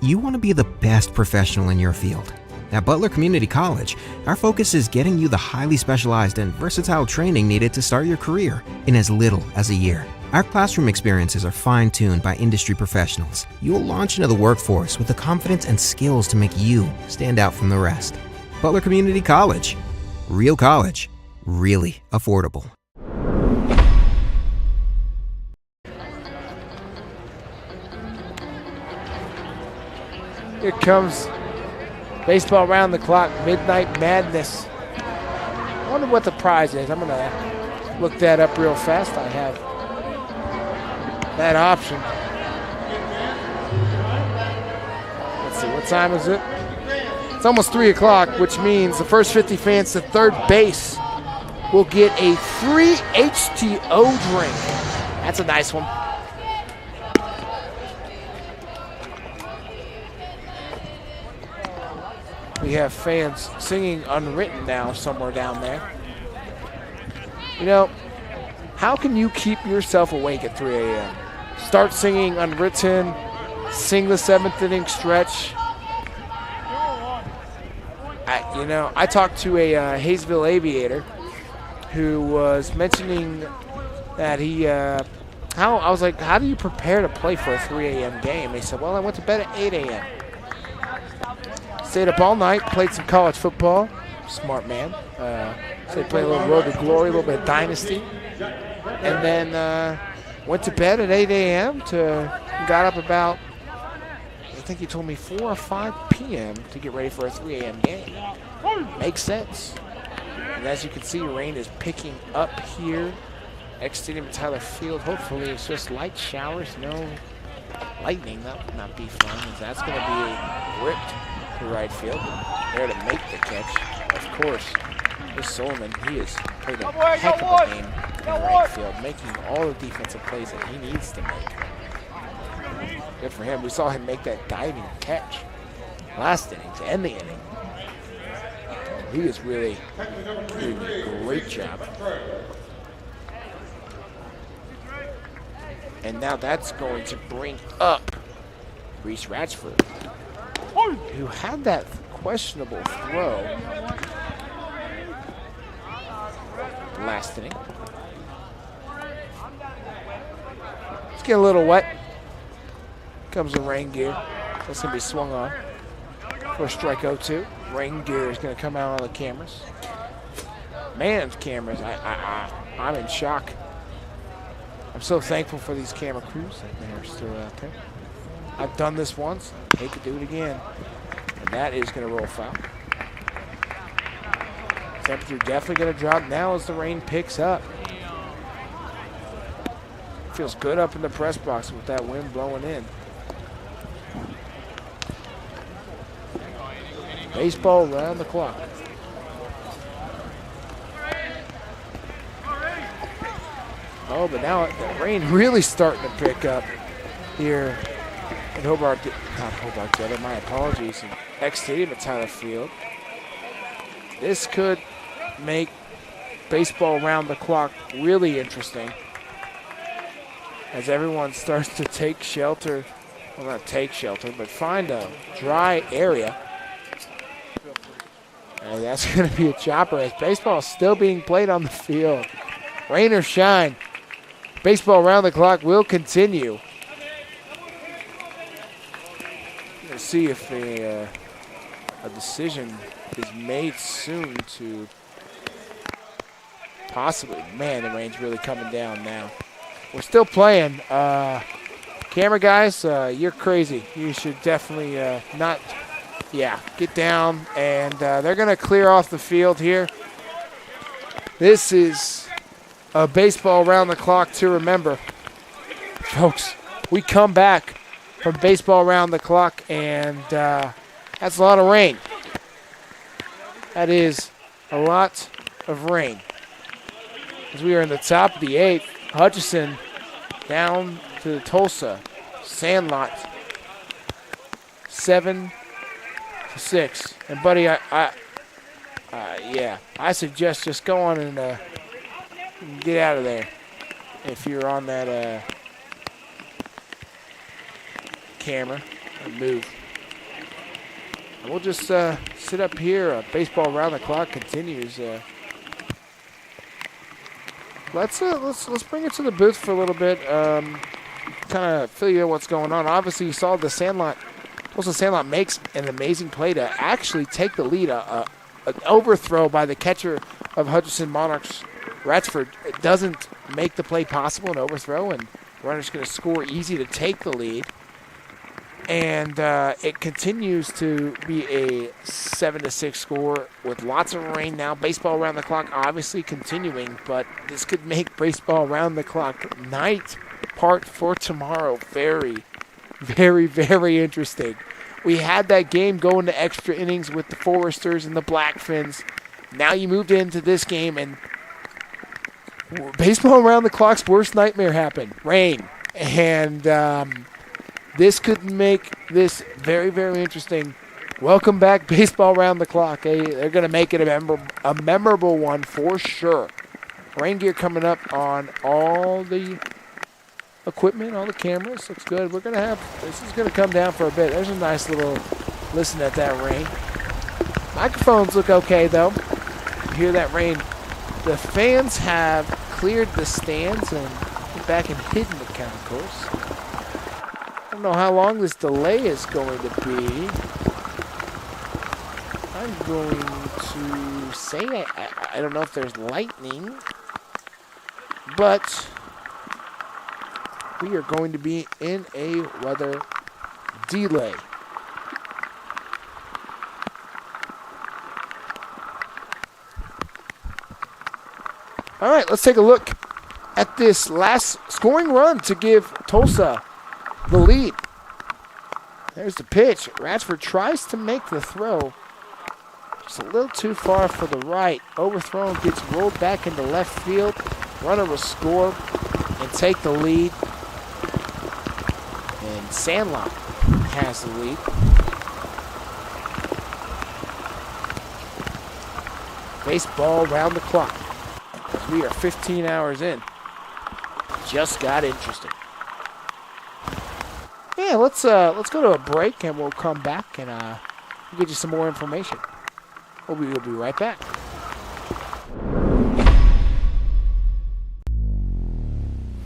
you want to be the best professional in your field. At Butler Community College, our focus is getting you the highly specialized and versatile training needed to start your career in as little as a year. Our classroom experiences are fine-tuned by industry professionals. You will launch into the workforce with the confidence and skills to make you stand out from the rest. Butler Community College. Real college. Really affordable. Here comes baseball around the clock, Midnight Madness. I wonder what the prize is. I'm going to look that up real fast. I have that option. Let's see, what time is it? It's almost 3 o'clock, which means the first 50 fans to third base will get a free H2O drink. That's a nice one. We have fans singing Unwritten now somewhere down there. You know, how can you keep yourself awake at 3 a.m.? Start singing Unwritten, sing the 7th inning stretch. I talked to a Hayesville aviator who was mentioning that I was like, how do you prepare to play for a 3 a.m. game? He said, well, I went to bed at 8 a.m. Stayed up all night, played some college football. Smart man. So he played a little Road to Glory, a little bit of Dynasty. And then went to bed at 8 a.m. Got up about, I think he told me 4 or 5 p.m. to get ready for a 3 a.m. game. Makes sense. And as you can see, rain is picking up here. Stadium at Tyler Field. Hopefully it's just light showers, no lightning. That would not be fun. That's going to be ripped to right field. There to make the catch. Of course, this Solomon, he has played a heck of a game in right field, making all the defensive plays that he needs to make. Good for him. We saw him make that diving catch last inning to end the inning. He is really doing a great job. And now that's going to bring up Reese Ratchford, who had that questionable throw last inning. It's getting a little wet. Comes a rain gear. That's going to be swung on for strike 0-2. Rain gear is going to come out on the cameras. Man's cameras, I'm in shock. I'm so thankful for these camera crews that they're still out there. I've done this once. I hate to do it again. And that is going to roll foul. Temperature definitely going to drop now as the rain picks up. Feels good up in the press box with that wind blowing in. Baseball around the clock. Oh, but now the rain really starting to pick up here at Hobart, not Hobart Jetty, my apologies, in X Stadium at Tyler Field. This could make baseball around the clock really interesting as everyone starts to take shelter, well, not take shelter, but find a dry area. And that's going to be a chopper as baseball is still being played on the field. Rain or shine, baseball around the clock will continue. Let's see if a decision is made soon to possibly. Man, the rain's really coming down now. We're still playing. Camera guys, you're crazy. You should definitely not. Yeah, get down, and they're going to clear off the field here. This is a baseball around the clock to remember. Folks, we come back from baseball around the clock, and that's a lot of rain. That is a lot of rain. As we are in the top of the 8th, Hutchinson down to Tulsa. Sandlot, 7-6. And buddy, I suggest just go on and get out of there if you're on that camera and move. And we'll just sit up here. Baseball around the clock continues. Let's bring it to the booth for a little bit. Kind of fill you in what's going on. Obviously, you saw the Sandlot. Tulsa Sandlot makes an amazing play to actually take the lead. An overthrow by the catcher of Hutchinson Monarchs, Ratchford, doesn't make the play possible, an overthrow, and the runner's going to score easy to take the lead. And it continues to be a 7-6 score with lots of rain now. Baseball around the clock obviously continuing, but this could make baseball around the clock night part for tomorrow very, very, very interesting. We had that game going to extra innings with the Foresters and the Blackfins. Now you moved into this game, and baseball around the clock's worst nightmare happened. Rain. And this could make this very, very interesting. Welcome back, baseball around the clock. They're going to make it a memorable one for sure. Rain gear coming up on all the equipment, all the cameras. Looks good. This is going to come down for a bit. There's a nice little listen at that rain. Microphones look okay, though. You hear that rain. The fans have cleared the stands and put back and hidden the concourse. I don't know how long this delay is going to be. I'm going to say I don't know if there's lightning, but we are going to be in a weather delay. All right, let's take a look at this last scoring run to give Tulsa the lead. There's the pitch. Ratchford tries to make the throw. Just a little too far for the right. Overthrown, gets rolled back into left field. Runner will score and take the lead. And Sandlot has the lead. Baseball round the clock. As we are 15 hours in. Just got interesting. Yeah, let's go to a break and we'll come back and we'll get you some more information. We'll be right back.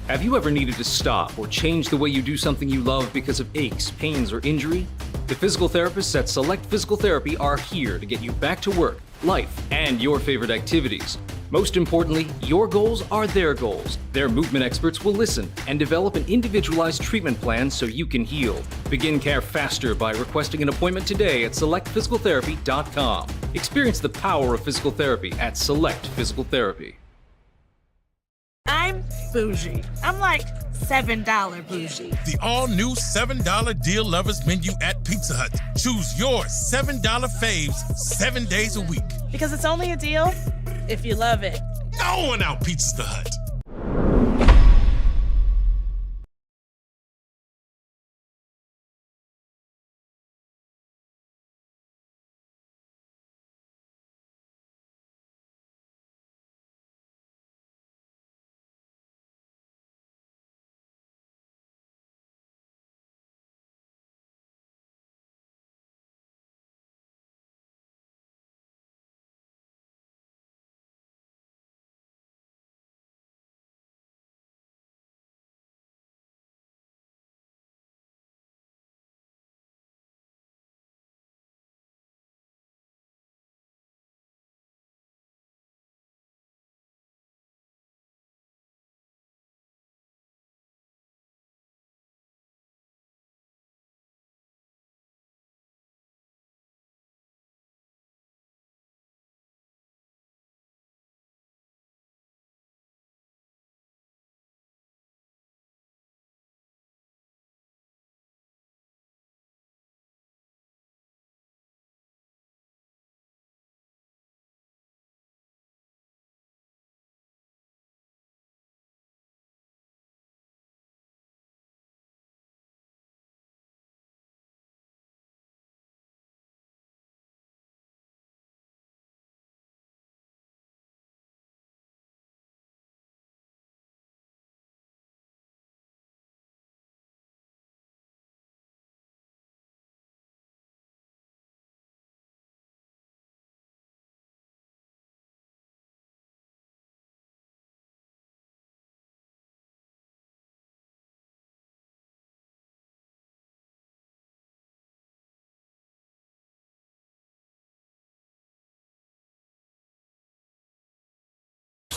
Have you ever needed to stop or change the way you do something you love because of aches, pains, or injury? The physical therapists at Select Physical Therapy are here to get you back to work, life, and your favorite activities. Most importantly, your goals are their goals. Their movement experts will listen and develop an individualized treatment plan so you can heal. Begin care faster by requesting an appointment today at selectphysicaltherapy.com. Experience the power of physical therapy at Select Physical Therapy. I'm bougie. I'm like $7 bougie. The all-new $7 deal lovers menu at Pizza Hut. Choose your $7 faves 7 days a week. Because it's only a deal if you love it. No one out-pizzas the Hut.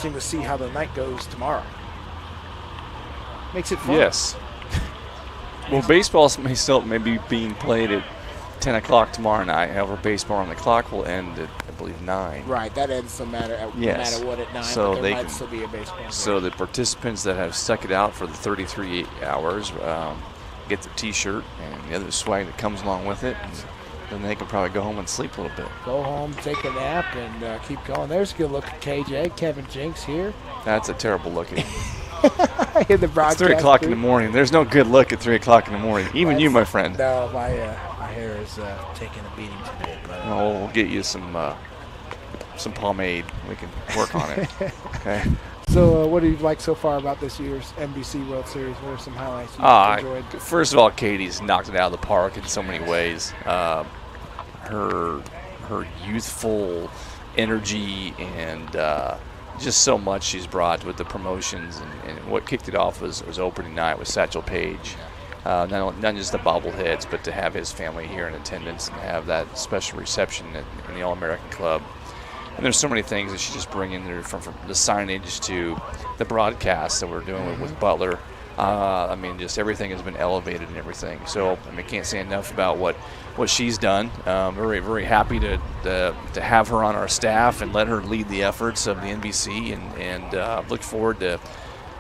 To see how the night goes tomorrow. Makes it fun. Yes. Well, baseball may still maybe being played at 10 o'clock tomorrow night. However, baseball on the clock will end at, I believe, 9. Right, that ends no matter what at 9, so but they might still be a baseball game. So the participants that have stuck it out for the 33 hours get the T-shirt and the other swag that comes along with it, and then they can probably go home and sleep a little bit. Go home, take a nap, and keep going. There's a good look at KJ, Kevin Jinks here. That's a terrible look at In the broadcast. It's 3 o'clock in the morning. There's no good look at 3 o'clock in the morning. Even you, my friend. No, my hair is taking a beating today. But well, we'll get you some pomade. We can work on it. Okay. So what do you like so far about this year's NBC World Series? What are some highlights you enjoyed? First of all, Katie's knocked it out of the park in so many ways. Her youthful energy and just so much she's brought with the promotions, and what kicked it off was opening night with Satchel Paige. Not just the bobbleheads, but to have his family here in attendance and have that special reception in the All-American Club. And there's so many things that she's just bringing there, from the signage to the broadcast that we're doing with Butler. I mean, just everything has been elevated and everything. So, I mean, can't say enough about what she's done. Very, very happy to have her on our staff and let her lead the efforts of the NBC, and look forward to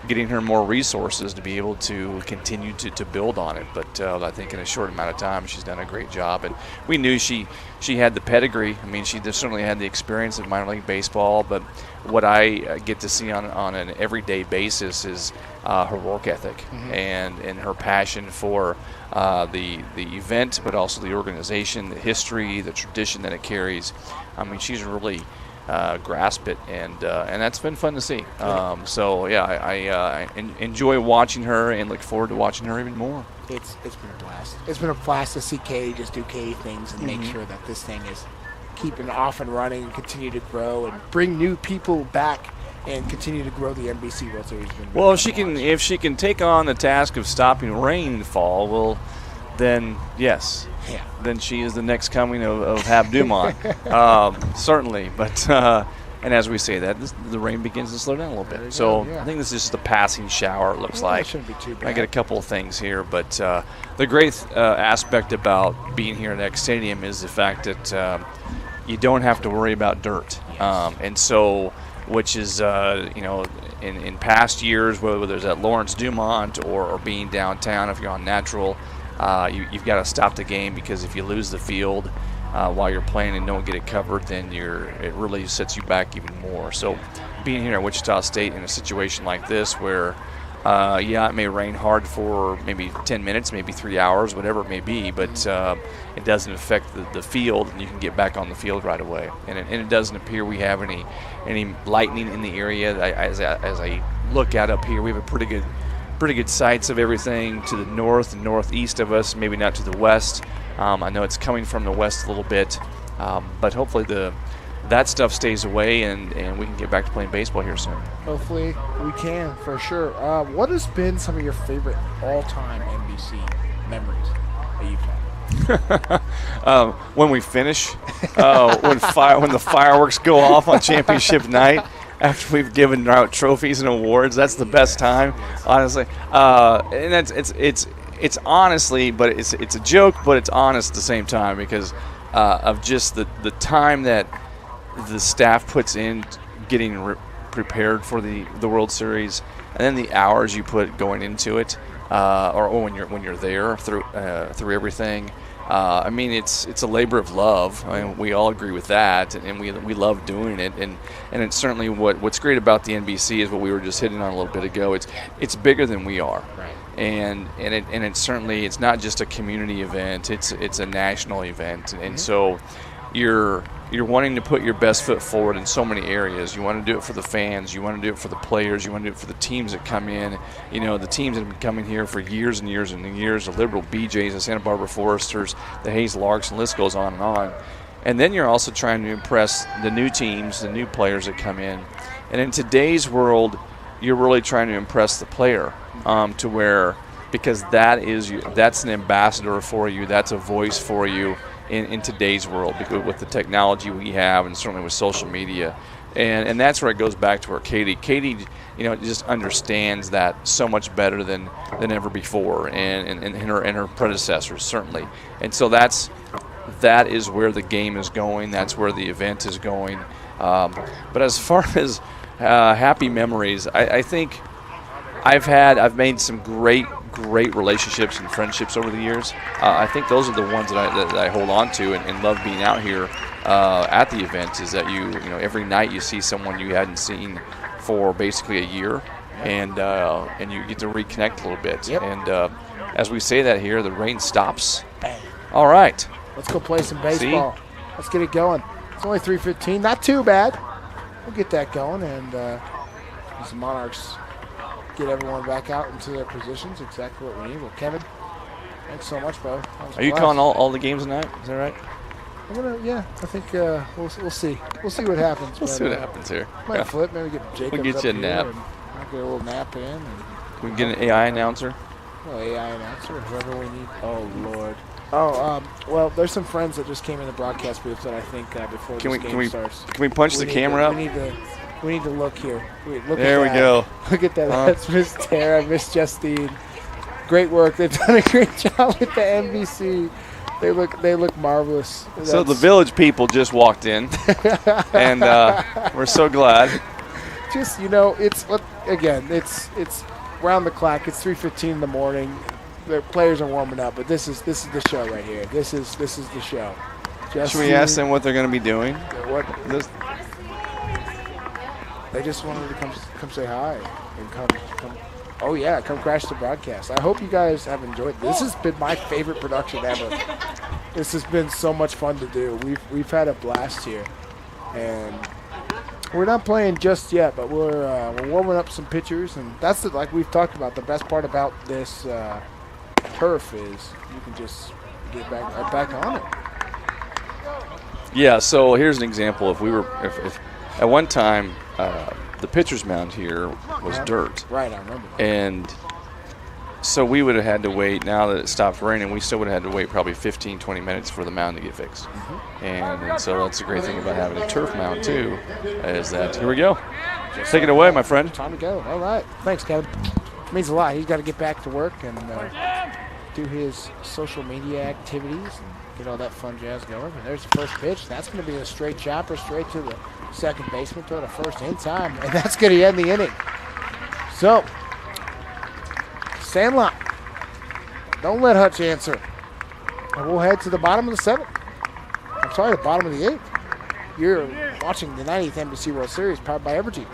getting her more resources to be able to continue to build on it. But I think in a short amount of time, she's done a great job. And we knew she had the pedigree. I mean, she certainly had the experience of minor league baseball. But what I get to see on an everyday basis is her work ethic and her passion for the event, but also the organization, the history, the tradition that it carries. I mean, she's really grasp it, and that's been fun to see. So yeah, I enjoy watching her and look forward to watching her even more. It's been a blast. It's been a blast to see Katie just do Katie things and make sure that this thing is keeping off and running and continue to grow and bring new people back and continue to grow the NBC World Series. Well, if she can take on the task of stopping rainfall, well, then yes. Yeah. Then she is the next coming of Hab Dumont, certainly. But and as we say that, the rain begins to slow down a little bit. So I think this is just a passing shower. It looks like. It shouldn't be too bad. I get a couple of things here, but the great aspect about being here at X Stadium is the fact that you don't have to worry about dirt, and so. Which is, in past years, whether it's at Lawrence Dumont or being downtown, if you're on natural, you've got to stop the game, because if you lose the field while you're playing and don't get it covered, then it really sets you back even more. So being here at Wichita State in a situation like this where, it may rain hard for maybe 10 minutes, maybe 3 hours, whatever it may be, but it doesn't affect the field, and you can get back on the field right away. And it doesn't appear we have any lightning in the area. As I look out up here, we have a pretty good sights of everything to the north and northeast of us, maybe not to the west. I know it's coming from the west a little bit, but hopefully that stuff stays away, and we can get back to playing baseball here soon. Hopefully we can, for sure. What has been some of your favorite all-time NBC memories that you've had? When we finish, when the fireworks go off on championship night, after we've given out trophies and awards, that's the best time, honestly. And it's honestly, but it's a joke, but it's honest at the same time, because of just the time that the staff puts in getting prepared for the World Series, and then the hours you put going into it, or when you're there through everything. I mean, it's a labor of love. I mean, we all agree with that, and we love doing it. And it's certainly what's great about the NBC is what we were just hitting on a little bit ago. It's bigger than we are, right? And it's certainly, it's not just a community event. It's a national event, and so you're wanting to put your best foot forward in so many areas. You want to do it for the fans. You want to do it for the players. You want to do it for the teams that come in. The teams that have been coming here for years and years and years, the Liberal BJs, the Santa Barbara Foresters, the Hayes Larks, and the list goes on and on. And then you're also trying to impress the new teams, the new players that come in. And in today's world, you're really trying to impress the player to where, because that's an ambassador for you, that's a voice for you. In today's world, because with the technology we have, and certainly with social media, And that's where it goes back to her. Katie, just understands that so much better than ever before, and her predecessors certainly. And so that is where the game is going. That's where the event is going. But as far as happy memories, I think I've made some great relationships and friendships over the years. I think those are the ones that I hold on to and love being out here at the event. Is that you every night you see someone you hadn't seen for basically a year, and you get to reconnect a little bit. Yep. And as we say that here, the rain stops. Bang. All right. Let's go play some baseball. See? Let's get it going. It's only 3:15. Not too bad. We'll get that going, and as the Monarchs get everyone back out into their positions, exactly what we need. Well, Kevin, thanks so much, bro. Are you calling all the games tonight? Is that right? I think we'll see. We'll see what happens. We'll see what happens here. Might flip. Maybe get Jacob. We'll get you a nap. I'll get a little nap in. And we can get an AI announcer. Well, AI announcer, whoever we need. Oh Lord. Oh, well, there's some friends that just came in the broadcast booth that I think before this game starts. Can we punch the camera up? We need to look here. There we go. Look at that. That's Miss Tara, Miss Justine. Great work. They've done a great job with the NBC. They look marvelous. So the village people just walked in, and we're so glad. Just it's round the clock. It's 3:15 in the morning. The players are warming up, but this is the show right here. This is the show. Should we ask them what they're going to be doing? They just wanted to come say hi and come. Oh yeah, come crash the broadcast. I hope you guys have enjoyed. This has been my favorite production ever. This has been so much fun to do. We've had a blast here, and we're not playing just yet, but we're warming up some pitchers, and that's like we've talked about. The best part about this turf is you can just get right back on it. Yeah. So here's an example. If at one time the pitcher's mound here was dirt. Right, I remember. And so we would have had to wait. Now that it stopped raining, we still would have had to wait probably 15, 20 minutes for the mound to get fixed. Mm-hmm. And so that's the great thing about having a turf mound too, is that here we go. Take it away, my friend. Time to go. All right. Thanks, Kevin. It means a lot. He's got to get back to work and do his social media activities and get all that fun jazz going. And there's the first pitch. That's going to be a straight chopper straight to the second baseman, throw the first in time, and that's going to end the inning. So, Sandlot, don't let Hutch answer. And we'll head to the bottom of the seventh. I'm sorry, the bottom of the eighth. You're watching the 90th NBC World Series powered by Evergy.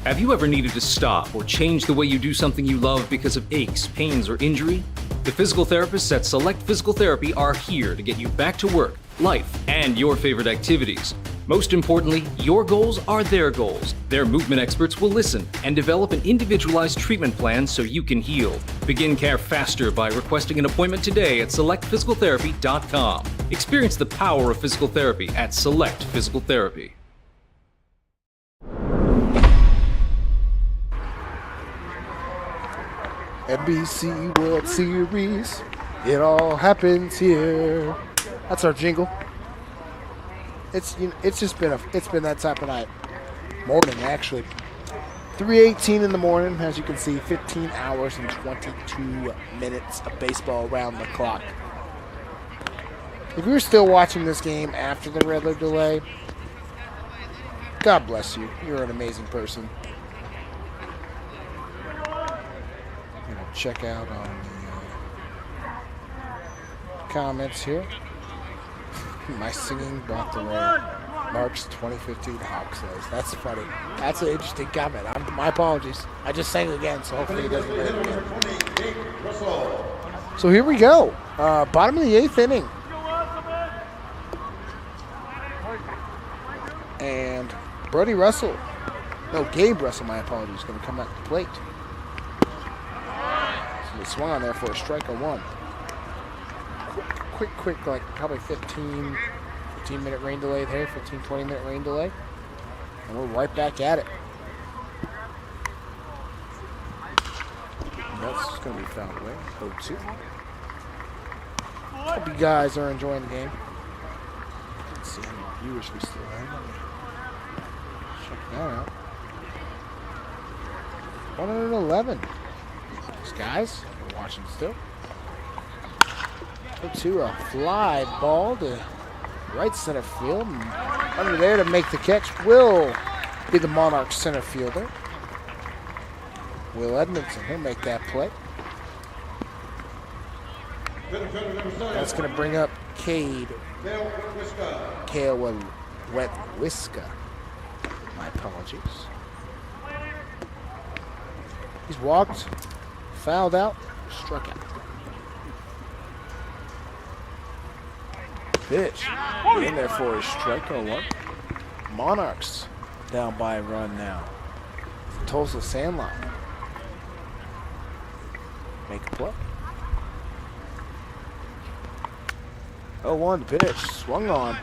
Have you ever needed to stop or change the way you do something you love because of aches, pains, or injury? The physical therapists at Select Physical Therapy are here to get you back to work, life, and your favorite activities. Most importantly, your goals are their goals. Their movement experts will listen and develop an individualized treatment plan so you can heal. Begin care faster by requesting an appointment today at selectphysicaltherapy.com. Experience the power of physical therapy at Select Physical Therapy. NBC World Series, it all happens here. That's our jingle. It's been that type of night. Morning, actually. 3:18 in the morning, as you can see, 15 hours and 22 minutes of baseball around the clock. If you're still watching this game after the red alert delay, God bless you. You're an amazing person. Check out on the comments here. My singing brought the rain. March 2015 Hawks says. That's funny. That's an interesting comment. My apologies. I just sang again, so hopefully it doesn't rain again. So here we go. Bottom of the eighth inning. And Gabe Russell, my apologies, is going to come at the plate. He swung on there for a strike on one. Quick, like probably 15-minute rain delay there, 20-minute rain delay. And we're right back at it. And that's going to be fouled away. 0-2. Hope you guys are enjoying the game. Let's see how many viewers we still have. Check that out. 111. Thanks, guys. We're watching still. To a fly ball to right center field. And under there to make the catch will be the Monarchs center fielder. Will Edmondson, he'll make that play. That's going to bring up Kale Wetwiska. My apologies. He's walked, fouled out, struck out. Pitch in there for a strike 0-1. Monarchs down by a run now. Tulsa Sandlot. Make a play. 0-1 pitch, swung on.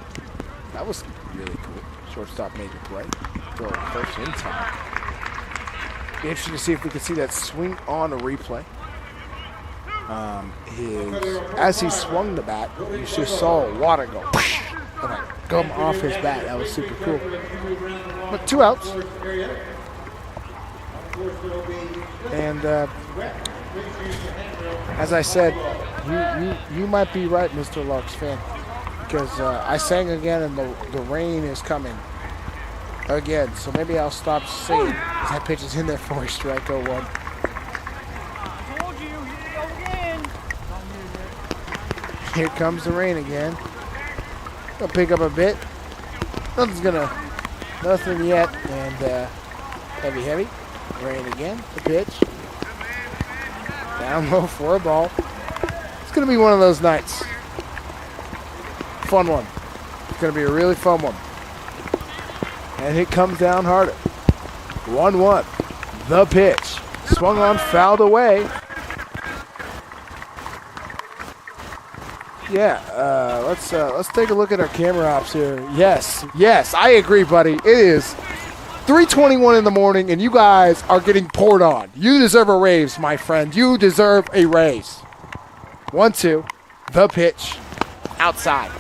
That was really cool. Shortstop made the play. Throw it first in time. Be interesting to see if we can see that swing on a replay. As he swung the bat, you just saw water go and like come off his bat. That was super cool. But 2 outs. And as I said, you might be right, Mr. Larks fan, because I sang again and the rain is coming again. So maybe I'll stop singing. That pitch is in there for a strike 0-1. Here comes the rain again. Gonna pick up a bit. Nothing yet. And heavy. Rain again. The pitch. Down low for a ball. It's gonna be one of those nights. Fun one. It's gonna be a really fun one. And it comes down harder. 1-1. The pitch. Swung on, fouled away. Yeah, let's take a look at our camera ops here. Yes, I agree, buddy. It is 3:21 in the morning, and you guys are getting poured on. You deserve a raise, my friend. You deserve a raise. 1-2, the pitch, outside.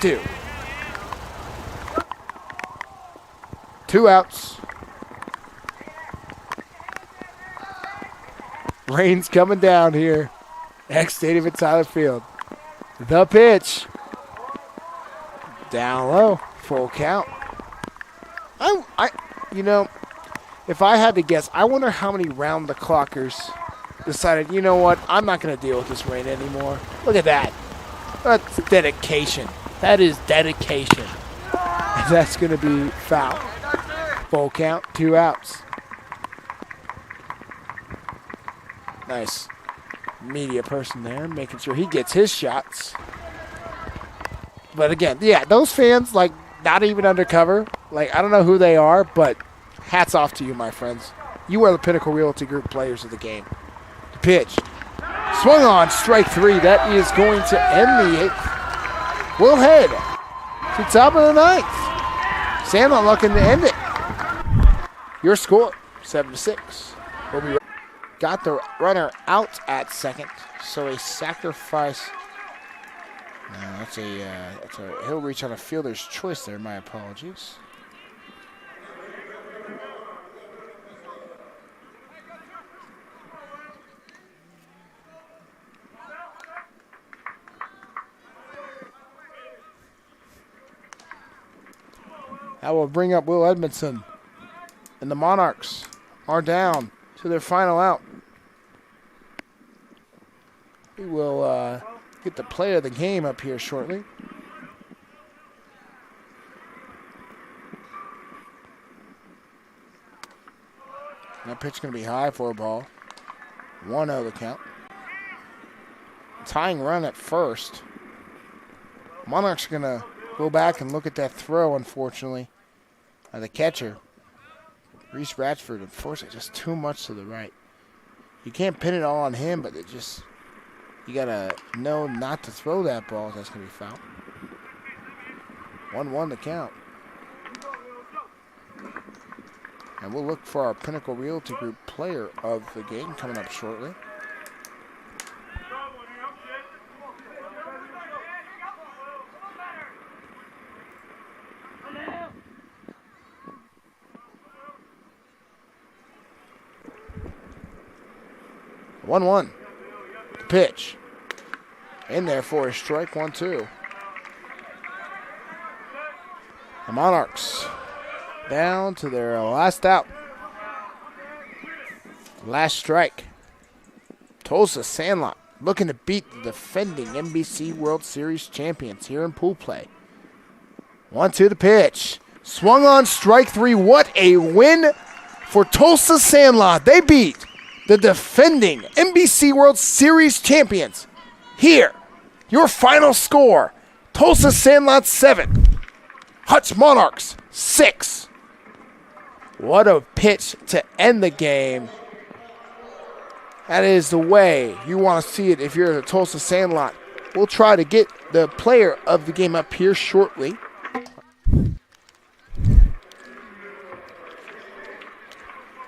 Two. 2 outs. Rain's coming down here. X Stadium at Tyler Field. The pitch. Down low. Full count. If I had to guess, I wonder how many round the clockers decided, you know what, I'm not going to deal with this rain anymore. Look at that. That's dedication. That is dedication. And that's going to be foul. Full count, 2 outs. Nice media person there, making sure he gets his shots. But again, yeah, those fans, like, not even undercover. Like, I don't know who they are, but hats off to you, my friends. You are the Pinnacle Realty Group players of the game. The pitch. Swung on, strike 3. That is going to end the 8th. We'll head to top of the 9th. Sandlot looking to end it. Your score, 7-6. We'll be right. Got the runner out at second, so a sacrifice. He'll reach on a fielder's choice there. My apologies. That will bring up Will Edmondson, and the Monarchs are down to their final out. We will get the play of the game up here shortly. That pitch going to be high for a ball. 1-0 the count. Tying run at first. Monarchs are going to go back and look at that throw, unfortunately. The catcher, Reese Ratchford, unfortunately, just too much to the right. You can't pin it all on him, but you got to know not to throw that ball. That's going to be foul. 1-1 the count. And we'll look for our Pinnacle Realty Group player of the game coming up shortly. One. The pitch. In there for a strike, 1-2. The Monarchs down to their last out. Last strike. Tulsa Sandlot looking to beat the defending NBC World Series champions here in pool play. 1-2 the pitch. Swung on strike 3. What a win for Tulsa Sandlot. They beat the defending NBC World Series champions. Here, your final score, Tulsa Sandlot 7, Hutch Monarchs 6. What a pitch to end the game. That is the way you want to see it if you're the Tulsa Sandlot. We'll try to get the player of the game up here shortly.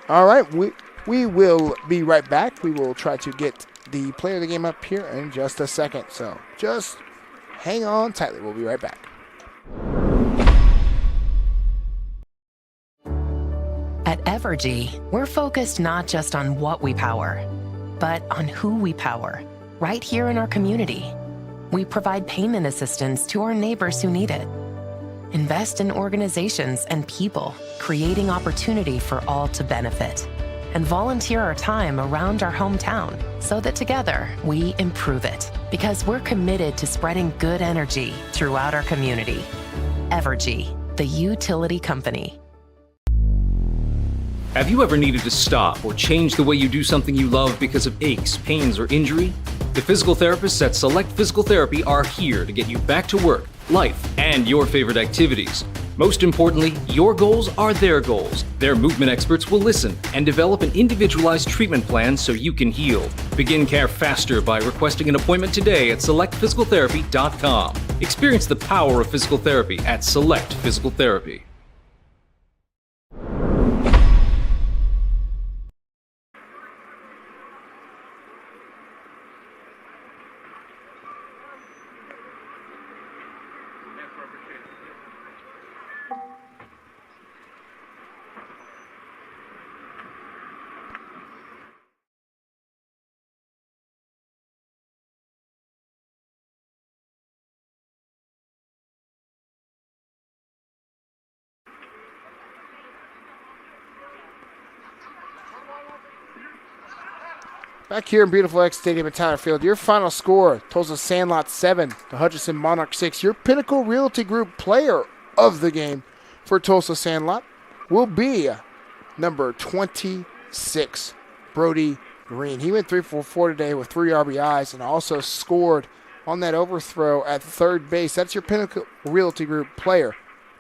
All right, we will be right back. We will try to get the player of the game up here in just a second. So just hang on tightly. We'll be right back. At Evergy, we're focused not just on what we power, but on who we power, right here in our community. We provide payment assistance to our neighbors who need it. Invest in organizations and people, creating opportunity for all to benefit. And volunteer our time around our hometown so that together we improve it. Because we're committed to spreading good energy throughout our community. Evergy, the utility company. Have you ever needed to stop or change the way you do something you love because of aches, pains, or injury? The physical therapists at Select Physical Therapy are here to get you back to work, life, and your favorite activities. Most importantly, your goals are their goals. Their movement experts will listen and develop an individualized treatment plan so you can heal. Begin care faster by requesting an appointment today at selectphysicaltherapy.com. Experience the power of physical therapy at Select Physical Therapy. Back here in beautiful X Stadium at Tyler Field, your final score, Tulsa Sandlot 7, the Hutchinson Monarchs 6. Your Pinnacle Realty Group player of the game for Tulsa Sandlot will be number 26, Brody Green. He went 3 for 4 today with 3 RBIs and also scored on that overthrow at third base. That's your Pinnacle Realty Group player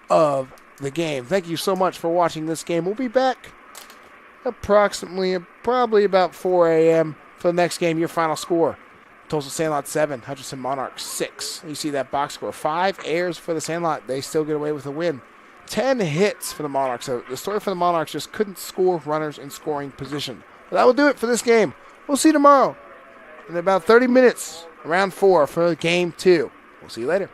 of the game. Thank you so much for watching this game. We'll be back probably about 4 a.m. for the next game. Your final score, Tulsa Sandlot 7, Hutchinson Monarchs 6. You see that box score. 5 errors for the Sandlot. They still get away with a win. 10 hits for the Monarchs. So the story for the Monarchs just couldn't score runners in scoring position. But that will do it for this game. We'll see you tomorrow in about 30 minutes, around 4 for game 2. We'll see you later.